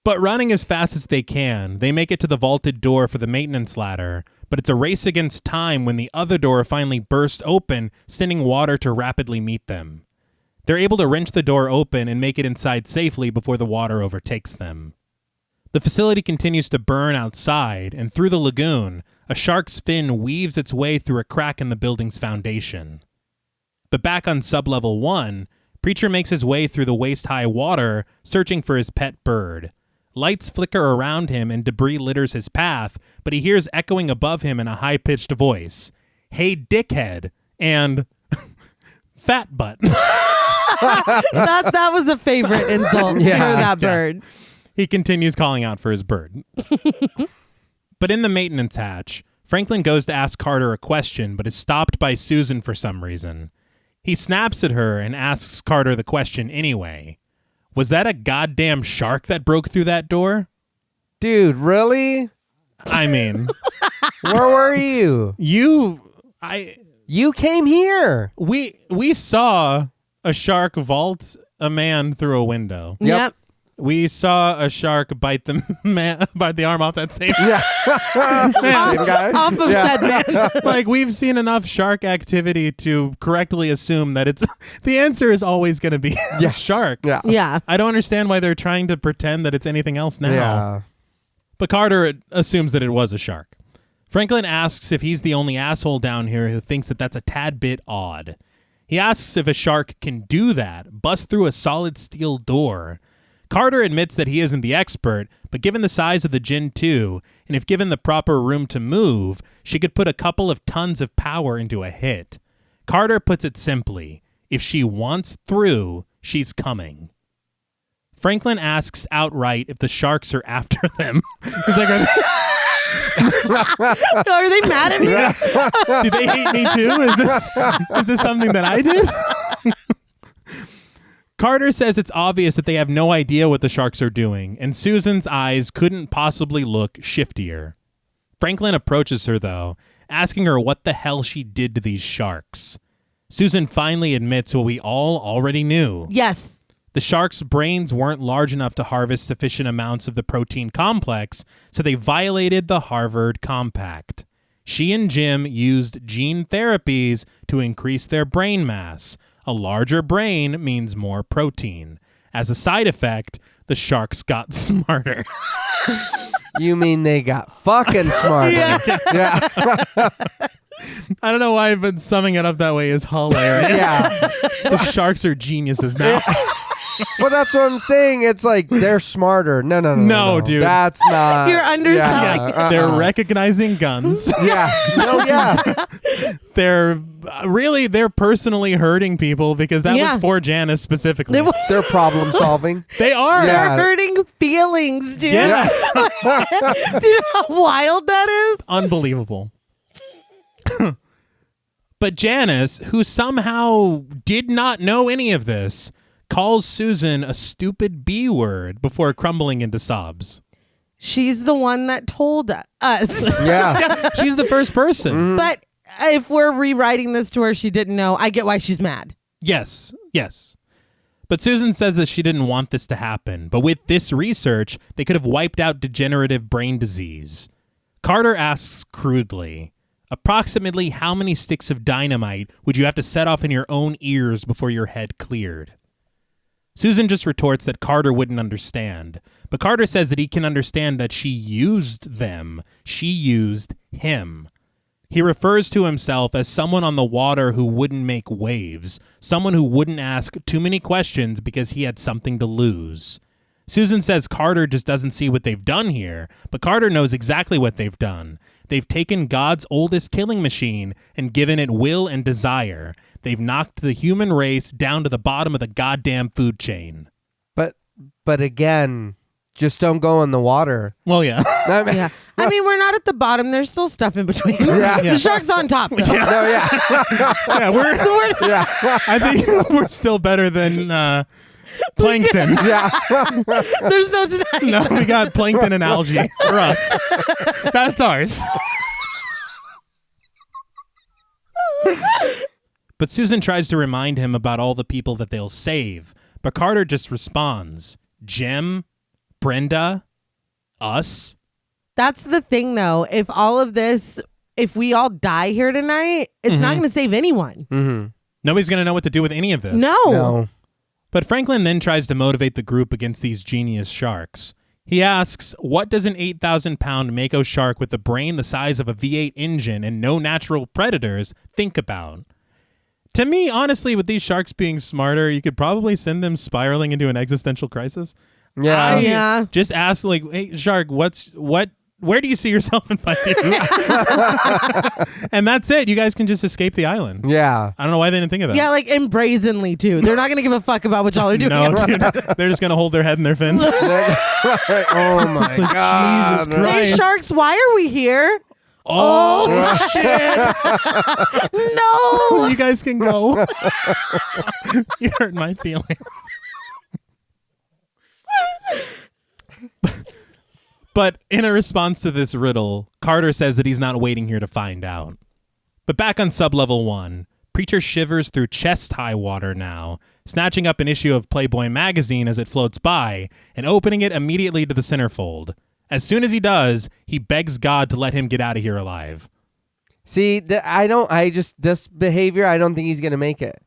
But running as fast as they can, they make it to the vaulted door for the maintenance ladder, but it's a race against time when the other door finally bursts open, sending water to rapidly meet them. They're able to wrench the door open and make it inside safely before the water overtakes them. The facility continues to burn outside, and through the lagoon, a shark's fin weaves its way through a crack in the building's foundation. But back on sublevel 1, Preacher makes his way through the waist-high water, searching for his pet bird. Lights flicker around him and debris litters his path, but he hears echoing above him in a high-pitched voice, "Hey, dickhead," and "fat butt." That was a favorite insult Yeah. for that bird. He continues calling out for his bird. But in the maintenance hatch, Franklin goes to ask Carter a question, but is stopped by Susan for some reason. He snaps at her and asks Carter the question anyway. Was that a goddamn shark that broke through that door? Dude, really? I mean, Where were you? You came here. we saw a shark vault a man through a window. Yep. We saw a shark bite the arm off that same Same guy. Off of said man. Like, we've seen enough shark activity to correctly assume that it's the answer is always going to be a shark. Yeah. Yeah. I don't understand why they're trying to pretend that it's anything else now. Yeah. But Carter assumes that it was a shark. Franklin asks if he's the only asshole down here who thinks that that's a tad bit odd. He asks if a shark can do that, bust through a solid steel door. Carter admits that he isn't the expert, but given the size of the Jinn 2, and if given the proper room to move, she could put a couple of tons of power into a hit. Carter puts it simply, if she wants through, she's coming. Franklin asks outright if the sharks are after them. He's like, Are they mad at me? do they hate me too? Is this something that I did? Carter says it's obvious that they have no idea what the sharks are doing, and Susan's eyes couldn't possibly look shiftier. Franklin approaches her, though, asking her what the hell she did to these sharks. Susan finally admits what we all already knew. Yes. The sharks' brains weren't large enough to harvest sufficient amounts of the protein complex, so they violated the Harvard Compact. She and Jim used gene therapies to increase their brain mass. A larger brain means more protein. As a side effect, the sharks got smarter. You mean they got fucking smarter? Yeah. I don't know why, but summing it up that way is hilarious. Yeah. The sharks are geniuses now. Well, that's what I'm saying. It's like they're smarter. No, dude. That's not. You're underselling. Yeah. They're recognizing guns. Yeah. No, yeah. They're personally hurting people because that was for Janice specifically. They're problem solving. They are. Yeah. They're hurting feelings, dude. Yeah. Do you know how wild that is? Unbelievable. But Janice, who somehow did not know any of this, calls Susan a stupid B word before crumbling into sobs. She's the one that told us. Yeah. She's the first person. But if we're rewriting this to her, she didn't know. I get why she's mad. Yes. But Susan says that she didn't want this to happen. But with this research, they could have wiped out degenerative brain disease. Carter asks crudely, approximately how many sticks of dynamite would you have to set off in your own ears before your head cleared? Susan just retorts that Carter wouldn't understand. But Carter says that he can understand that she used them. She used him. He refers to himself as someone on the water who wouldn't make waves, someone who wouldn't ask too many questions because he had something to lose. Susan says Carter just doesn't see what they've done here, but Carter knows exactly what they've done. They've taken God's oldest killing machine and given it will and desire. They've knocked the human race down to the bottom of the goddamn food chain. But again, just don't go in the water. Well, yeah. Yeah. I mean, we're not at the bottom. There's still stuff in between. Yeah. The shark's on top, though. No, yeah. I think we're still better than plankton. Yeah. There's no denying. No, we got plankton and algae for us. That's ours. But Susan tries to remind him about all the people that they'll save. But Carter just responds, Jim, Brenda, us. That's the thing, though. If all of this, if we all die here tonight, it's not going to save anyone. Mm-hmm. Nobody's going to know what to do with any of this. No. But Franklin then tries to motivate the group against these genius sharks. He asks, what does an 8,000-pound mako shark with a brain the size of a V8 engine and no natural predators think about? To me, honestly, with these sharks being smarter, you could probably send them spiraling into an existential crisis. Yeah. Yeah. Just ask, like, hey, shark, where do you see yourself in 5 years? And that's it. You guys can just escape the island. Yeah. I don't know why they didn't think of that. Yeah, like, and brazenly, too. They're not going to give a fuck about what y'all are doing. No, dude. They're just going to hold their head in their fins. Oh my like, God. Jesus Christ. Hey, sharks, why are we here? Oh, shit. No. You guys can go. You hurt my feelings. But in a response to this riddle, Carter says that he's not waiting here to find out. But back on sublevel 1, Preacher shivers through chest-high water now, snatching up an issue of Playboy magazine as it floats by and opening it immediately to the centerfold. As soon as he does, he begs God to let him get out of here alive. See, this behavior, I don't think he's going to make it.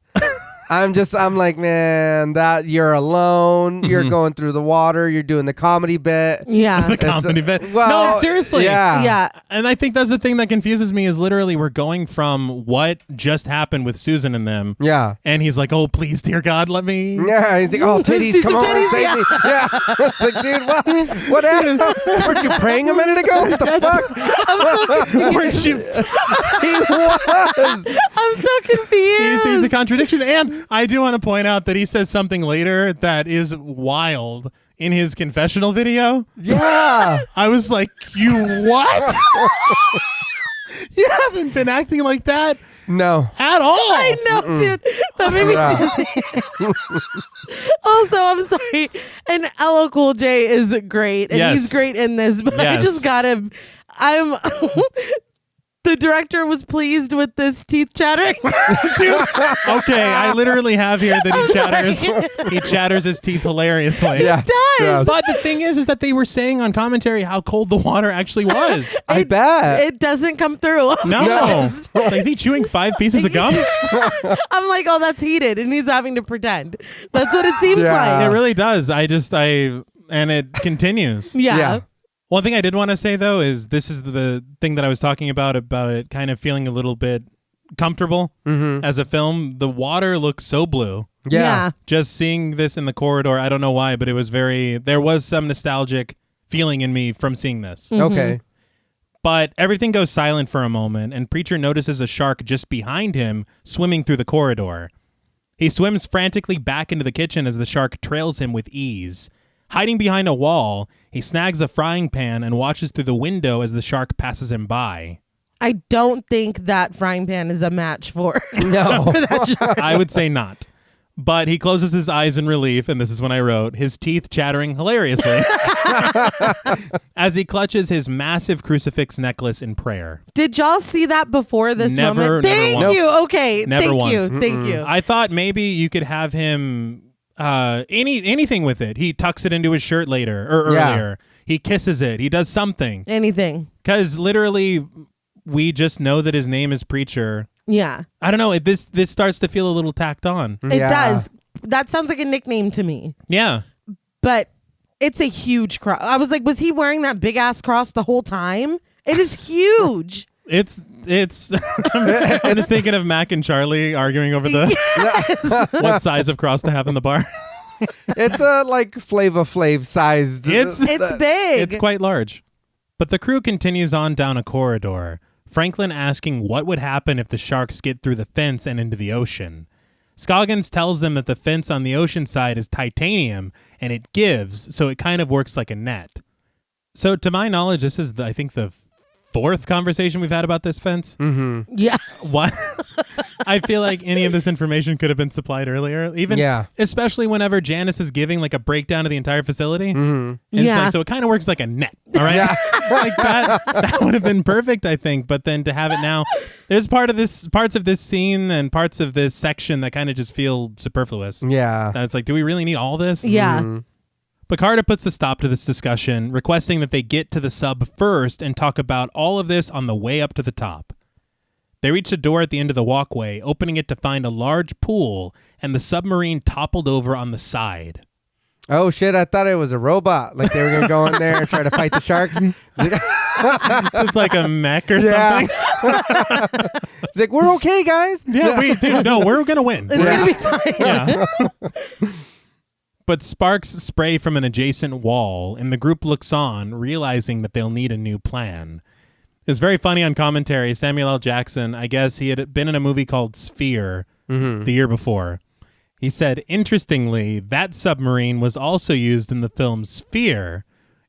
I'm like, man, that you're alone. You're going through the water. You're doing the comedy bit. Yeah. The comedy bit. Well, no, seriously. Yeah. Yeah. And I think that's the thing that confuses me is literally we're going from what just happened with Susan and them. Yeah. And he's like, oh, please, dear God, let me. Yeah. He's like, oh, titties, See come some on. titties, Save me. Yeah. It's like, dude, what happened? Weren't you praying a minute ago? What the fuck? Weren't you? He was. I'm so confused. He sees the contradiction. And I do want to point out that he says something later that is wild in his confessional video. Yeah. I was like, you what? You haven't been acting like that No. at all. I know, dude. That made me dizzy. Also, I'm sorry. And LL Cool J is great, and Yes. he's great in this. But Yes. I just got him. The director was pleased with this teeth chattering. Dude, okay, I literally have here that he chatters his teeth hilariously. Yeah. does. Yeah. But the thing is that they were saying on commentary how cold the water actually was. I bet. It doesn't come through. No. Like, is he chewing 5 pieces of gum? I'm like, oh, that's heated, and he's having to pretend. That's what it seems Yeah. It like. really does. And it continues. Yeah. Yeah. One thing I did want to say, though, is this is the thing that I was talking about it kind of feeling a little bit comfortable as a film. The water looks so blue. Yeah. Just seeing this in the corridor, I don't know why, but it was there was some nostalgic feeling in me from seeing this. Okay. But everything goes silent for a moment, and Preacher notices a shark just behind him swimming through the corridor. He swims frantically back into the kitchen as the shark trails him with ease. Hiding behind a wall, he snags a frying pan and watches through the window as the shark passes him by. I don't think that frying pan is a match for, No. for that shark. I would say not. But he closes his eyes in relief, and this is when I wrote, his teeth chattering hilariously as he clutches his massive crucifix necklace in prayer. Did y'all see that before this Never, moment? never Thank once. you. Okay. Never Thank once. you. Thank you. I thought maybe you could have him anything with it. He tucks it into his shirt later or Yeah. earlier. He kisses it. He does something. Anything. Because literally, we just know that his name is Preacher. Yeah. I don't know. This starts to feel a little tacked on. It Yeah. does. That sounds like a nickname to me. Yeah. But it's a huge cross. I was like, was he wearing that big ass cross the whole time? It is huge. It's I'm just thinking of Mac and Charlie arguing over the what size of cross to have in the bar. It's a like Flava Flav sized. It's big. It's quite large. But the crew continues on down a corridor, Franklin asking what would happen if the sharks get through the fence and into the ocean. Scoggins tells them that the fence on the ocean side is titanium and it gives, so it kind of works like a net. So to my knowledge, this is, I think, the 4th conversation we've had about this fence. Mm-hmm. Yeah. What? I feel like any of this information could have been supplied earlier, even especially whenever Janice is giving like a breakdown of the entire facility. Mm-hmm. And it's like, so it kind of works like a net. All right. Yeah. Like that would have been perfect, I think. But then to have it now, there's parts of this scene and parts of this section that kind of just feel superfluous. Yeah. It's like, do we really need all this? Yeah. Mm-hmm. Picarda puts a stop to this discussion, requesting that they get to the sub first and talk about all of this on the way up to the top. They reach a door at the end of the walkway, opening it to find a large pool and the submarine toppled over on the side. Oh shit! I thought it was a robot. Like they were gonna go in there and try to fight the sharks. It's like a mech or Yeah. something. It's like we're okay, guys. Yeah, we're gonna win. It's going to be fine. Yeah. But sparks spray from an adjacent wall, and the group looks on, realizing that they'll need a new plan. It was very funny on commentary. Samuel L. Jackson, I guess he had been in a movie called Sphere the year before. He said, interestingly, that submarine was also used in the film Sphere,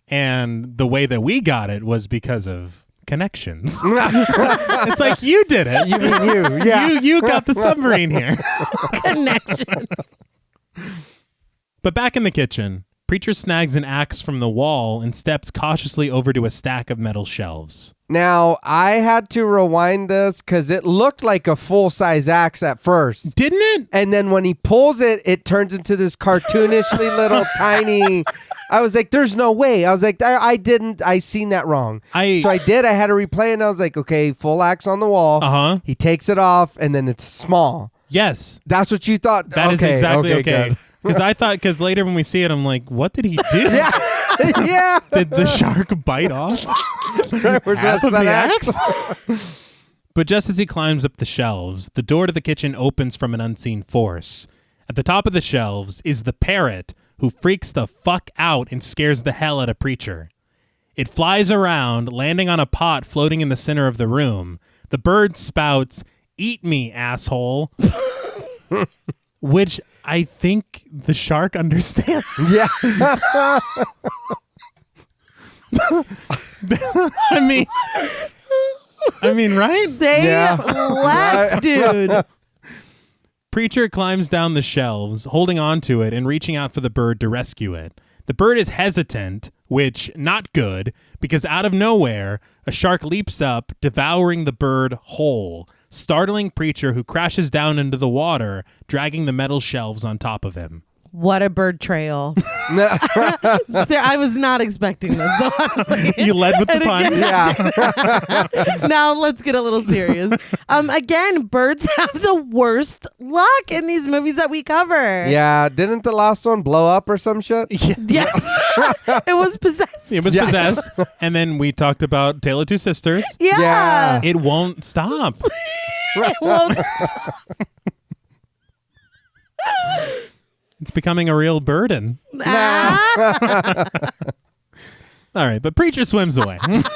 and the way that we got it was because of connections. It's like, you did it. You mean you? Yeah. You got the submarine here. Connections. But back in the kitchen, Preacher snags an axe from the wall and steps cautiously over to a stack of metal shelves. Now, I had to rewind this because it looked like a full-size axe at first. Didn't it? And then when he pulls it, it turns into this cartoonishly little tiny... I was like, there's no way. I was like, I seen that wrong. So I did. I had to replay it, and I was like, okay, full axe on the wall. Uh-huh. He takes it off, and then it's small. Yes. That's what you thought? That is exactly okay. Good. Because later when we see it, I'm like, what did he do? Yeah. Yeah. Did the shark bite off half of the axe? But just as he climbs up the shelves, the door to the kitchen opens from an unseen force. At the top of the shelves is the parrot, who freaks the fuck out and scares the hell out of Preacher. It flies around, landing on a pot floating in the center of the room. The bird spouts, "Eat me, asshole," which I think the shark understands. Yeah. I mean, right? Say less, dude. Preacher climbs down the shelves, holding on to it and reaching out for the bird to rescue it. The bird is hesitant, which not good, because out of nowhere, a shark leaps up, devouring the bird whole, startling Preacher, who crashes down into the water, dragging the metal shelves on top of him. What a bird trail. I was not expecting this, though, honestly. You led with the pun. Yeah. Now let's get a little serious. Again, birds have the worst luck in these movies that we cover. Yeah. Didn't the last one blow up or some shit? Yeah. Yes. It was possessed. It was possessed. And then we talked about Tale of Two Sisters. Yeah. It won't stop. It won't stop. It's becoming a real burden. Ah. All right, but Preacher swims away. And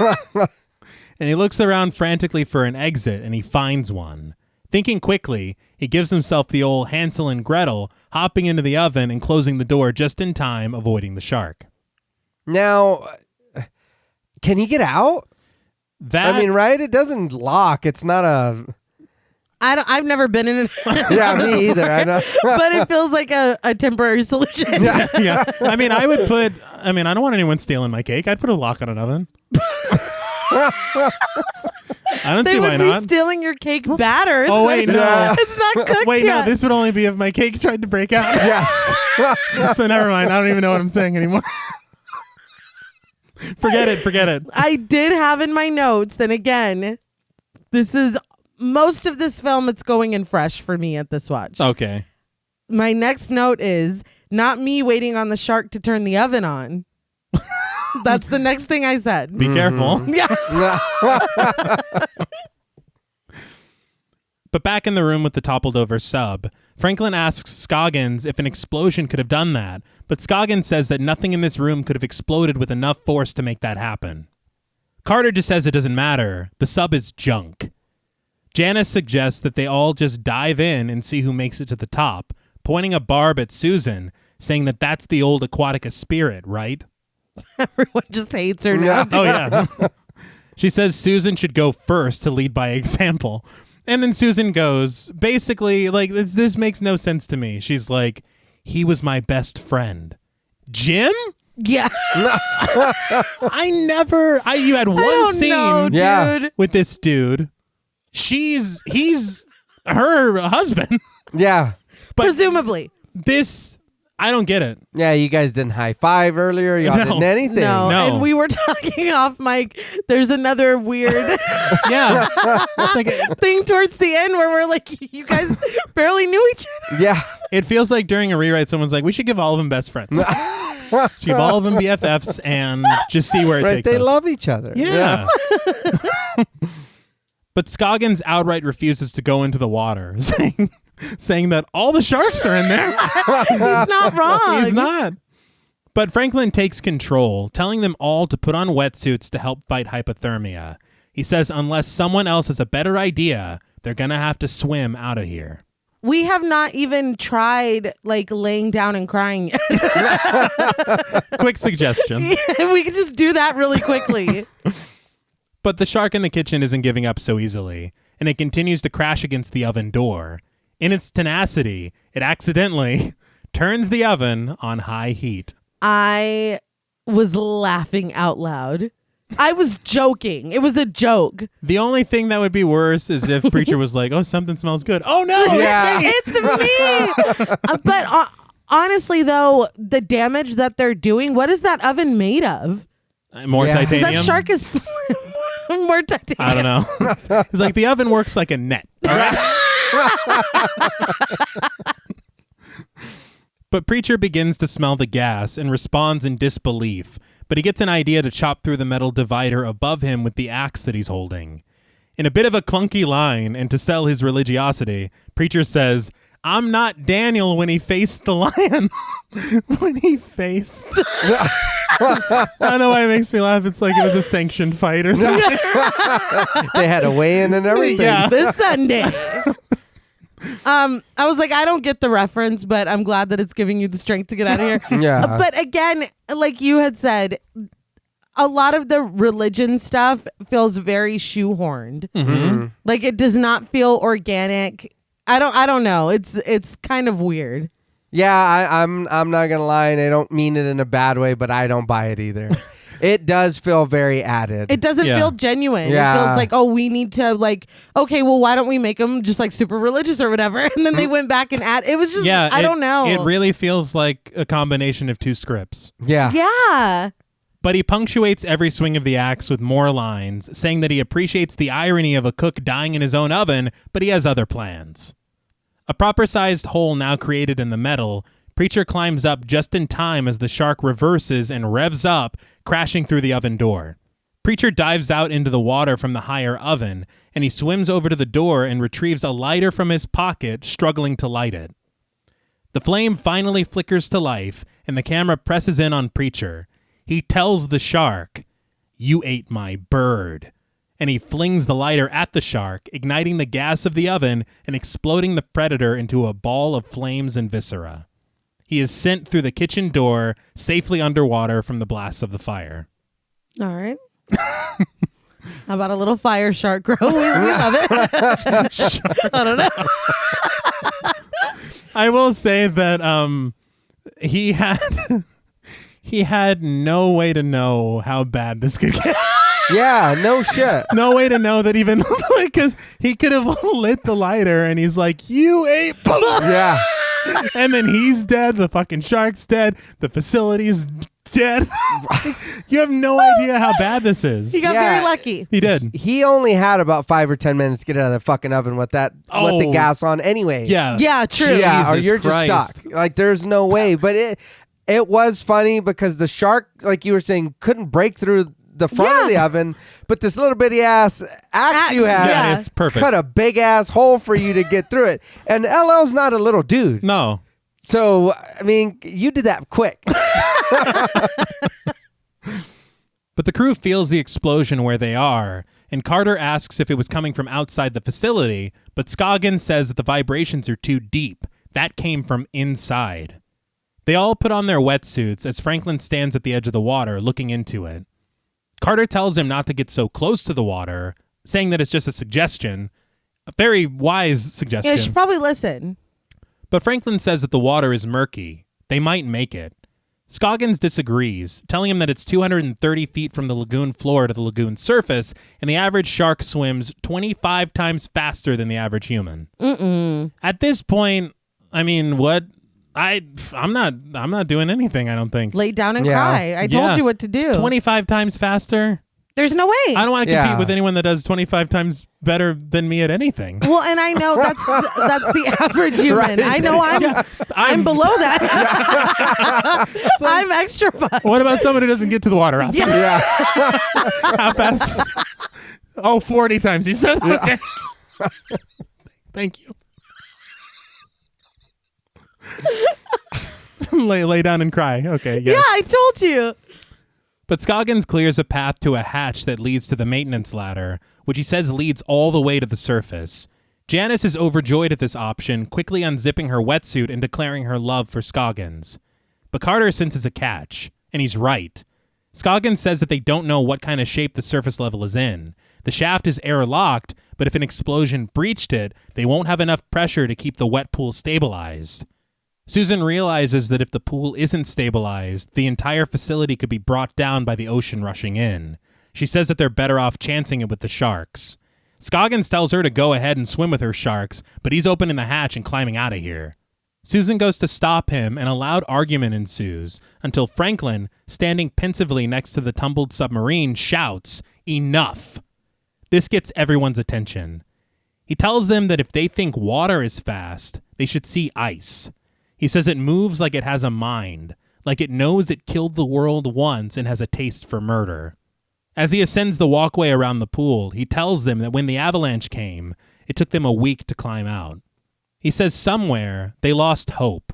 he looks around frantically for an exit, and he finds one. Thinking quickly, he gives himself the old Hansel and Gretel, hopping into the oven and closing the door just in time, avoiding the shark. Now, can he get out? I mean, right? It doesn't lock. It's not a... I've never been in it. Yeah, me either. I know. But it feels like a temporary solution. Yeah. I mean, I don't want anyone stealing my cake. I'd put a lock on an oven. I don't see why not. They would be stealing your cake batter. Oh, wait, no. It's not cooked Wait, yet. no, this would only be if my cake tried to break out. Yes. So never mind. I don't even know what I'm saying anymore. Forget it. I did have in my notes, and again, this is most of this film, it's going in fresh for me at this watch. Okay. My next note is not me waiting on the shark to turn the oven on. That's the next thing I said. Be careful. Yeah. But back in the room with the toppled over sub, Franklin asks Scoggins if an explosion could have done that, but Scoggins says that nothing in this room could have exploded with enough force to make that happen. Carter just says it doesn't matter. The sub is junk. Janice suggests that they all just dive in and see who makes it to the top, pointing a barb at Susan, saying that that's the old Aquatica spirit, right? Everyone just hates her now. Oh, yeah. She says Susan should go first to lead by example. And then Susan goes, basically, like, this makes no sense to me. She's like, he was my best friend. Jim? Yeah. You had one scene dude. with this dude. He's her husband. Yeah. But presumably. This, I don't get it. Yeah, you guys didn't high five earlier. Y'all didn't anything. No, No. and we were talking off mic. There's another weird Yeah. It's like, thing towards the end where we're like, you guys barely knew each other. Yeah. it feels like during a rewrite, someone's like, we should give all of them best friends. Should give all of them BFFs and just see where it takes They us. love each other. Yeah. But Scoggins outright refuses to go into the water, saying that all the sharks are in there. He's not wrong. He's not. But Franklin takes control, telling them all to put on wetsuits to help fight hypothermia. He says unless someone else has a better idea, they're going to have to swim out of here. We have not even tried like laying down and crying yet. Quick suggestion. We could just do that really quickly. But the shark in the kitchen isn't giving up so easily, and it continues to crash against the oven door. In its tenacity, it accidentally turns the oven on high heat. I was laughing out loud. I was joking. It was a joke. The only thing that would be worse is if Preacher was like, "Oh, something smells good." Oh no, It's me. But honestly, though, the damage that they're doing, what is that oven made of? More titanium. That shark is more titanium. I don't know. It's like the oven works like a net. All right? But Preacher begins to smell the gas and responds in disbelief, but he gets an idea to chop through the metal divider above him with the axe that he's holding. In a bit of a clunky line, and to sell his religiosity, Preacher says, "I'm not Daniel when he faced the lion." When he faced. I don't know why it makes me laugh. It's like it was a sanctioned fight or something. They had a weigh-in and everything. Yeah. This Sunday. I was like, I don't get the reference, but I'm glad that it's giving you the strength to get out of here. Yeah. But again, like you had said, a lot of the religion stuff feels very shoehorned. Mm-hmm. Like it does not feel organic. I don't know. It's kind of weird. Yeah, I'm not gonna lie, and I don't mean it in a bad way, but I don't buy it either. It does feel very added. It doesn't feel genuine. Yeah. It feels like, oh, we need to like, okay, well, why don't we make them just like super religious or whatever? And then they went back and it was just, I don't know. It really feels like a combination of two scripts. Yeah. Yeah. But he punctuates every swing of the axe with more lines, saying that he appreciates the irony of a cook dying in his own oven, but he has other plans. A proper-sized hole now created in the metal, Preacher climbs up just in time as the shark reverses and revs up, crashing through the oven door. Preacher dives out into the water from the higher oven, and he swims over to the door and retrieves a lighter from his pocket, struggling to light it. The flame finally flickers to life, and the camera presses in on Preacher. He tells the shark, "You ate my bird." And he flings the lighter at the shark, igniting the gas of the oven and exploding the predator into a ball of flames and viscera. He is sent through the kitchen door, safely underwater from the blasts of the fire. All right. How about a little fire shark grow? We love it. I don't know. I will say that he had no way to know how bad this could get. Yeah, no shit. No way to know that even, like, because he could have lit the lighter and he's like, "You ate." Yeah. And then he's dead. The fucking shark's dead. The facility's dead. You have no idea how bad this is. He got very lucky. He did. He only had about 5 or 10 minutes to get out of the fucking oven with the gas on anyway. Yeah. Yeah, true. Yeah, or Jesus you're Christ. just stuck. Like, there's no way. But it was funny because the shark, like you were saying, couldn't break through the front of the oven, but this little bitty ass axe you had Yeah, it's perfect. cut a big ass hole for you to get through it. And LL's not a little dude. No. So, I mean, you did that quick. But the crew feels the explosion where they are, and Carter asks if it was coming from outside the facility, but Scoggins says that the vibrations are too deep. That came from inside. They all put on their wetsuits as Franklin stands at the edge of the water looking into it. Carter tells him not to get so close to the water, saying that it's just a suggestion. A very wise suggestion. Yeah, you should probably listen. But Franklin says that the water is murky. They might make it. Scoggins disagrees, telling him that it's 230 feet from the lagoon floor to the lagoon surface, and the average shark swims 25 times faster than the average human. At this point, I mean, what? I'm not doing anything, I don't think. Lay down and cry. I told you what to do. 25 times faster? There's no way. I don't want to compete with anyone that does 25 times better than me at anything. Well, and I know that's the average human. Right. I know I'm below that. So, I'm extra fast. What about someone who doesn't get to the water after? Yeah. How fast? Oh, 40 times you said? Okay. Thank you. lay down and cry. Okay. Yes. Yeah, I told you. But Scoggins clears a path to a hatch that leads to the maintenance ladder, which he says leads all the way to the surface. Janice is overjoyed at this option, quickly unzipping her wetsuit and declaring her love for Scoggins. But Carter senses a catch, and he's right. Scoggins says that they don't know what kind of shape the surface level is in. The shaft is airlocked, but if an explosion breached it, they won't have enough pressure to keep the wet pool stabilized. Susan realizes that if the pool isn't stabilized, the entire facility could be brought down by the ocean rushing in. She says that they're better off chancing it with the sharks. Scoggins tells her to go ahead and swim with her sharks, but he's opening the hatch and climbing out of here. Susan goes to stop him, and a loud argument ensues, until Franklin, standing pensively next to the tumbled submarine, shouts, "Enough!" This gets everyone's attention. He tells them that if they think water is fast, they should see ice. He says it moves like it has a mind, like it knows it killed the world once and has a taste for murder. As he ascends the walkway around the pool, he tells them that when the avalanche came, it took them a week to climb out. He says somewhere they lost hope.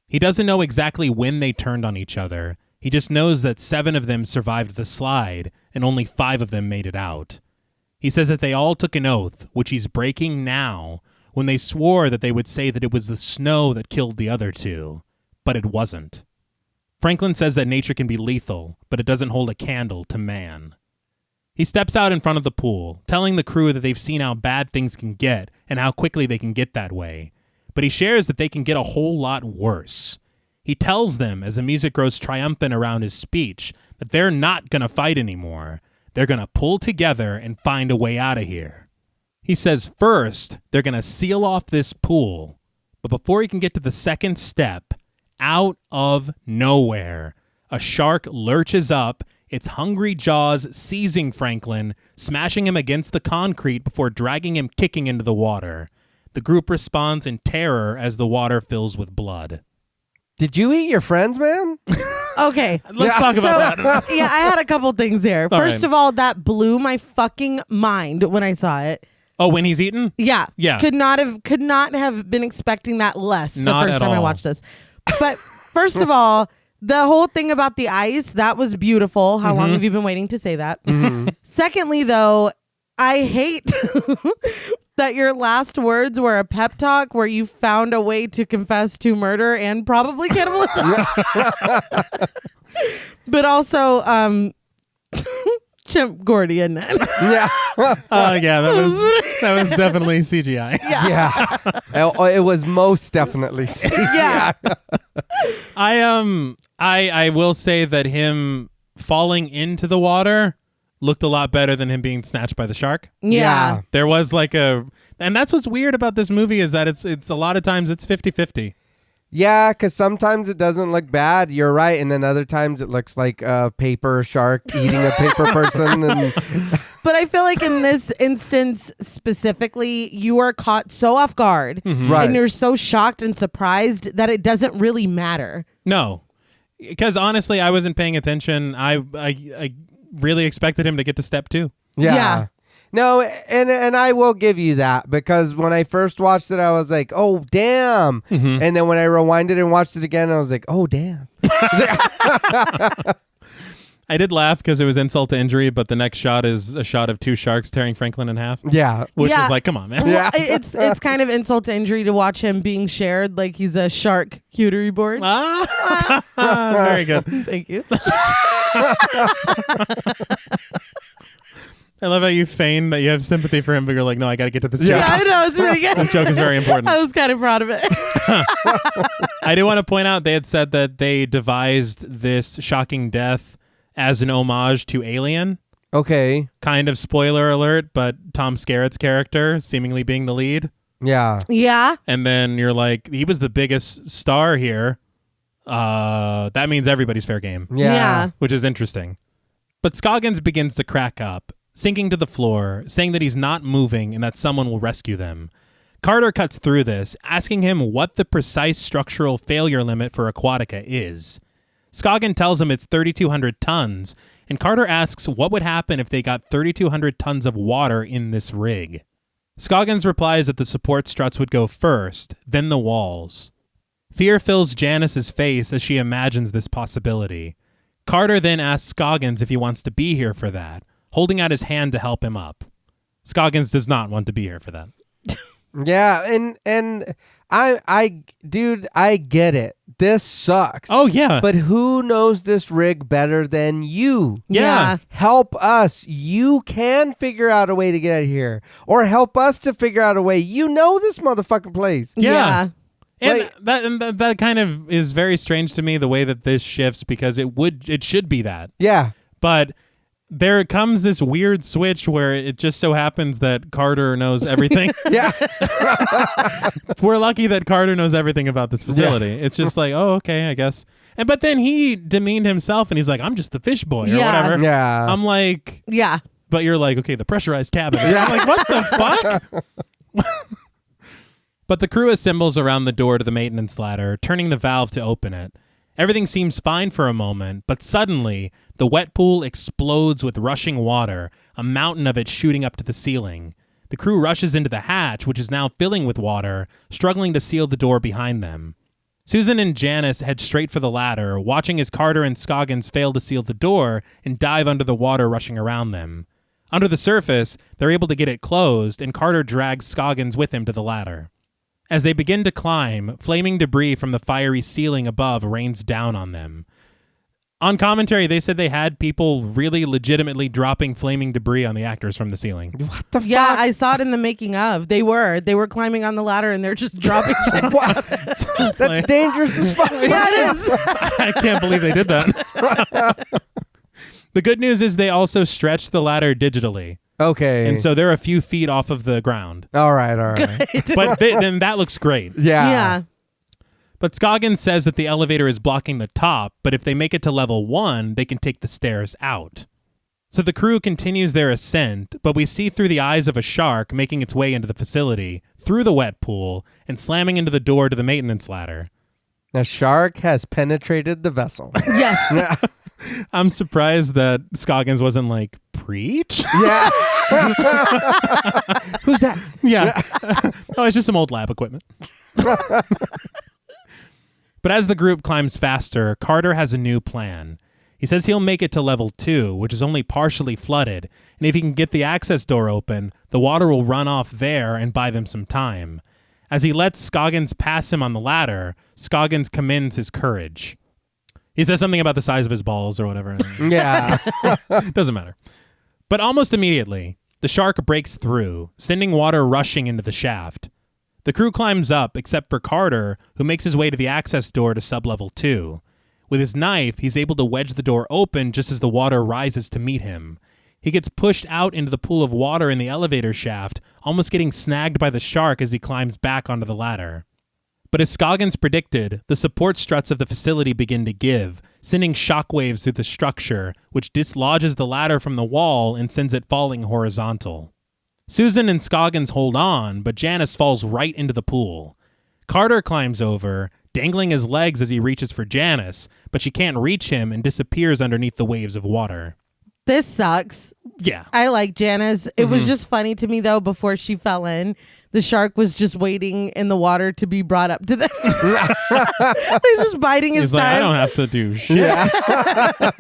He doesn't know exactly when they turned on each other. He just knows that 7 of them survived the slide and only 5 of them made it out. He says that they all took an oath, which he's breaking now, when they swore that they would say that it was the snow that killed the other 2, but it wasn't. Franklin says that nature can be lethal, but it doesn't hold a candle to man. He steps out in front of the pool, telling the crew that they've seen how bad things can get and how quickly they can get that way. But he shares that they can get a whole lot worse. He tells them, as the music grows triumphant around his speech, that they're not going to fight anymore. They're going to pull together and find a way out of here. He says first, they're going to seal off this pool. But before he can get to the second step, out of nowhere, a shark lurches up, its hungry jaws seizing Franklin, smashing him against the concrete before dragging him kicking into the water. The group responds in terror as the water fills with blood. Did you eat your friends, man? Okay. Let's talk about that. Yeah, I had a couple things there. First of all, that blew my fucking mind when I saw it. Oh, when he's eaten? Yeah. Yeah. Could not have been expecting that less Not the first at time I all. watched this. But first of all, the whole thing about the ice, that was beautiful. How long have you been waiting to say that? Secondly, though, I hate that your last words were a pep talk where you found a way to confess to murder and probably cannibalism. But also, Chimp Gordian. Yeah. Oh, yeah, that was definitely CGI. Yeah. It was most definitely. Yeah. I will say that him falling into the water looked a lot better than him being snatched by the shark. Yeah. There was and that's what's weird about this movie is that it's a lot of times it's 50-50. Yeah, because sometimes it doesn't look bad. You're right. And then other times it looks like a paper shark eating a paper person. And But I feel like in this instance specifically, you are caught so off guard Right. and you're so shocked and surprised that it doesn't really matter. No, because honestly, I wasn't paying attention. I really expected him to get to step 2. Yeah. No, and I will give you that because when I first watched it, I was like, oh, damn. And then when I rewinded and watched it again, I was like, oh, damn. I did laugh because it was insult to injury, but the next shot is a shot of 2 sharks tearing Franklin in half. Yeah. Which Yeah. is like, come on, man. Yeah. It's kind of insult to injury to watch him being shared like he's a shark cutery board. Very good. Thank you. I love how you feign that you have sympathy for him, but you're like, no, I got to get to this joke. Yeah, I know. It's really good. This joke is very important. I was kind of proud of it. I do want to point out they had said that they devised this shocking death as an homage to Alien. Okay. Kind of spoiler alert, but Tom Skerritt's character seemingly being the lead. Yeah. Yeah. And then you're like, he was the biggest star here. That means everybody's fair game, Yeah. which is interesting. But Scoggins begins to crack up, sinking to the floor, saying that he's not moving and that someone will rescue them. Carter cuts through this, asking him what the precise structural failure limit for Aquatica is. Scoggin tells him it's 3,200 tons, and Carter asks what would happen if they got 3,200 tons of water in this rig. Scoggins replies that the support struts would go first, then the walls. Fear fills Janice's face as she imagines this possibility. Carter then asks Scoggins if he wants to be here for that, holding out his hand to help him up. Scoggins does not want to be here for that. Yeah, and I get it. This sucks. Oh, yeah. But who knows this rig better than you? Yeah. Help us. You can figure out a way to get out of here. Or help us to figure out a way. You know this motherfucking place. Yeah. And Like- that kind of is very strange to me, the way that this shifts, because it should be that. Yeah. But there comes this weird switch where it just so happens that Carter knows everything. Yeah. We're lucky that Carter knows everything about this facility. It's just like, oh, okay, I guess. But then he demeaned himself and he's like, I'm just the fish boy or Yeah. whatever. Yeah. I'm like, Yeah. but you're like, okay, the pressurized cabin. I'm like, what the fuck? But the crew assembles around the door to the maintenance ladder, turning the valve to open it. Everything seems fine for a moment, but suddenly, the wet pool explodes with rushing water, a mountain of it shooting up to the ceiling. The crew rushes into the hatch, which is now filling with water, struggling to seal the door behind them. Susan and Janice head straight for the ladder, watching as Carter and Scoggins fail to seal the door and dive under the water rushing around them. Under the surface, they're able to get it closed, and Carter drags Scoggins with him to the ladder. As they begin to climb, flaming debris from the fiery ceiling above rains down on them. On commentary, they said they had people really legitimately dropping flaming debris on the actors from the ceiling. What the Yeah, fuck? I saw it in the making of. They were climbing on the ladder and they're just dropping shit. That's like- dangerous as fuck. Yeah, it is. I can't believe they did that. The good news is they also stretched the ladder digitally. Okay. And so they're a few feet off of the ground. All right. But then that looks great. Yeah. Yeah. But Scoggins says that the elevator is blocking the top, but if they make it to level 1, they can take the stairs out. So the crew continues their ascent, but we see through the eyes of a shark making its way into the facility, through the wet pool, and slamming into the door to the maintenance ladder. A shark has penetrated the vessel. Yes. I'm surprised that Scoggins wasn't like, preach? Yeah. Who's that? Yeah. Oh, it's just some old lab equipment. But as the group climbs faster, Carter has a new plan. He says he'll make it to level 2, which is only partially flooded, and if he can get the access door open, the water will run off there and buy them some time. As he lets Scoggins pass him on the ladder, Scoggins commends his courage. He says something about the size of his balls or whatever. Yeah. Doesn't matter. But almost immediately, the shark breaks through, sending water rushing into the shaft. The crew climbs up, except for Carter, who makes his way to the access door to sublevel 2. With his knife, he's able to wedge the door open just as the water rises to meet him. He gets pushed out into the pool of water in the elevator shaft, almost getting snagged by the shark as he climbs back onto the ladder. But as Scoggins predicted, the support struts of the facility begin to give, sending shockwaves through the structure, which dislodges the ladder from the wall and sends it falling horizontal. Susan and Scoggins hold on, but Janice falls right into the pool. Carter climbs over, dangling his legs as he reaches for Janice, but she can't reach him and disappears underneath the waves of water. This sucks. Yeah. I like Janice. It was just funny to me though, before she fell in, the shark was just waiting in the water to be brought up to them. He's just biding his He's like, I time. don't have to do shit. Yeah.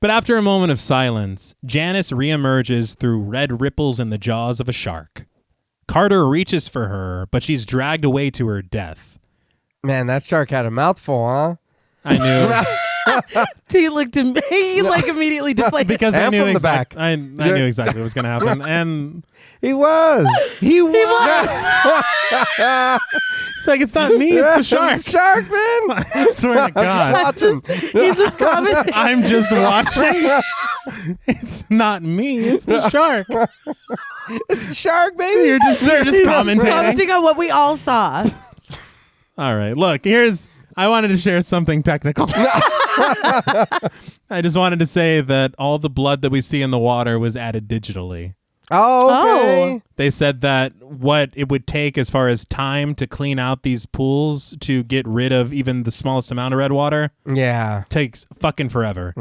But after a moment of silence, Janice reemerges through red ripples in the jaws of a shark. Carter reaches for her, but she's dragged away to her death. Man, that shark had a mouthful, huh? I knew. He looked at me. He like immediately deflated. Because I And knew from the back. I knew exactly what was going to happen. And He was. he was. It's like, it's not me, it's the shark. It's the shark, man. I swear to God. Watch him. He's just commenting. I'm just watching. It's not me, it's the shark. It's the shark, baby. You're just commentating. Commenting on what we all saw. All right, look, I wanted to share something technical. I just wanted to say that all the blood that we see in the water was added digitally. Oh, okay. They said that what it would take as far as time to clean out these pools to get rid of even the smallest amount of red water Yeah. takes fucking forever.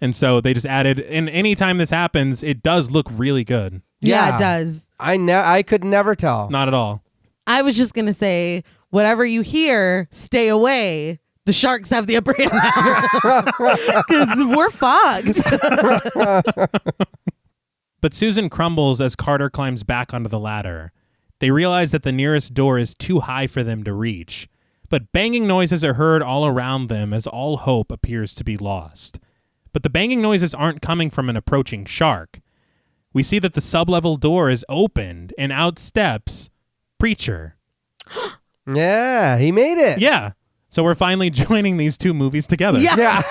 And so they just added, and anytime this happens, it does look really good. Yeah, it does. I could never tell. Not at all. I was just going to say, whatever you hear, stay away. The sharks have the upper hand now. Because we're fucked. But Susan crumbles as Carter climbs back onto the ladder. They realize that the nearest door is too high for them to reach, but banging noises are heard all around them as all hope appears to be lost. But the banging noises aren't coming from an approaching shark. We see that the sublevel door is opened, and out steps Preacher. Yeah, he made it. Yeah. So we're finally joining these two movies together. Yeah.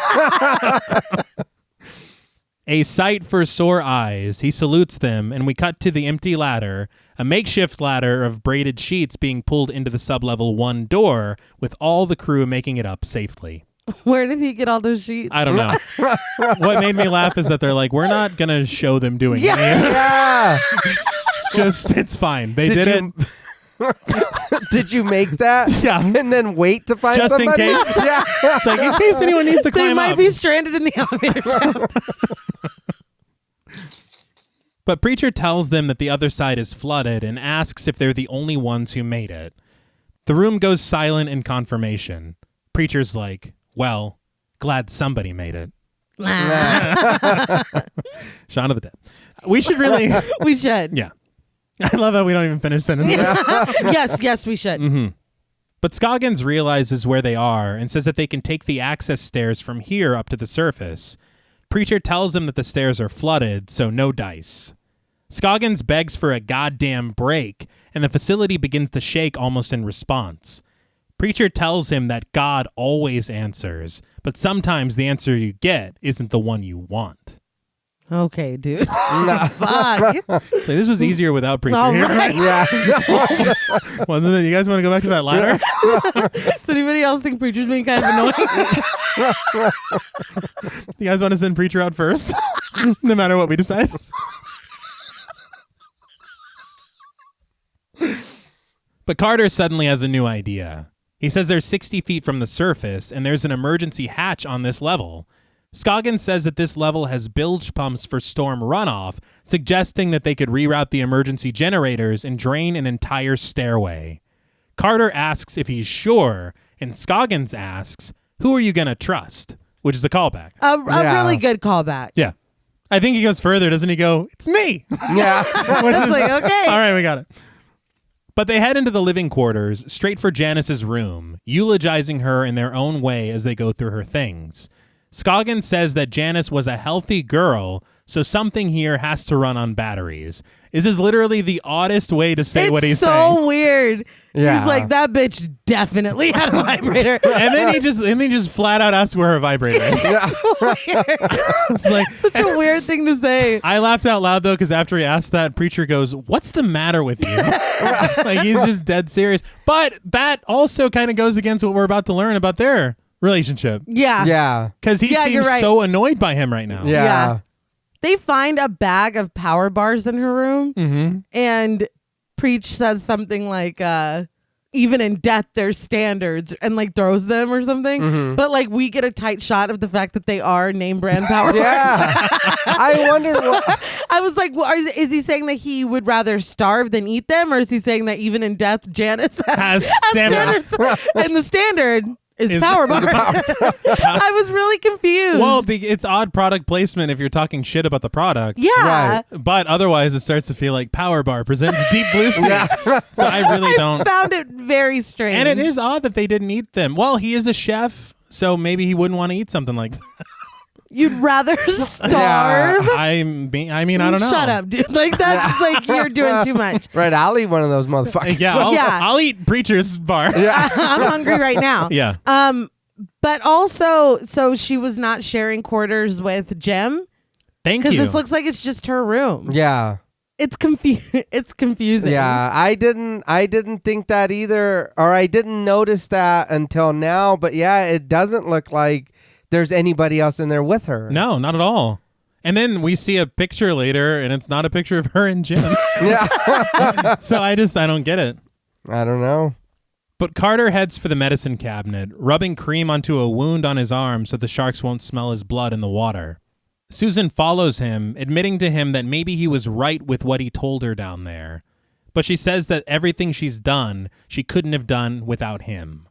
A sight for sore eyes. He salutes them, and we cut to the empty ladder, a makeshift ladder of braided sheets being pulled into the sublevel 1 door, with all the crew making it up safely. Where did he get all those sheets? I don't know. What made me laugh is that they're like, we're not going to show them doing Yeah. any of this. Yeah. Just, it's fine. They did it. Did you make that? Yeah. And then wait to find Just in somebody? case. Yeah. It's like, in case anyone needs to They climb might up. be stranded in the elevator shaft. But Preacher tells them that the other side is flooded and asks if they're the only ones who made it. The room goes silent in confirmation. Preacher's like, well, glad somebody made it. Shaun of the Dead. We should really... We should. Yeah. I love how we don't even finish sentences. Yes, we should. Mm-hmm. But Scoggins realizes where they are and says that they can take the access stairs from here up to the surface. Preacher tells him that the stairs are flooded, so no dice. Scoggins begs for a goddamn break, and the facility begins to shake almost in response. Preacher tells him that God always answers, but sometimes the answer you get isn't the one you want. Okay, dude. Fuck. So this was easier without Preacher All here. right. Yeah. Wasn't it? You guys want to go back to that ladder? Does anybody else think Preacher's being kind of annoying? You guys want to send Preacher out first? No matter what we decide? But Carter suddenly has a new idea. He says they're 60 feet from the surface, and there's an emergency hatch on this level. Scoggins says that this level has bilge pumps for storm runoff, suggesting that they could reroute the emergency generators and drain an entire stairway. Carter asks if he's sure, and Scoggins asks, who are you going to trust? Which is a callback. A Yeah. really good callback. Yeah. I think he goes further, doesn't he go, it's me. Yeah. Which It's is- like, okay. All right, we got it. But they head into the living quarters, straight for Janice's room, eulogizing her in their own way as they go through her things. Scoggins says that Janice was a healthy girl, so something here has to run on batteries. This is literally the oddest way to say what he's so saying. weird. Yeah. He's like, that bitch definitely had a vibrator. And then he just flat out asks where her vibrator is. It's like, Such a weird thing to say. I laughed out loud though, because after he asked that, Preacher goes, "What's the matter with you?" Like he's just dead serious. But that also kind of goes against what we're about to learn about their relationship, Yeah. Yeah. because he Yeah, you're seems right. so annoyed by him right now. Yeah. Yeah. They find a bag of power bars in her room, Mm-hmm. and Preach says something like, even in death, there's standards, and like throws them or something. Mm-hmm. But like we get a tight shot of the fact that they are name brand power bars. Yeah. I wonder what. I was like, well, is he saying that he would rather starve than eat them? Or is he saying that even in death, Janice Has standards? And the standard is power bar. I was really confused. Well, it's odd product placement if you're talking shit about the product. yeah. Right. But otherwise, it starts to feel like Power Bar presents Deep Blue Sea. So I really don't. Found it very strange. And it is odd that they didn't eat them. Well, he is a chef, so maybe he wouldn't want to eat something like that. You'd rather starve? I mean, I don't know. Shut up, dude. Like, that's like, you're doing too much. Right, I'll eat one of those motherfuckers. Yeah, I'll eat Preacher's bar. I'm hungry right now. Yeah. But also, so she was not sharing quarters with Jim? Thank Because you. this looks like it's just her room. Yeah. It's it's confusing. Yeah, I didn't think that either, or I didn't notice that until now, but yeah, it doesn't look like there's anybody else in there with her. No, not at all. And then we see a picture later, and it's not a picture of her and Jim. Yeah. So I don't get it. I don't know. But Carter heads for the medicine cabinet, rubbing cream onto a wound on his arm so the sharks won't smell his blood in the water. Susan follows him, admitting to him that maybe he was right with what he told her down there. But she says that everything she's done, she couldn't have done without him.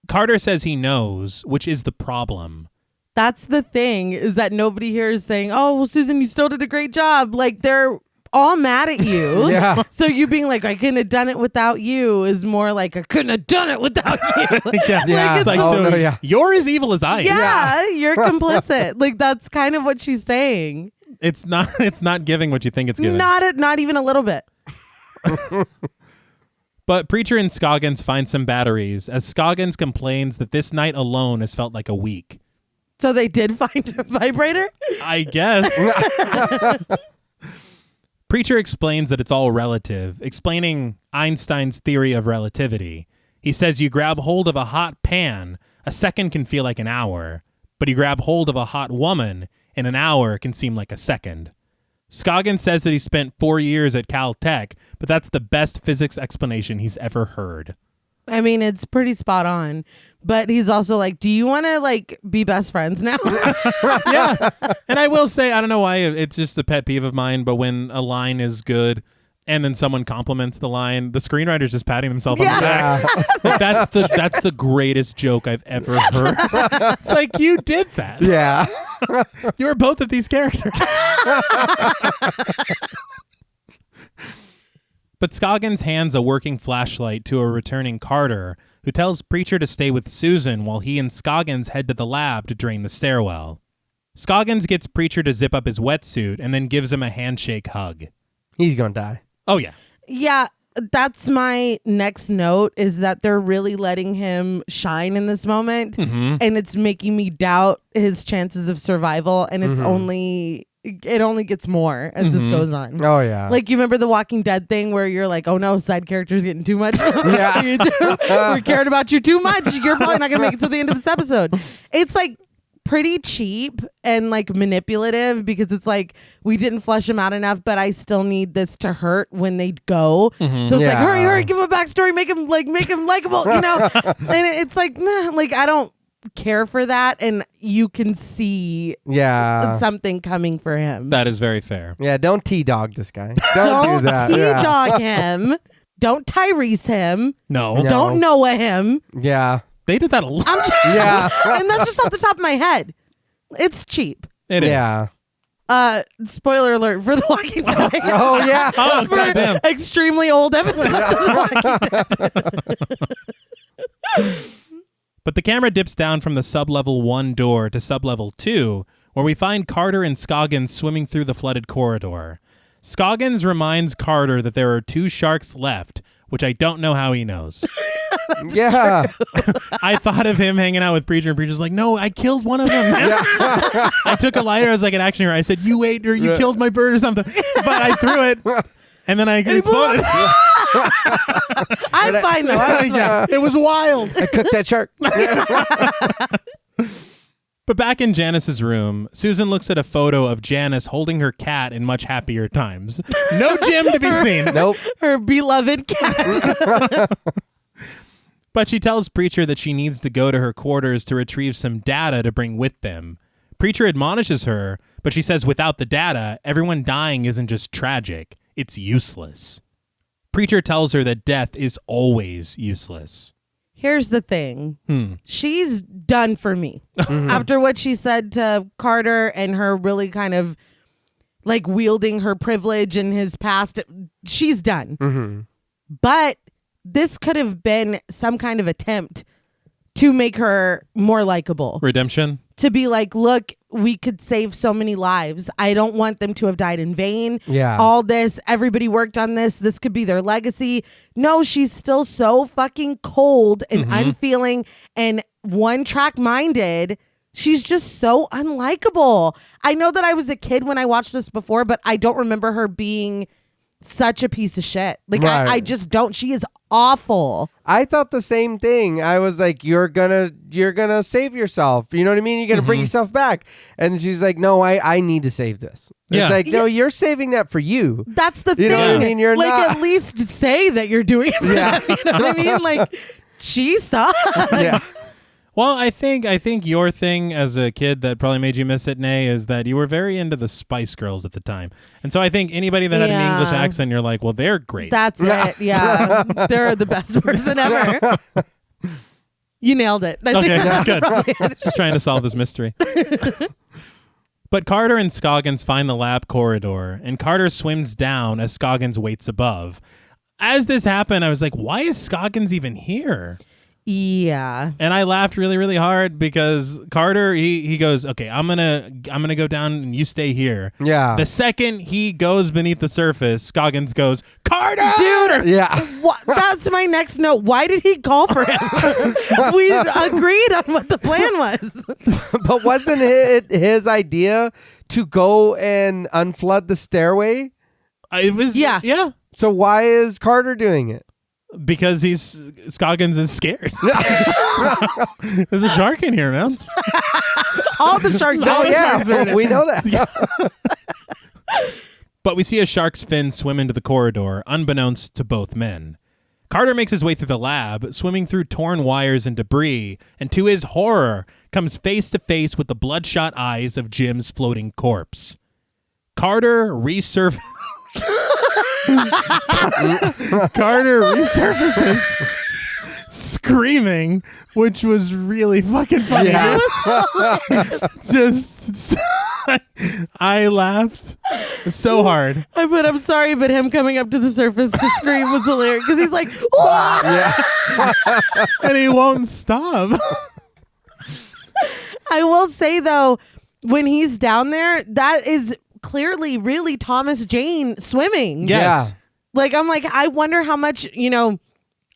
Carter says he knows, which is the problem. That's the thing, is that nobody here is saying, oh, well, Susan, you still did a great job. Like, they're all mad at you. Yeah. So you being like, I couldn't have done it without you is more like, I couldn't have done it without you. Yeah. Yeah. Like, It's like, Oh, so no, yeah. you're as evil as I am. yeah, you're complicit. Like, that's kind of what she's saying. It's not giving what you think it's giving. Not even a little bit. But Preacher and Scoggins find some batteries as Scoggins complains that this night alone has felt like a week. So they did find a vibrator? I guess. Preacher explains that it's all relative, explaining Einstein's theory of relativity. He says you grab hold of a hot pan, a second can feel like an hour, but you grab hold of a hot woman, and an hour can seem like a second. Scoggins says that he spent 4 years at Caltech, but that's the best physics explanation he's ever heard. I mean, it's pretty spot on. But he's also like, do you want to like be best friends now? Yeah. And I will say, I don't know why, it's just a pet peeve of mine, but when a line is good and then someone compliments the line, the screenwriter's just patting themselves on the back. Like, that's the greatest joke I've ever heard. It's like, you did that. Yeah. You were both of these characters. But Scoggins hands a working flashlight to a returning Carter, who tells Preacher to stay with Susan while he and Scoggins head to the lab to drain the stairwell. Scoggins gets Preacher to zip up his wetsuit and then gives him a handshake hug. He's going to die. Oh, yeah. Yeah, that's my next note, is that they're really letting him shine in this moment. Mm-hmm. And it's making me doubt his chances of survival. And it's it only gets more as this goes on. Oh, yeah. Like, you remember the Walking Dead thing where you're like, oh no, side character's getting too much. Yeah. We cared about you too much. You're probably not going to make it to the end of this episode. It's like pretty cheap and like manipulative because it's like, we didn't flesh him out enough, but I still need this to hurt when they go. So it's like, hurry, give him a backstory, make him likable, you know? And it's like, nah, like, I don't care for that, and you can see something coming for him. That is very fair. Yeah, don't T-dog this guy. Don't do that. T-dog him. Don't Tyrese him. No. Don't Noah him. Yeah. They did that a lot. Yeah. And that's just off the top of my head. It's cheap. It is. Yeah. Spoiler alert for The Walking Dead. Oh, yeah. Oh, For goddamn. extremely old episodes of The Walking Dead. But the camera dips down from the sublevel 1 door to sublevel 2, where we find Carter and Scoggins swimming through the flooded corridor. Scoggins reminds Carter that there are 2 sharks left, which I don't know how he knows. Yeah. I thought of him hanging out with Preacher, and Preacher's like, no, I killed one of them. I took a lighter as like an action hero. I said, you ate or you killed my bird or something. But I threw it, and then I exploded. I'm fine though. Yeah, it was wild. I cooked that shark. But back in Janice's room, Susan looks at a photo of Janice holding her cat in much happier times. No Jim to be seen. Nope. Her beloved cat. But she tells Preacher that she needs to go to her quarters to retrieve some data to bring with them. Preacher admonishes her, but she says without the data, everyone dying isn't just tragic, it's useless. Preacher tells her that death is always useless. Here's the thing. She's done for me. After what she said to Carter and her really kind of like wielding her privilege and his past, she's done. But this could have been some kind of attempt to make her more likable. Redemption? To be like, look, we could save so many lives. I don't want them to have died in vain. Yeah. All this, everybody worked on this. This could be their legacy. No, she's still so fucking cold and unfeeling and one-track minded. She's just so unlikable. I know that I was a kid when I watched this before, but I don't remember her being such a piece of shit. Like, Right. I just don't. She is awful. I thought the same thing. I was like, you're gonna save yourself. You know what I mean? You're gonna bring yourself back. And she's like, no, I need to save this. Yeah. It's like, no, you're saving that for you. That's the You thing. know what I mean? You're like, not. at least say that you're doing it for Yeah. them. You know what I mean? Like, she sucks. Yeah. Well, I think your thing as a kid that probably made you miss it, Nay, is that you were very into the Spice Girls at the time. And so I think anybody that had an English accent, you're like, well, they're great. That's it. Yeah. They're the best person ever. You nailed it. I Okay, think that's good. probably it. Just trying to solve this mystery. But Carter and Scoggins find the lab corridor, and Carter swims down as Scoggins waits above. As this happened, I was like, why is Scoggins even here? Yeah. And I laughed really, really hard because Carter, he goes, okay, I'm gonna go down and you stay here. Yeah. The second he goes beneath the surface, Scoggins goes, Carter! Dude, Yeah. what? That's my next note. Why did he call for him? We agreed on what the plan was. But wasn't it his idea to go and unflood the stairway? It was, yeah. So why is Carter doing it? Because Scoggins is scared. There's a shark in here, man. All the sharks. Oh, all the sharks are in yeah. it. We know that. But we see a shark's fin swim into the corridor, unbeknownst to both men. Carter makes his way through the lab, swimming through torn wires and debris, and to his horror, comes face to face with the bloodshot eyes of Jim's floating corpse. Carter resurfaces, screaming, which was really fucking funny. Yeah. Just, I laughed so hard. I'm sorry, but him coming up to the surface to scream was hilarious because he's like, "Whoa!" Yeah. And he won't stop. I will say though, when he's down there, that is clearly really Thomas Jane swimming. Yes. Like, I'm like, I wonder how much,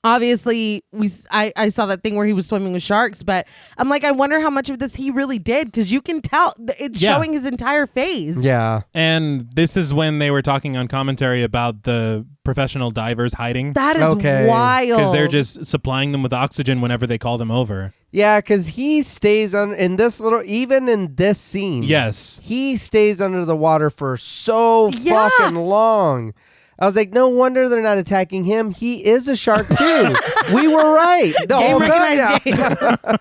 obviously I saw that thing where he was swimming with sharks, but I'm like, I wonder how much of this he really did, because you can tell it's showing his entire face. Yeah. And this is when they were talking on commentary about the professional divers hiding. That is Okay. wild. Because they're just supplying them with oxygen whenever they call them over. Yeah, because he stays in this even in this scene. Yes. He stays under the water for so Yeah. fucking long. I was like, no wonder they're not attacking him. He is a shark too. We were right. The Game whole recognized time. Yeah.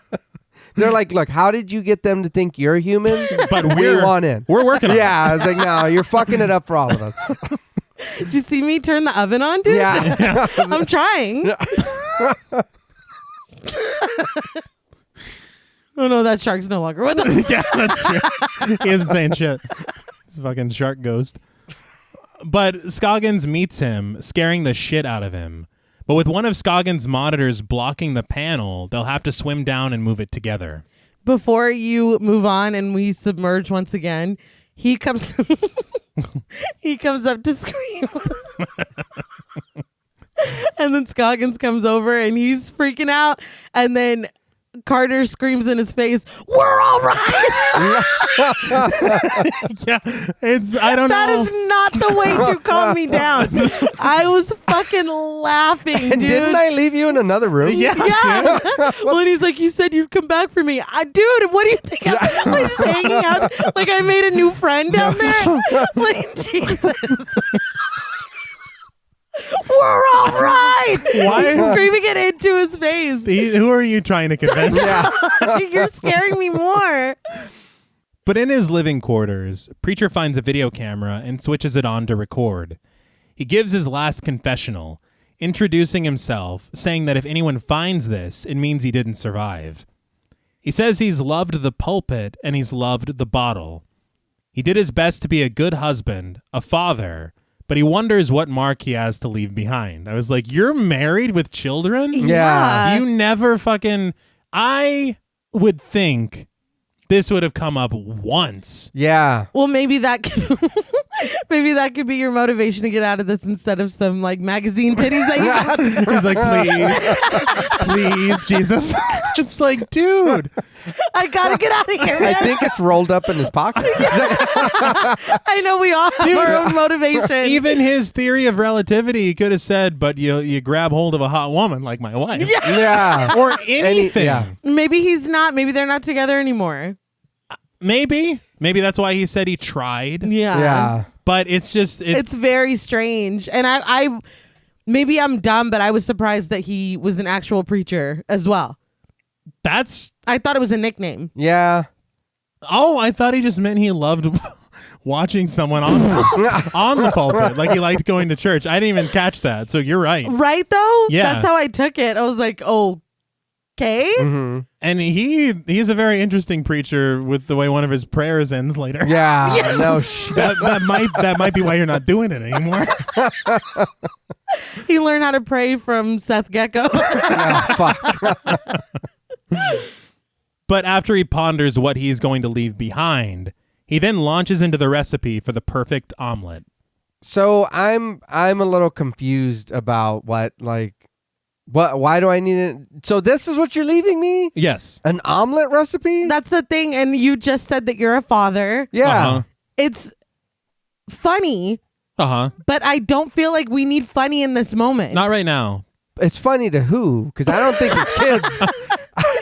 They're like, look, how did you get them to think you're human? But we want in. We're working on it. Yeah, I was like, no, you're fucking it up for all of us. Did you see me turn the oven on, dude? Yeah. I'm trying. Oh no, that shark's no longer with us. Yeah, that's true. He isn't saying shit. He's a fucking shark ghost. But Scoggins meets him, scaring the shit out of him. But with one of Scoggins' monitors blocking the panel, they'll have to swim down and move it together. Before you move on and we submerge once again, he comes he comes up to scream. And then Scoggins comes over and he's freaking out, and then Carter screams in his face, "We're all right." Yeah, I don't know. That is not the way to calm me down. I was fucking laughing, And dude. didn't I leave you in another room? Yeah. Yeah. Well, and he's like, "You said you'd come back for me." Dude, what do you think? I'm just hanging out. Like I made a new friend down there. Like, Jesus. We're all right. Why? He's screaming it into his face. Who are you trying to convince? Yeah. You're scaring me more. But in his living quarters, Preacher finds a video camera and switches it on to record. He gives his last confessional, introducing himself, saying that if anyone finds this, it means he didn't survive. He says he's loved the pulpit and he's loved the bottle. He did his best to be a good husband, a father, but he wonders what mark he has to leave behind. I was like, you're married with children? Yeah. You never fucking... I would think this would have come up once. Yeah. Well, maybe that could be your motivation to get out of this instead of some like magazine titties that you He's like, please, Jesus. It's like, dude. I gotta get out of here, man. I think it's rolled up in his pocket. I know we all have our own motivation. Even his theory of relativity, he could have said, but you grab hold of a hot woman like my wife. Yeah. Or anything. yeah. Maybe he's not. Maybe they're not together anymore. Maybe that's why he said he tried. Yeah. Yeah. But it's just... It's very strange. And I maybe I'm dumb, but I was surprised that he was an actual preacher as well. I thought it was a nickname. Yeah. Oh, I thought he just meant he loved watching someone on the pulpit. Like he liked going to church. I didn't even catch that. So you're right. Right, though? Yeah. That's how I took it. I was like, okay. okay. Mm-hmm. And he's a very interesting preacher with the way one of his prayers ends later. Yeah, no shit. That might be why you're not doing it anymore. He learned how to pray from Seth Gecko. Oh, fuck. But after he ponders what he's going to leave behind, he then launches into the recipe for the perfect omelet. So I'm a little confused about why do I need it? So this is what you're leaving me? Yes. An omelet recipe? That's the thing. And you just said that you're a father. Yeah. Uh-huh. It's funny, but I don't feel like we need funny in this moment. Not right now. It's funny to who? Because I don't think it's kids.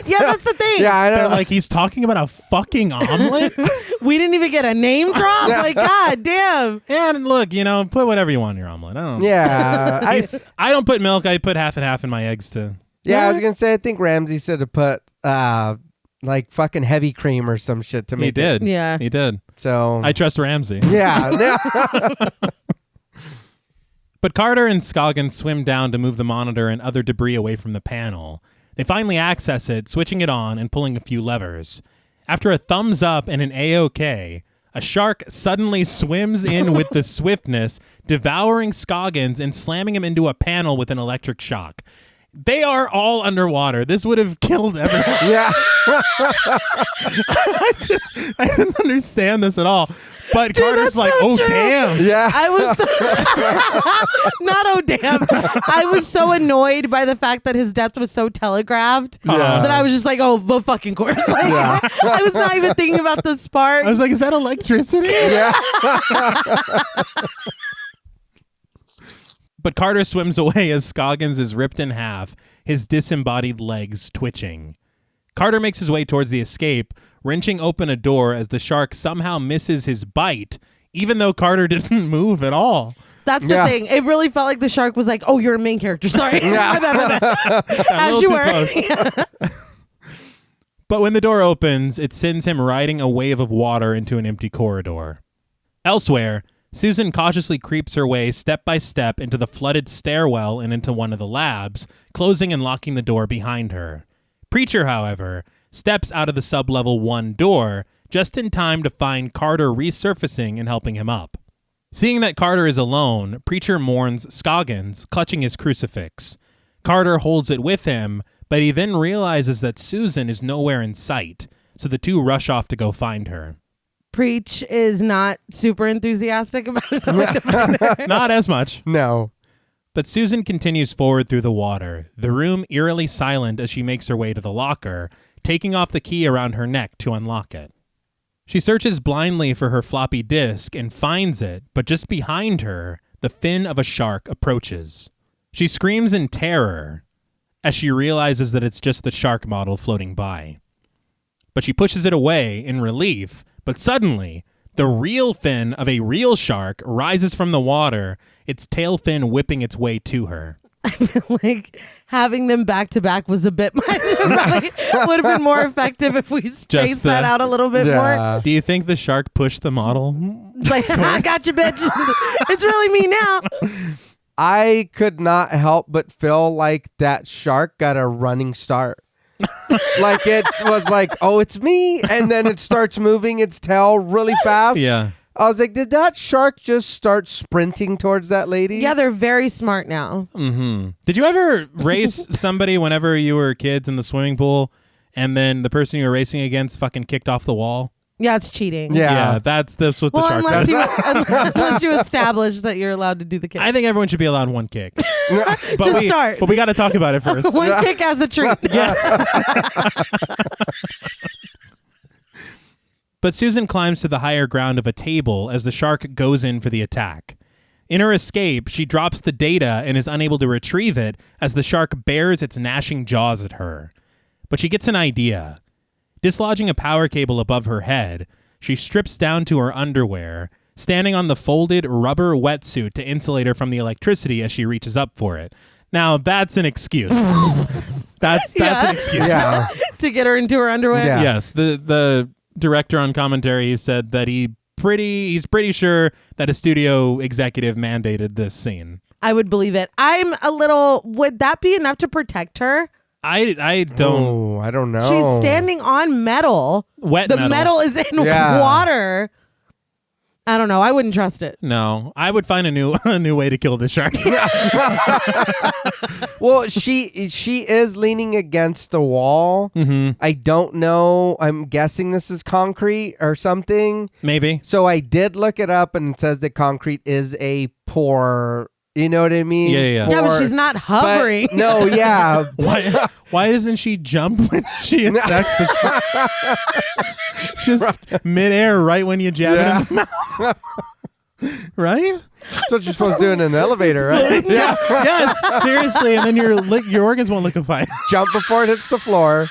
Yeah, that's the thing. Yeah, I They're know. like, he's talking about a fucking omelet? We didn't even get a name drop. Like, God damn. And look, put whatever you want in your omelet. I don't know. Yeah. I don't put milk. I put half and half in my eggs too. Yeah, I was gonna say I think Ramsey said to put like fucking heavy cream or some shit to make He did. Yeah. He did. So I trust Ramsey. yeah. But Carter and Scoggins swim down to move the monitor and other debris away from the panel. They finally access it, switching it on and pulling a few levers. After a thumbs up and an A-OK, a shark suddenly swims in with the swiftness, devouring Scoggins and slamming him into a panel with an electric shock. They are all underwater. This would have killed everyone. Yeah. I didn't understand this at all. But Dude, Carter's that's like, so oh, true. damn. Yeah. I was not oh damn. I was so annoyed by the fact that his death was so telegraphed Yeah. that I was just like, oh, but fucking course. Like, Yeah. I was not even thinking about the spark. I was like, is that electricity? Yeah. But Carter swims away as Scoggins is ripped in half, his disembodied legs twitching. Carter makes his way towards the escape, wrenching open a door as the shark somehow misses his bite, even though Carter didn't move at all. That's the Yeah. thing. It really felt like the shark was like, oh, you're a main character. Sorry. Yeah. My bad. A As little you too were. close. But when the door opens, it sends him riding a wave of water into an empty corridor. Elsewhere, Susan cautiously creeps her way step by step into the flooded stairwell and into one of the labs, closing and locking the door behind her. Preacher, however, steps out of the sub-level 1 door just in time to find Carter resurfacing and helping him up. Seeing that Carter is alone, Preacher mourns Scoggins, clutching his crucifix. Carter holds it with him, but he then realizes that Susan is nowhere in sight, so the two rush off to go find her. Preach is not super enthusiastic about it. Not as much. No. But Susan continues forward through the water, the room eerily silent as she makes her way to the locker, taking off the key around her neck to unlock it. She searches blindly for her floppy disk and finds it, but just behind her, the fin of a shark approaches. She screams in terror as she realizes that it's just the shark model floating by. But she pushes it away in relief, but suddenly, the real fin of a real shark rises from the water, its tail fin whipping its way to her. I feel like having them back to back was a bit much. Probably would have been more effective if we spaced that out a little bit more. Yeah. Do you think the shark pushed the model? Like, I got you, bitch. It's really me now. I could not help but feel like that shark got a running start. Like it was like, oh, it's me. And then it starts moving its tail really fast. Yeah. I was like, did that shark just start sprinting towards that lady? Yeah, they're very smart now. Mm-hmm. Did you ever race somebody whenever you were kids in the swimming pool and then the person you were racing against fucking kicked off the wall? Yeah, it's cheating. Yeah. That's what the Well, shark unless does. unless you establish that you're allowed to do the kick. I think everyone should be allowed one kick. Just start. But we got to talk about it first. One kick as a treat. But Susan climbs to the higher ground of a table as the shark goes in for the attack. In her escape, she drops the data and is unable to retrieve it as the shark bares its gnashing jaws at her. But she gets an idea. Dislodging a power cable above her head, she strips down to her underwear, standing on the folded rubber wetsuit to insulate her from the electricity as she reaches up for it. Now, that's an excuse. That's an excuse. Yeah. To get her into her underwear. Yeah. Yes, the director on commentary said that he's pretty sure that a studio executive mandated this scene. I would believe it. Would that be enough to protect her? I don't. Oh, I don't know. She's standing on metal. Wet The metal. metal is in Yeah. water. I don't know. I wouldn't trust it. No, I would find a new way to kill the shark. Well, she is leaning against the wall. Mm-hmm. I don't know. I'm guessing this is concrete or something. Maybe. So I did look it up, and it says that concrete is a poor. You know what I mean? Yeah. Yeah, but Poor- she's not hovering. But, no, yeah. Why doesn't she jump when she attacks the shark? Just midair right when you jab it in the mouth. Right? That's what you're supposed to do in an elevator, right? Yeah. Yes. Seriously. And then your organs won't liquefy. Jump before it hits the floor.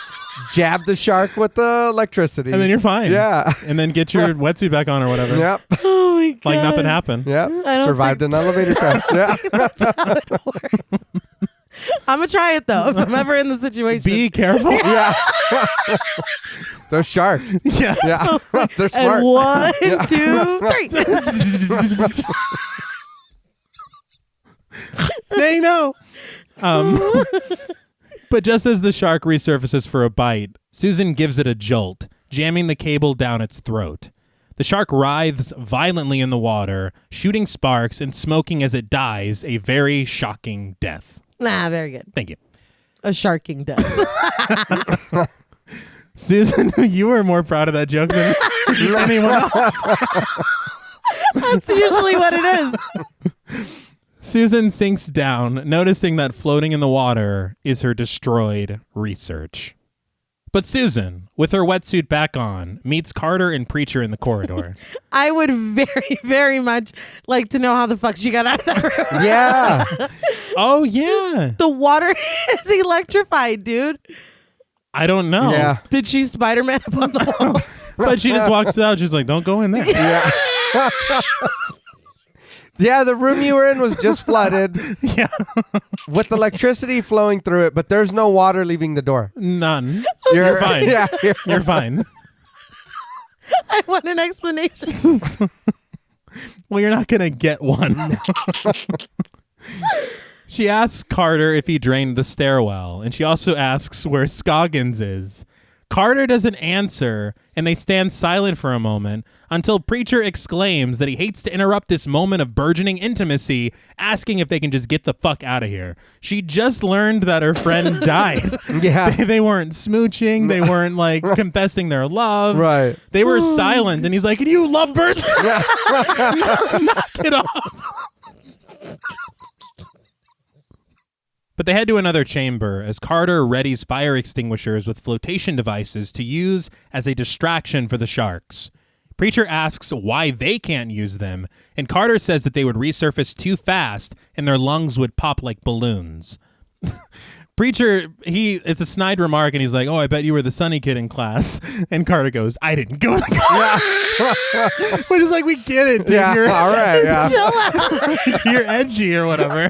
Jab the shark with the electricity. And then you're fine. Yeah. And then get your wetsuit back on or whatever. Yep. Oh my God. Like nothing happened. Yep. don't Survived an elevator crash. Yeah. I'm going to try it, though, if I'm ever in the situation. Be careful. Yeah. Those sharks. Yes. Yeah. They're smart. And 1, 2, 3. They know. But just as the shark resurfaces for a bite, Susan gives it a jolt, jamming the cable down its throat. The shark writhes violently in the water, shooting sparks and smoking as it dies, a very shocking death. Nah, very good. Thank you. A sharking death. Susan, you were more proud of that joke than anyone else. That's usually what it is. Susan sinks down, noticing that floating in the water is her destroyed research. But Susan, with her wetsuit back on, meets Carter and Preacher in the corridor. I would very, very much like to know how the fuck she got out of that room. Yeah. Oh, yeah. The water is electrified, dude. I don't know. Yeah. Did she Spider-Man up on the wall? But she just walks out. She's like, don't go in there. Yeah. Yeah, the room you were in was just flooded Yeah. with electricity flowing through it, but there's no water leaving the door. None. You're fine. Yeah. You're fine. I want an explanation. Well, you're not going to get one. She asks Carter if he drained the stairwell, and she also asks where Scoggins is. Carter doesn't answer, and they stand silent for a moment until Preacher exclaims that he hates to interrupt this moment of burgeoning intimacy, asking if they can just get the fuck out of here. She just learned that her friend died. Yeah. They weren't smooching. They weren't like confessing their love. Right. They were silent, and he's like, "Can you lovebirds? Knock it off." But they head to another chamber as Carter readies fire extinguishers with flotation devices to use as a distraction for the sharks. Preacher asks why they can't use them, and Carter says that they would resurface too fast and their lungs would pop like balloons. Preacher, it's a snide remark, and he's like, "Oh, I bet you were the sunny kid in class." And Carter goes, "I didn't go to class." Which is like, we get it, dude. Yeah. You're, All right. Yeah. Chill out. you're edgy or whatever.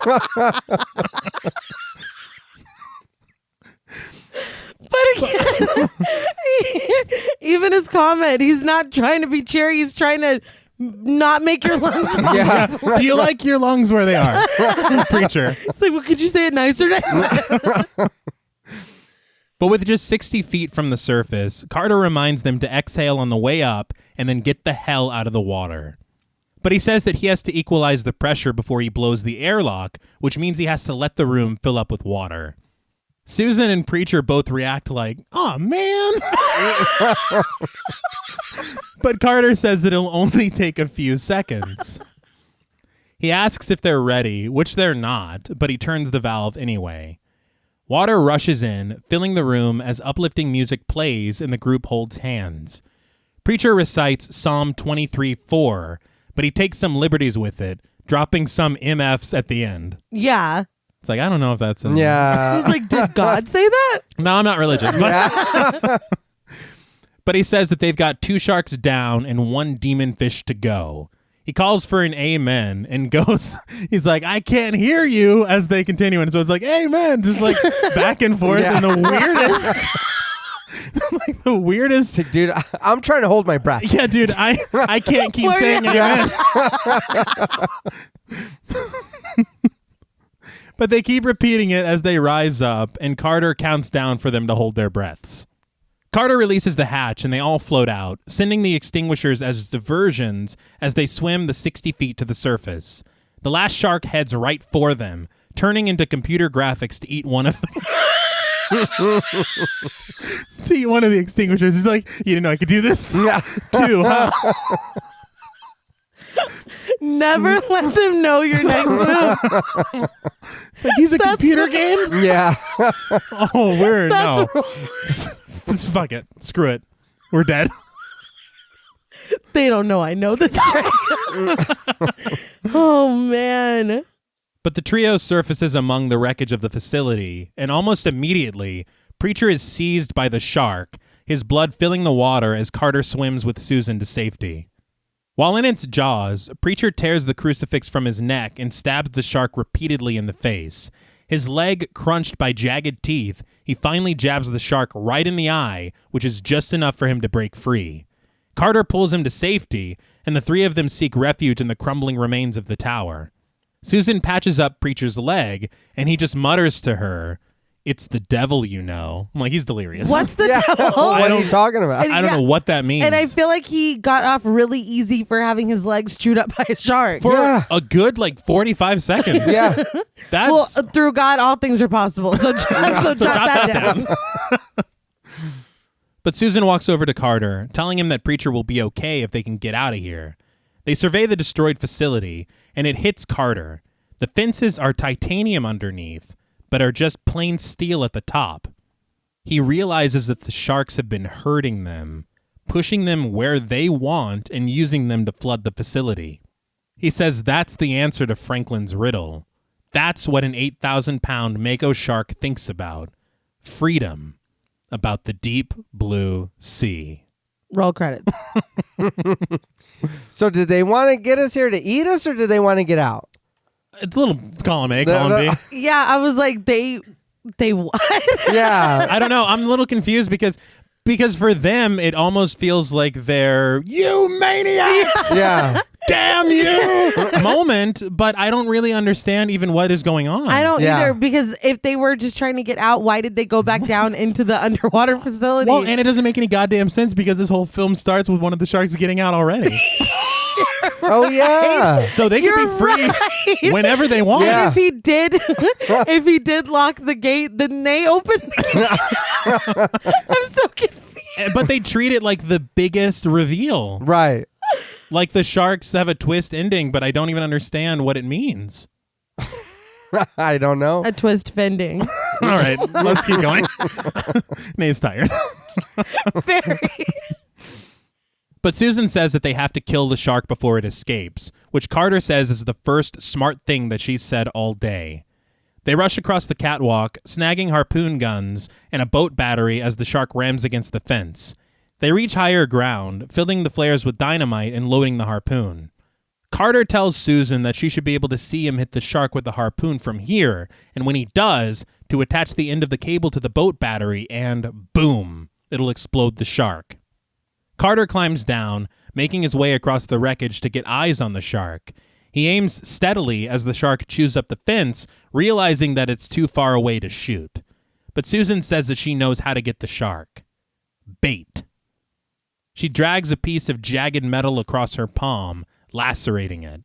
But again, even his comment, he's not trying to be cheery. He's trying to not make your lungs pop. Yeah. Do you like your lungs where they are, Preacher? It's like, well, could you say it nicer next time? But with just 60 feet from the surface, Carter reminds them to exhale on the way up and then get the hell out of the water. But he says that he has to equalize the pressure before he blows the airlock, which means he has to let the room fill up with water. Susan and Preacher both react like, "Oh, man." But Carter says that it'll only take a few seconds. He asks if they're ready, which they're not, but he turns the valve anyway. Water rushes in, filling the room as uplifting music plays and the group holds hands. Preacher recites Psalm 23:4, but he takes some liberties with it, dropping some MFs at the end. Yeah. It's like, I don't know if that's... Yeah. He's like, did God say that? No, I'm not religious. But, but he says that they've got 2 sharks down and 1 demon fish to go. He calls for an amen and goes, he's like, "I can't hear you," as they continue. And so it's like, amen, just like back and forth in the weirdest... like the weirdest... Dude, I'm trying to hold my breath. Yeah, dude, I can't keep saying amen. But they keep repeating it as they rise up, and Carter counts down for them to hold their breaths. Carter releases the hatch, and they all float out, sending the extinguishers as diversions as they swim the 60 feet to the surface. The last shark heads right for them, turning into computer graphics to eat one of them. To eat one of the extinguishers. He's like, you didn't know I could do this? Yeah. Two, huh? Never let them know your next move. It's like, he's a computer game? Yeah. Oh, we're That's no. Fuck it. Screw it. We're dead. They don't know I know this trick. Oh, man. But the trio surfaces among the wreckage of the facility, and almost immediately, Preacher is seized by the shark, his blood filling the water as Carter swims with Susan to safety. While in its jaws, Preacher tears the crucifix from his neck and stabs the shark repeatedly in the face. His leg crunched by jagged teeth, he finally jabs the shark right in the eye, which is just enough for him to break free. Carter pulls him to safety, and the three of them seek refuge in the crumbling remains of the tower. Susan patches up Preacher's leg, and he just mutters to her, "It's the devil, you know." I'm like, he's delirious. What's the Yeah. devil? What are you talking about? I don't know what that means. And I feel like he got off really easy for having his legs chewed up by a shark. For Yeah. a good, 45 seconds. Yeah. That's... Well, through God, all things are possible. So, so jot that down. But Susan walks over to Carter, telling him that Preacher will be okay if they can get out of here. They survey the destroyed facility, and it hits Carter. The fences are titanium underneath, but are just plain steel at the top. He realizes that the sharks have been hurting them, pushing them where they want and using them to flood the facility. He says that's the answer to Franklin's riddle. That's what an 8,000-pound mako shark thinks about. Freedom. About the deep blue sea. Roll credits. So did they want to get us here to eat us, or did they want to get out? It's a little column A, column B. Yeah, I was like, they what? Yeah. I don't know. I'm a little confused because for them, it almost feels like they're, "You maniacs! Yeah. Damn you!" moment, but I don't really understand even what is going on. I don't Yeah. either, because if they were just trying to get out, why did they go back down into the underwater facility? Well, and it doesn't make any goddamn sense because this whole film starts with one of the sharks getting out already. Oh, yeah. So they can be You're free right. whenever they want. Yeah. If he did, if he did lock the gate, then they opened the gate. I'm so confused. But they treat it like the biggest reveal. Right. Like the sharks have a twist ending, but I don't even understand what it means. I don't know. A twist fending. All right, let's keep going. Nay's tired. Very. But Susan says that they have to kill the shark before it escapes, which Carter says is the first smart thing that she's said all day. They rush across the catwalk, snagging harpoon guns and a boat battery as the shark rams against the fence. They reach higher ground, filling the flares with dynamite and loading the harpoon. Carter tells Susan that she should be able to see him hit the shark with the harpoon from here, and when he does, to attach the end of the cable to the boat battery and boom, it'll explode the shark. Carter climbs down, making his way across the wreckage to get eyes on the shark. He aims steadily as the shark chews up the fence, realizing that it's too far away to shoot. But Susan says that she knows how to get the shark. Bait. She drags a piece of jagged metal across her palm, lacerating it.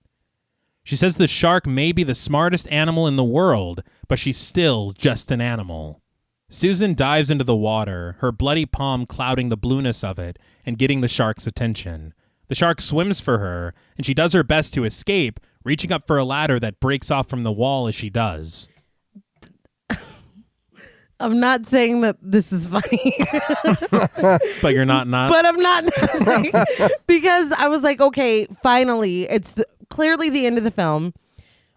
She says the shark may be the smartest animal in the world, but she's still just an animal. Susan dives into the water, her bloody palm clouding the blueness of it and getting the shark's attention. The shark swims for her, and she does her best to escape, reaching up for a ladder that breaks off from the wall as she does. I'm not saying that this is funny. But you're not. But I'm not saying, because I was like, okay, finally, it's clearly the end of the film.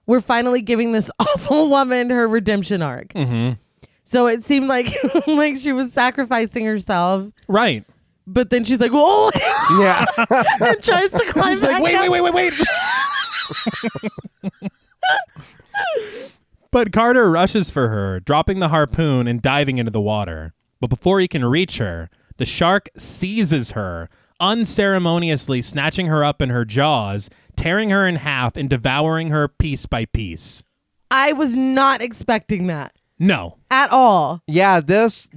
We're finally giving this awful woman her redemption arc. Mm-hmm. So it seemed like like she was sacrificing herself. Right. But then she's like, whoa, Yeah. and tries to climb She's back like, up. wait. But Carter rushes for her, dropping the harpoon and diving into the water. But before he can reach her, the shark seizes her, unceremoniously snatching her up in her jaws, tearing her in half and devouring her piece by piece. I was not expecting that No. at all. Yeah, this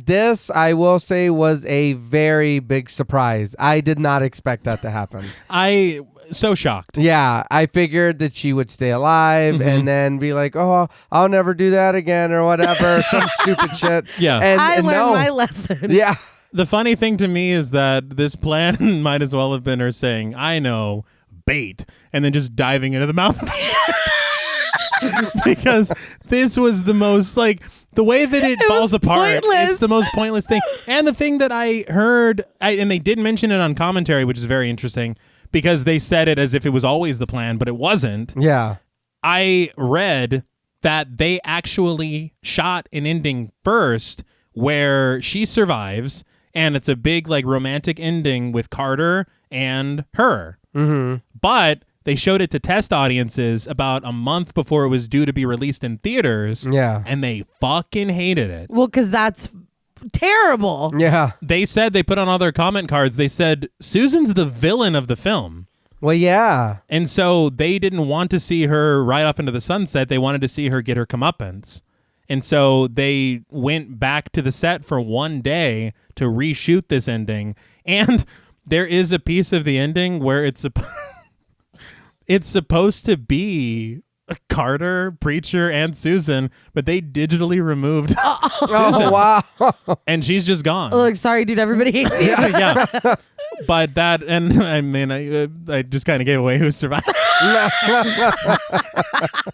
I will say was a very big surprise. I did not expect that to happen. So shocked. Yeah, I figured that she would stay alive and then be like, "Oh, I'll never do that again," or whatever, some stupid shit. Yeah. I and learned no. my lesson. Yeah. The funny thing to me is that this plan might as well have been her saying, I know, bait, and then just diving into the mouth of the shark. Because this was the most, like, the way that it falls apart, pointless. it's the most pointless thing. And the thing that I heard, and they did mention it on commentary, which is very interesting, because they said it as if it was always the plan, but it wasn't. Yeah. I read that they actually shot an ending first where she survives, and it's a big, like, romantic ending with Carter and her. Mm-hmm. But they showed it to test audiences about a month before it was due to be released in theaters. Yeah. And they fucking hated it. Well, because that's terrible. Yeah. They said, they put on all their comment cards, they said, Susan's the villain of the film. Well, yeah. And so they didn't want to see her ride off into the sunset. They wanted to see her get her comeuppance. And so they went back to the set for one day to reshoot this ending. And there is a piece of the ending where it's supposed to be Carter, Preacher, and Susan, but they digitally removed Susan. Oh, wow. And she's just gone. Look, sorry, dude. Everybody hates you. Yeah. But that, and I mean, I just kind of gave away who survived.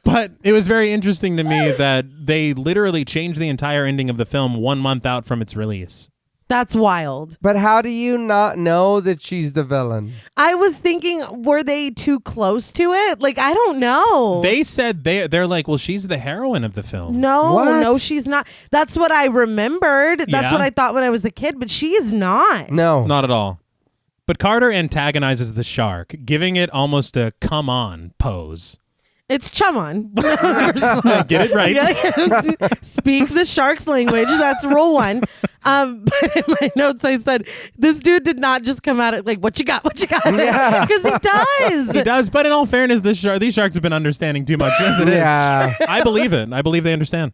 But it was very interesting to me that they literally changed the entire ending of the film 1 month out from its release. That's wild. But how do you not know that she's the villain? I was thinking, were they too close to it? Like, I don't know. They said they're like, well, she's the heroine of the film. No, she's not. That's what I remembered. That's Yeah? what I thought when I was a kid, but she is not. No. Not at all. But Carter antagonizes the shark, giving it almost a come on pose. It's Chumon. Get it right. Yeah. Speak the shark's language. That's rule one. But in my notes, I said, this dude did not just come at it like, what you got? Yeah. Because he does. He does, but in all fairness, these sharks have been understanding too much as it is. Yeah. I believe it. I believe they understand.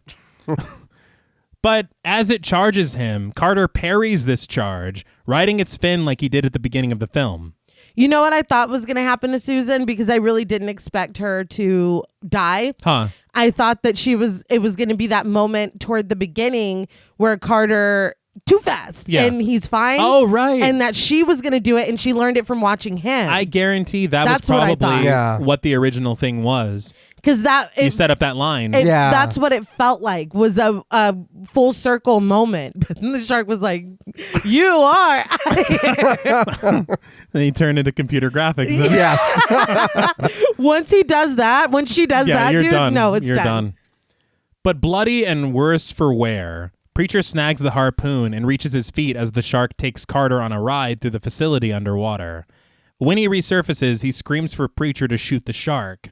But as it charges him, Carter parries this charge, riding its fin like he did at the beginning of the film. You know what I thought was going to happen to Susan? Because I really didn't expect her to die. Huh. I thought that it was going to be that moment toward the beginning where Carter too fast and he's fine. Oh, right. And that she was going to do it and she learned it from watching him. I guarantee That's was what I probably thought. what the original thing was. Because You set up that line. that's what it felt like, was a full circle moment. But then the shark was like, you are out of here. Then he turned into computer graphics. Yes. Once she does that, you're dude, done. no, it's You're done. But bloody and worse for wear, Preacher snags the harpoon and reaches his feet as the shark takes Carter on a ride through the facility underwater. When he resurfaces, he screams for Preacher to shoot the shark.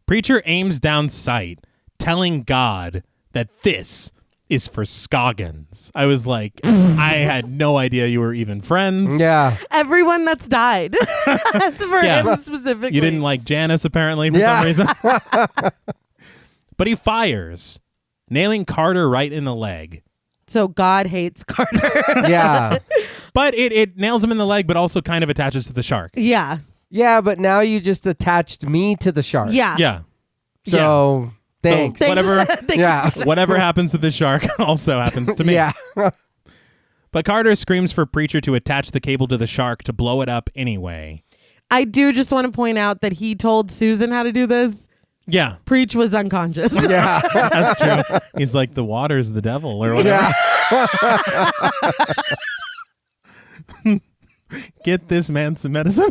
Preacher aims down sight, telling God that this is for Scoggins. I was like, I had no idea you were even friends. Yeah. Everyone that's died. That's for him specifically. You didn't like Janice, apparently, for some reason. But he fires, nailing Carter right in the leg. So God hates Carter. Yeah. But it nails him in the leg, but also kind of attaches to the shark. Yeah. Yeah, but now you just attached me to the shark. Yeah. Yeah. So, thanks. So whatever, Thank Yeah. whatever happens to the shark also happens to me. Yeah. But Carter screams for Preacher to attach the cable to the shark to blow it up anyway. I do just want to point out that he told Susan how to do this. Yeah, Preach was unconscious. Yeah. that's true. He's like, the water's the devil or whatever. Yeah. Get this man some medicine.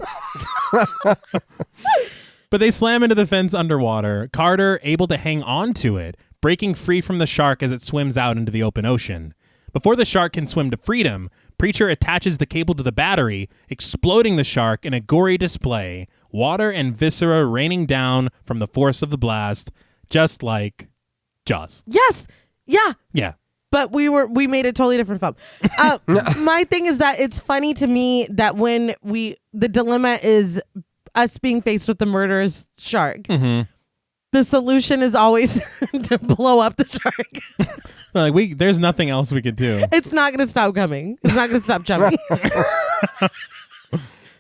But they slam into the fence underwater, Carter able to hang on to it, breaking free from the shark as it swims out into the open ocean. Before the shark can swim to freedom, Preacher attaches the cable to the battery, exploding the shark in a gory display, water and viscera raining down from the force of the blast, just like Jaws. Yes. Yeah. Yeah. But we made a totally different film. My thing is that it's funny to me that when the dilemma is us being faced with the murderous shark, The solution is always to blow up the shark. Like there's nothing else we could do. It's not going to stop coming. It's not going to stop jumping.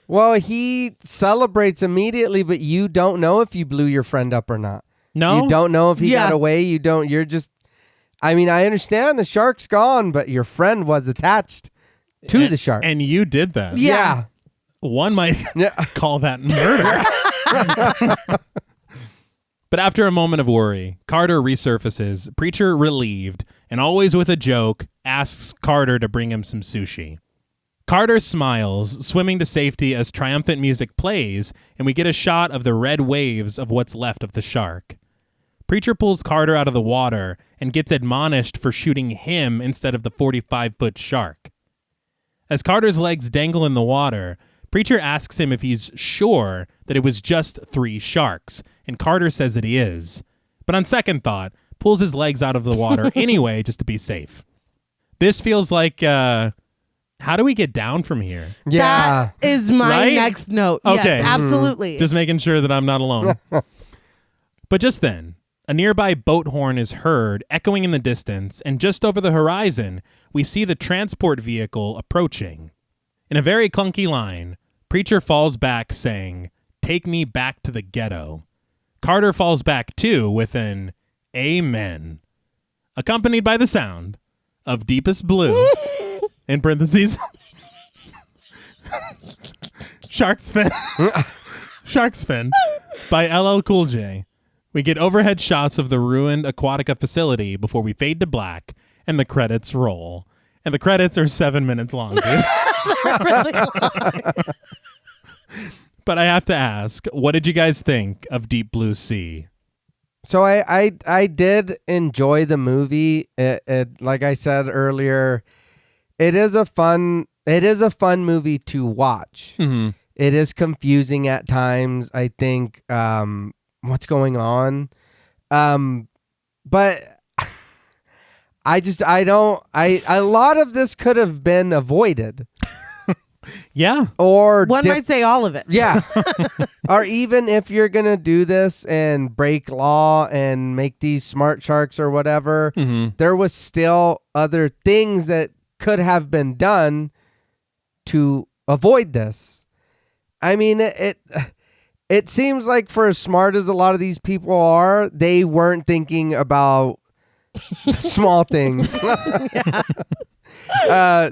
Well, he celebrates immediately, but you don't know if you blew your friend up or not. No? You don't know if he got away. You're just, I mean, I understand the shark's gone, but your friend was attached to the shark. And you did that. Yeah. One might call that murder. But after a moment of worry, Carter resurfaces, Preacher relieved, and always with a joke, asks Carter to bring him some sushi. Carter smiles, swimming to safety as triumphant music plays, and we get a shot of the red waves of what's left of the shark. Preacher pulls Carter out of the water and gets admonished for shooting him instead of the 45-foot shark. As Carter's legs dangle in the water, Preacher asks him if he's sure that it was just 3 sharks, and Carter says that he is. But on second thought, pulls his legs out of the water anyway just to be safe. This feels like, how do we get down from here? Yeah. That is my next note. Okay. Yes, absolutely. Just making sure that I'm not alone. But just then, a nearby boat horn is heard echoing in the distance, and just over the horizon, we see the transport vehicle approaching. In a very clunky line, Preacher falls back saying, "Take me back to the ghetto." Carter falls back too with an "Amen," accompanied by the sound of Deepest Blue, in parentheses, Shark's Fin, by LL Cool J. We get overhead shots of the ruined Aquatica facility before we fade to black and the credits roll. And the credits are 7 minutes long, dude. Really long. But I have to ask, what did you guys think of Deep Blue Sea? So I did enjoy the movie. It like I said earlier, it is a fun movie to watch. Mm-hmm. It is confusing at times. I think what's going on, but a lot of this could have been avoided. Yeah. Or one might say all of it. Yeah. Or even if you're going to do this and break law and make these smart sharks or whatever, there was still other things that could have been done to avoid this. I mean, it seems like for as smart as a lot of these people are, they weren't thinking about small things.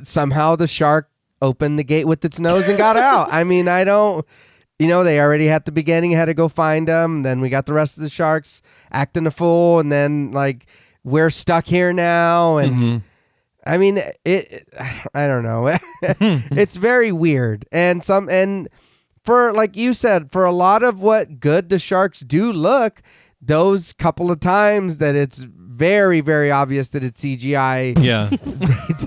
Somehow the shark opened the gate with its nose and got out. I mean, they already at the beginning had to go find them. Then we got the rest of the sharks acting a fool. And then like, we're stuck here now. And I mean, I don't know. It's very weird. And for, like you said, for a lot of what good the sharks do look, those couple of times that it's very, very obvious that it's CGI. Yeah.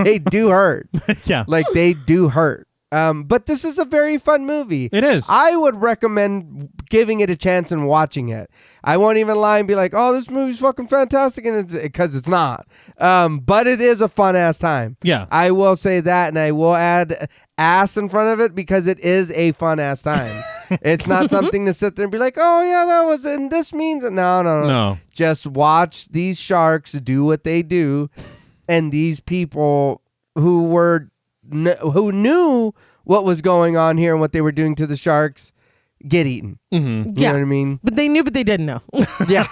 They do hurt. Yeah. Like they do hurt. But this is a very fun movie. It is. I would recommend giving it a chance and watching it. I won't even lie and be like, oh, this movie's fucking fantastic, because it's not. But it is a fun ass time. Yeah. I will say that, and I will add ass in front of it because it is a fun ass time. It's not something to sit there and be like, oh yeah, that was, and this means no. Just watch these sharks do what they do, and these people who knew what was going on here and what they were doing to the sharks get eaten. Mm-hmm. You know what I mean? But they knew, but they didn't know. Yeah.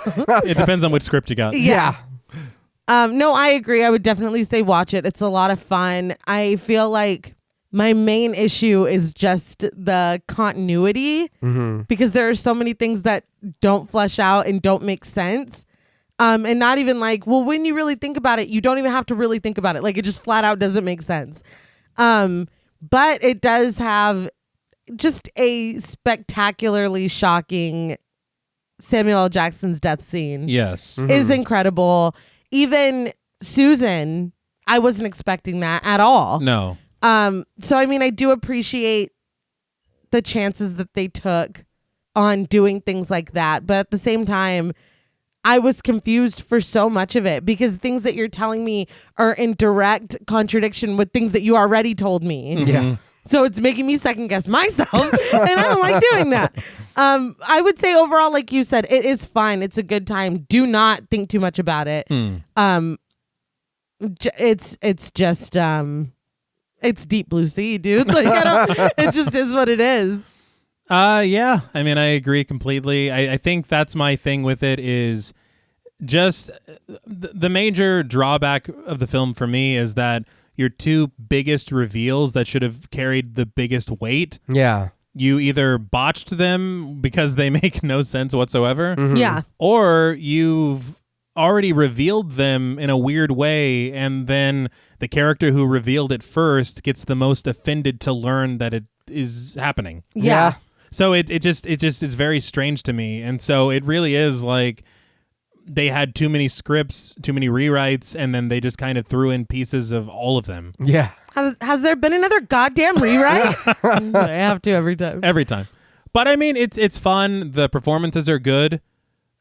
It depends on which script you got. Yeah. No, I agree. I would definitely say watch it. It's a lot of fun. I feel like my main issue is just the continuity, because there are so many things that don't flesh out and don't make sense. And not even like, well, when you really think about it, you don't even have to really think about it. Like, it just flat out doesn't make sense. But it does have just a spectacularly shocking Samuel L. Jackson's death scene. Yes. Is incredible. Even Susan, I wasn't expecting that at all. No. So I mean, I do appreciate the chances that they took on doing things like that, but at the same time, I was confused for so much of it because things that you're telling me are in direct contradiction with things that you already told me. Yeah. So it's making me second guess myself, and I don't like doing that. I would say overall, like you said, it is fine. It's a good time. Do not think too much about it. It's just it's deep blue sea, dude. Like it just is what it is. Yeah. I mean, I agree completely. I think that's my thing with it is just the major drawback of the film for me is that your two biggest reveals that should have carried the biggest weight. Yeah. You either botched them because they make no sense whatsoever. Yeah. Or you've already revealed them in a weird way, and then the character who revealed it first gets the most offended to learn that it is happening. Yeah. So it just is very strange to me. And so it really is like they had too many scripts, too many rewrites, and then they just kind of threw in pieces of all of them. Yeah. Has there been another goddamn rewrite? I have to every time. Every time. But I mean, it's fun. The performances are good.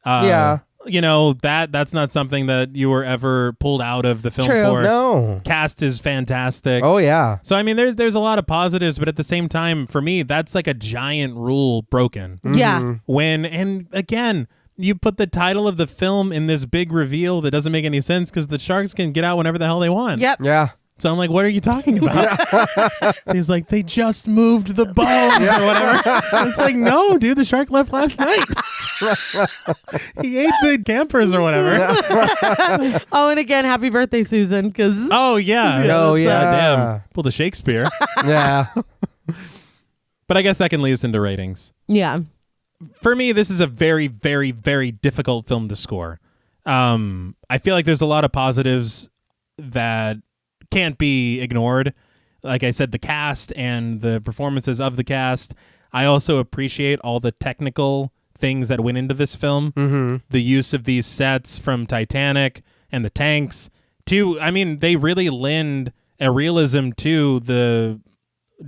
Yeah. You know, that's not something that you were ever pulled out of the film True. for. No. Cast is fantastic. Oh, yeah. So I mean, there's a lot of positives, but at the same time, for me, that's like a giant rule broken. Yeah. And again, you put the title of the film in this big reveal that doesn't make any sense because the sharks can get out whenever the hell they want. Yep. Yeah. So I'm like, what are you talking about? He's like, they just moved the bones or whatever. It's like, no, dude, the shark left last night. He ate the campers or whatever. Oh, and again, happy birthday, Susan. Because Oh, yeah. Oh, yeah. Damn. Pulled a Shakespeare. Yeah. But I guess that can lead us into ratings. yeah. For me, this is a very, very, very difficult film to score. I feel like there's a lot of positives that can't be ignored. Like I said, the cast and the performances of the cast. I also appreciate all the technical things that went into this film. Mm-hmm. The use of these sets from Titanic and the tanks to, I mean, they really lend a realism to the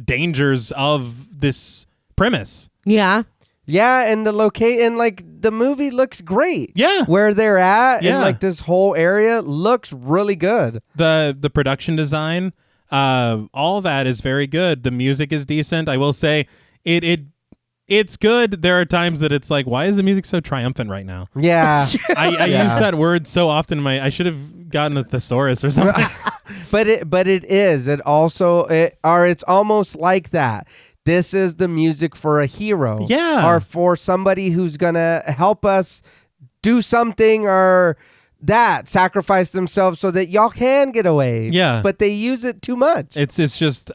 dangers of this premise. Yeah. Yeah, and like the movie looks great. Yeah. Where they're at Yeah. and like this whole area looks really good. The production design, all that is very good. The music is decent. I will say it's good. There are times that it's like, why is the music so triumphant right now? Yeah. I Yeah. use that word so often. I should have gotten a thesaurus or something. But it is. It's almost like that. This is the music for a hero. Yeah. Or for somebody who's going to help us do something or sacrifice themselves so that y'all can get away. Yeah. But they use it too much. It's just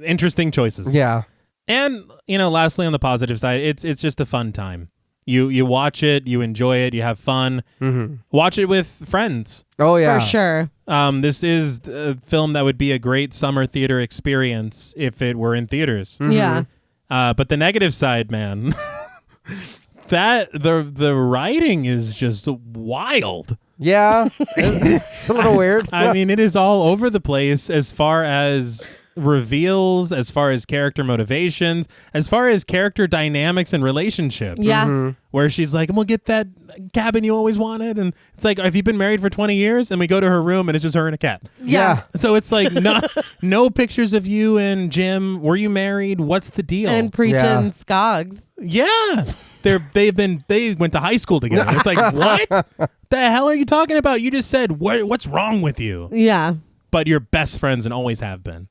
interesting choices. Yeah. And, lastly, on the positive side, it's just a fun time. You watch it, you enjoy it, you have fun. Mm-hmm. Watch it with friends. Oh, yeah. For sure. This is a film that would be a great summer theater experience if it were in theaters. Mm-hmm. Yeah. But the negative side, man, that the writing is just wild. Yeah. It's a little weird. I mean, it is all over the place as far as reveals, as far as character motivations, as far as character dynamics and relationships. Yeah. Where she's like, we'll get that cabin you always wanted. And it's like, have you been married for 20 years? And we go to her room and it's just her and a cat. Yeah. So it's like, no pictures of you and Jim. Were you married? What's the deal? And preaching Yeah. Skogs. Yeah. They went to high school together. It's like, what the hell are you talking about? You just said, what's wrong with you? Yeah. But you're best friends and always have been.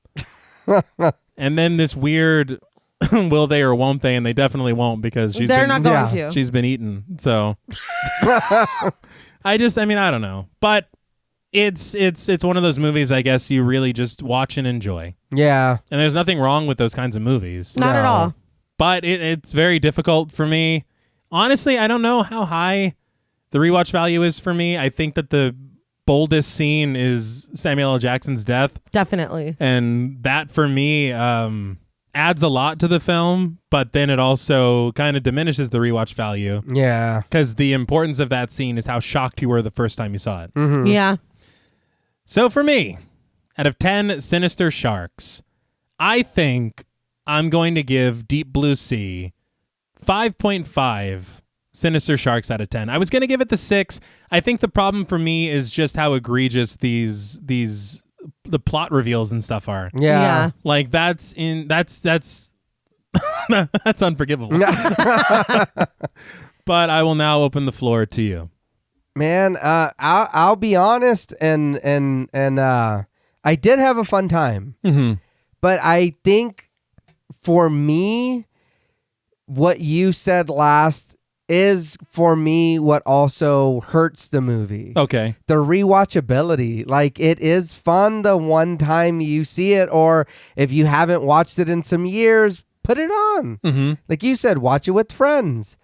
And then this weird will they or won't they, and they definitely won't because They're not going to. she's been eaten. So I don't know. But it's one of those movies I guess you really just watch and enjoy. Yeah. And there's nothing wrong with those kinds of movies. Not at No. all. But it's very difficult for me. Honestly, I don't know how high the rewatch value is for me. I think that the boldest scene is Samuel L. Jackson's death. Definitely. And that for me adds a lot to the film, but then it also kind of diminishes the rewatch value Yeah. because the importance of that scene is how shocked you were the first time you saw it. Mm-hmm. Yeah. So for me, out of 10 sinister sharks, I think I'm going to give Deep Blue Sea 5.5 sinister sharks out of 10. I was going to give it the 6. I think the problem for me is just how egregious the plot reveals and stuff are. Yeah. Yeah. Like that's That's unforgivable. But I will now open the floor to you. Man, I'll be honest, and I did have a fun time. Mm-hmm. But I think for me, what you said last is for me what also hurts the movie. Okay. The rewatchability. Like, it is fun the one time you see it, or if you haven't watched it in some years, put it on. Mm-hmm. Like you said, watch it with friends.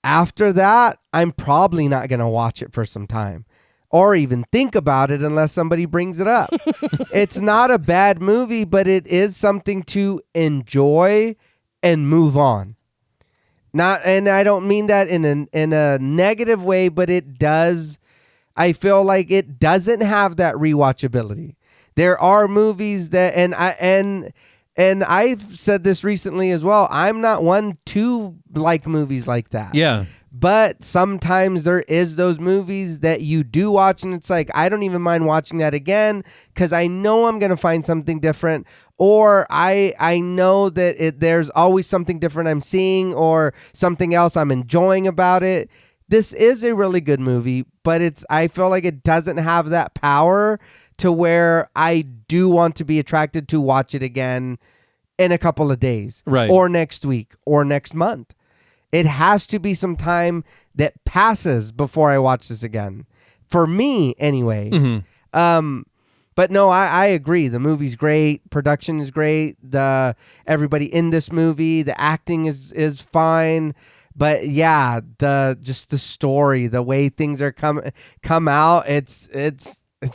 After that, I'm probably not going to watch it for some time or even think about it unless somebody brings it up. It's not a bad movie, but it is something to enjoy and move on. And I don't mean that in a negative way, but it does. I feel like it doesn't have that rewatchability. There are movies that, and I've said this recently as well, I'm not one to like movies like that. Yeah. But sometimes there is those movies that you do watch and it's like, I don't even mind watching that again because I know I'm going to find something different, or I know that there's always something different I'm seeing or something else I'm enjoying about it. This is a really good movie, but I feel like it doesn't have that power to where I do want to be attracted to watch it again in a couple of days, right, or next week or next month. It has to be some time that passes before I watch this again. For me, anyway. Mm-hmm. But no, I agree. The movie's great. Production is great. Everybody in this movie, the acting is fine. But yeah, the story, the way things are come out, it's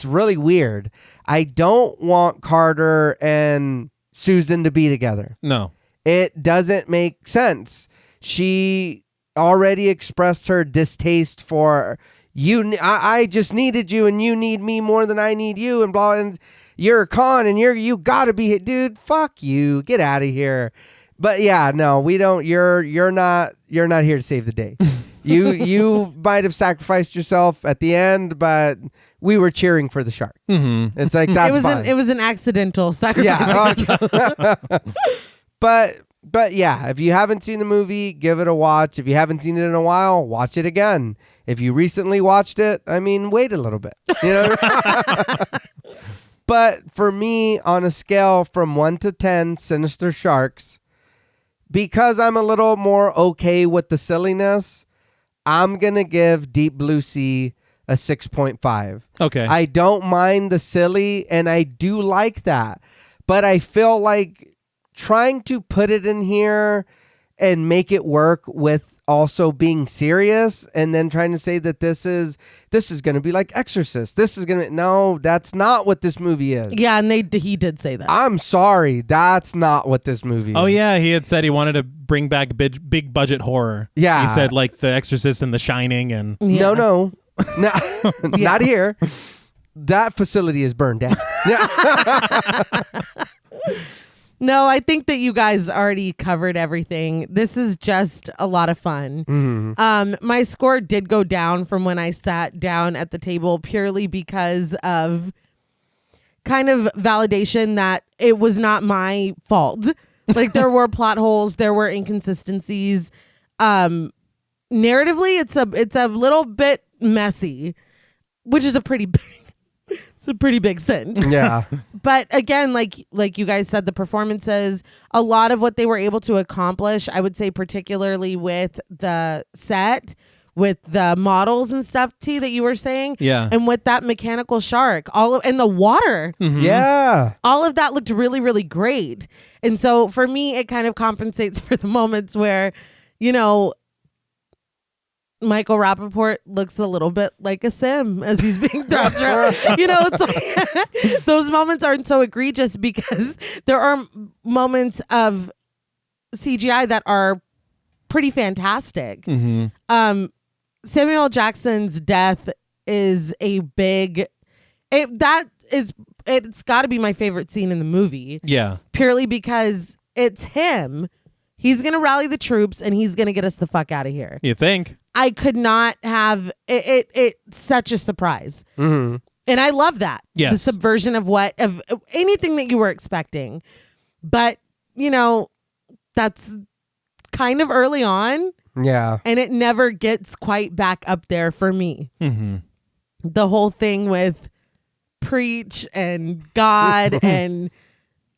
really weird. I don't want Carter and Susan to be together. No. It doesn't make sense. She already expressed her distaste for you. I just needed you and you need me more than I need you and blah, and you're a con and you gotta be here. Dude, fuck you. Get out of here. But yeah, no, we don't. You're not here to save the day. You might have sacrificed yourself at the end, but we were cheering for the shark. Mm-hmm. It's like that's fine. It was an accidental sacrifice. Yeah. But yeah, if you haven't seen the movie, give it a watch. If you haven't seen it in a while, watch it again. If you recently watched it, I mean, wait a little bit. You know. But for me, on a scale from 1 to 10, Sinister Sharks, because I'm a little more okay with the silliness, I'm going to give Deep Blue Sea a 6.5. Okay. I don't mind the silly, and I do like that. But I feel like trying to put it in here and make it work with also being serious, and then trying to say that this is going to be like Exorcist. No, that's not what this movie is. Yeah, and he did say that. I'm sorry, that's not what this movie is. Oh yeah, he had said he wanted to bring back big budget horror. Yeah. He said like The Exorcist and The Shining and Yeah. No, not here. That facility is burned down. No, I think that you guys already covered everything. This is just a lot of fun. Mm-hmm. My score did go down from when I sat down at the table purely because of kind of validation that it was not my fault. Like, there were plot holes, there were inconsistencies. Narratively, it's a little bit messy, which is a pretty big sin. Yeah. But again, like you guys said, the performances, a lot of what they were able to accomplish, I would say particularly with the set, with the models and stuff, T, that you were saying. Yeah. And with that mechanical shark, and the water. Mm-hmm. Yeah. All of that looked really, really great. And so for me, it kind of compensates for the moments where, you know, Michael Rappaport looks a little bit like a sim as he's being thrust around. You know, it's like those moments aren't so egregious because there are moments of CGI that are pretty fantastic. Mm-hmm. Samuel L. Jackson's death is a big. It's got to be my favorite scene in the movie. Yeah, purely because it's him. He's gonna rally the troops and he's gonna get us the fuck out of here. You think? I could not have it. It's such a surprise. Mm-hmm. And I love that. Yes. The subversion of anything that you were expecting. But, you know, that's kind of early on. Yeah. And it never gets quite back up there for me. Mm-hmm. The whole thing with preach and God and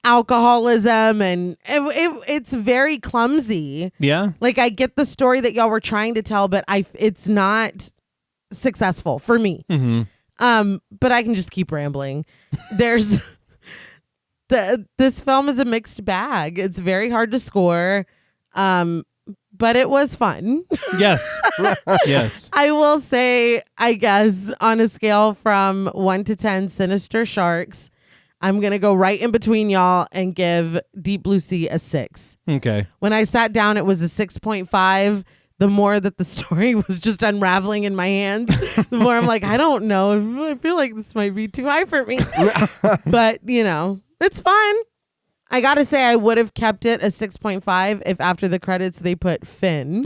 alcoholism, and it's very clumsy. Yeah. Like, I get the story that y'all were trying to tell, but it's not successful for me. Mm-hmm. But I can just keep rambling. There's this film is a mixed bag. It's very hard to score. But it was fun. Yes. Yes. I will say, I guess, on a scale from 1 to 10 sinister sharks, I'm going to go right in between y'all and give Deep Blue Sea a 6. Okay. When I sat down, it was a 6.5. The more that the story was just unraveling in my hands, the more I'm like, I don't know. I feel like this might be too high for me. But, it's fun. I got to say, I would have kept it a 6.5 if after the credits they put Finn.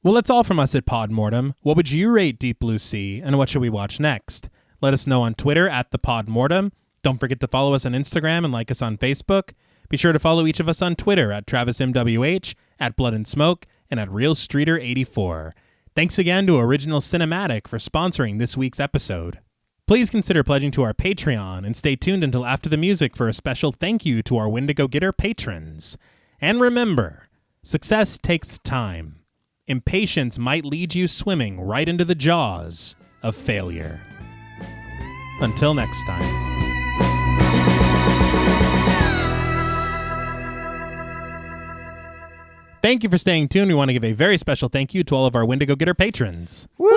Well, that's all from us at Pod Mortem. What would you rate Deep Blue Sea, and what should we watch next? Let us know on Twitter at the Pod Mortem. Don't forget to follow us on Instagram and like us on Facebook. Be sure to follow each of us on Twitter at TravisMWH, at Blood and Smoke, and at RealStreeter84. Thanks again to Original Cinematic for sponsoring this week's episode. Please consider pledging to our Patreon and stay tuned until after the music for a special thank you to our Wendigo Getter patrons. And remember, success takes time. Impatience might lead you swimming right into the jaws of failure. Until next time. Thank you for staying tuned. We want to give a very special thank you to all of our Wendigo Getter patrons. Woo!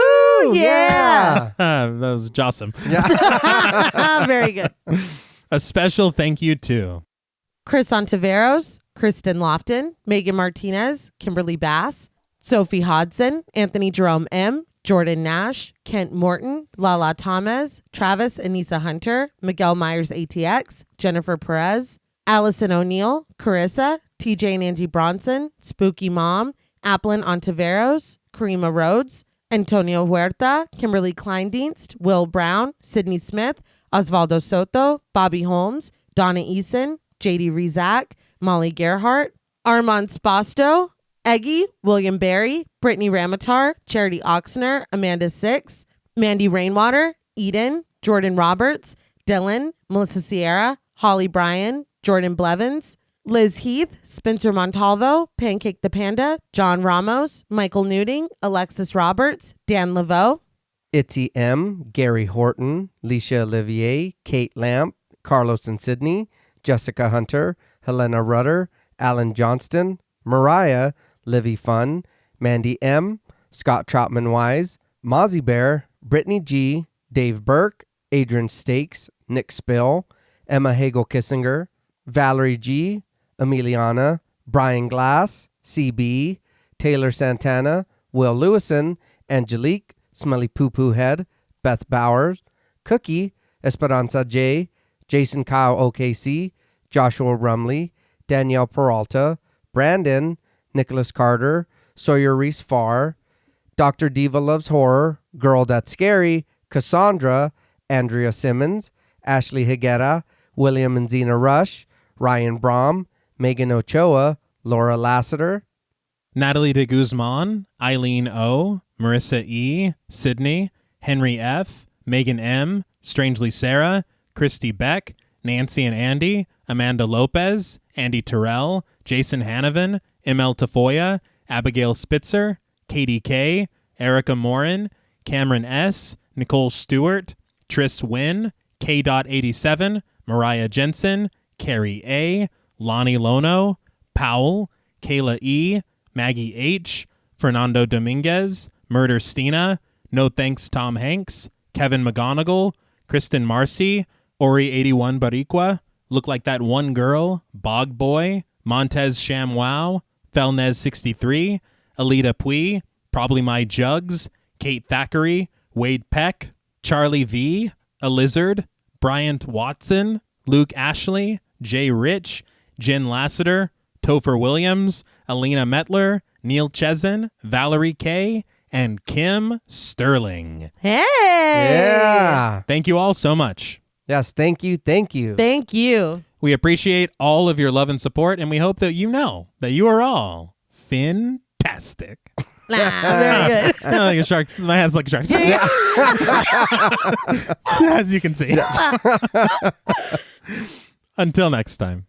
Yeah! That was awesome. Yeah. Very good. A special thank you to Chris Ontiveros, Kristen Lofton, Megan Martinez, Kimberly Bass, Sophie Hodson, Anthony Jerome M., Jordan Nash, Kent Morton, Lala Thomas, Travis Anissa Hunter, Miguel Myers ATX, Jennifer Perez, Allison O'Neill, Carissa, TJ and Angie Bronson, Spooky Mom, Applin Ontiveros, Karima Rhodes, Antonio Huerta, Kimberly Kleindienst, Will Brown, Sydney Smith, Osvaldo Soto, Bobby Holmes, Donna Eason, JD Rizak, Molly Gerhart, Armand Spasto, Eggy, William Barry, Brittany Ramatar, Charity Oxner, Amanda Six, Mandy Rainwater, Eden, Jordan Roberts, Dylan, Melissa Sierra, Holly Bryan, Jordan Blevins, Liz Heath, Spencer Montalvo, Pancake the Panda, John Ramos, Michael Newting, Alexis Roberts, Dan Laveau, Itzy M., Gary Horton, Leisha Olivier, Kate Lamp, Carlos and Sydney, Jessica Hunter, Helena Rudder, Alan Johnston, Mariah, Livy Fun, Mandy M., Scott Troutman Wise, Mozzie Bear, Brittany G., Dave Burke, Adrian Stakes, Nick Spill, Emma Hagel Kissinger, Valerie G., Emiliana, Brian Glass, CB, Taylor Santana, Will Lewison, Angelique, Smelly Poo Poo Head, Beth Bowers, Cookie, Esperanza J., Jason Kyle OKC, Joshua Rumley, Danielle Peralta, Brandon, Nicholas Carter, Sawyer Reese Farr, Dr. Diva Loves Horror, Girl That's Scary, Cassandra, Andrea Simmons, Ashley Higuera, William and Xxena Rush, Ryan Brom, Megan Ochoa, Laura Lassiter, Natalie de Guzman, Eileen O., Marissa E., Sydney, Henry F., Megan M., Strangely Sarah, Christy Beck, Nancy and Andy, Amanda Lopez, Andy Terrell, Jason Hanovan, ML Tafoya, Abigail Spitzer, Katie K., Erica Morin, Cameron S., Nicole Stewart, Triss Wynn, K.87, Mariah Jensen, Carrie A., Lonnie Lono, Powell, Kayla E., Maggie H., Fernando Dominguez, Murder Stina, No Thanks Tom Hanks, Kevin McGonigal, Kristen Marcy, Ori81 Bariqua, Look Like That One Girl, Bog Boy, Montez ShamWow, Felnez63, Alita Pui, Probably My Jugs, Kate Thackeray, Wade Peck, Charlie V, A Lizard, Bryant Watson, Luke Ashley, Jay Rich, Jen Lassiter, Topher Williams, Alina Metler, Neil Chesin, Valerie K., and Kim Sterling. Hey! Yeah. Thank you all so much. Yes, thank you. Thank you. Thank you. We appreciate all of your love and support, and we hope that you know that you are all fantastic. Very good. Like a shark's. My hand's like a shark's. As you can see. Until next time.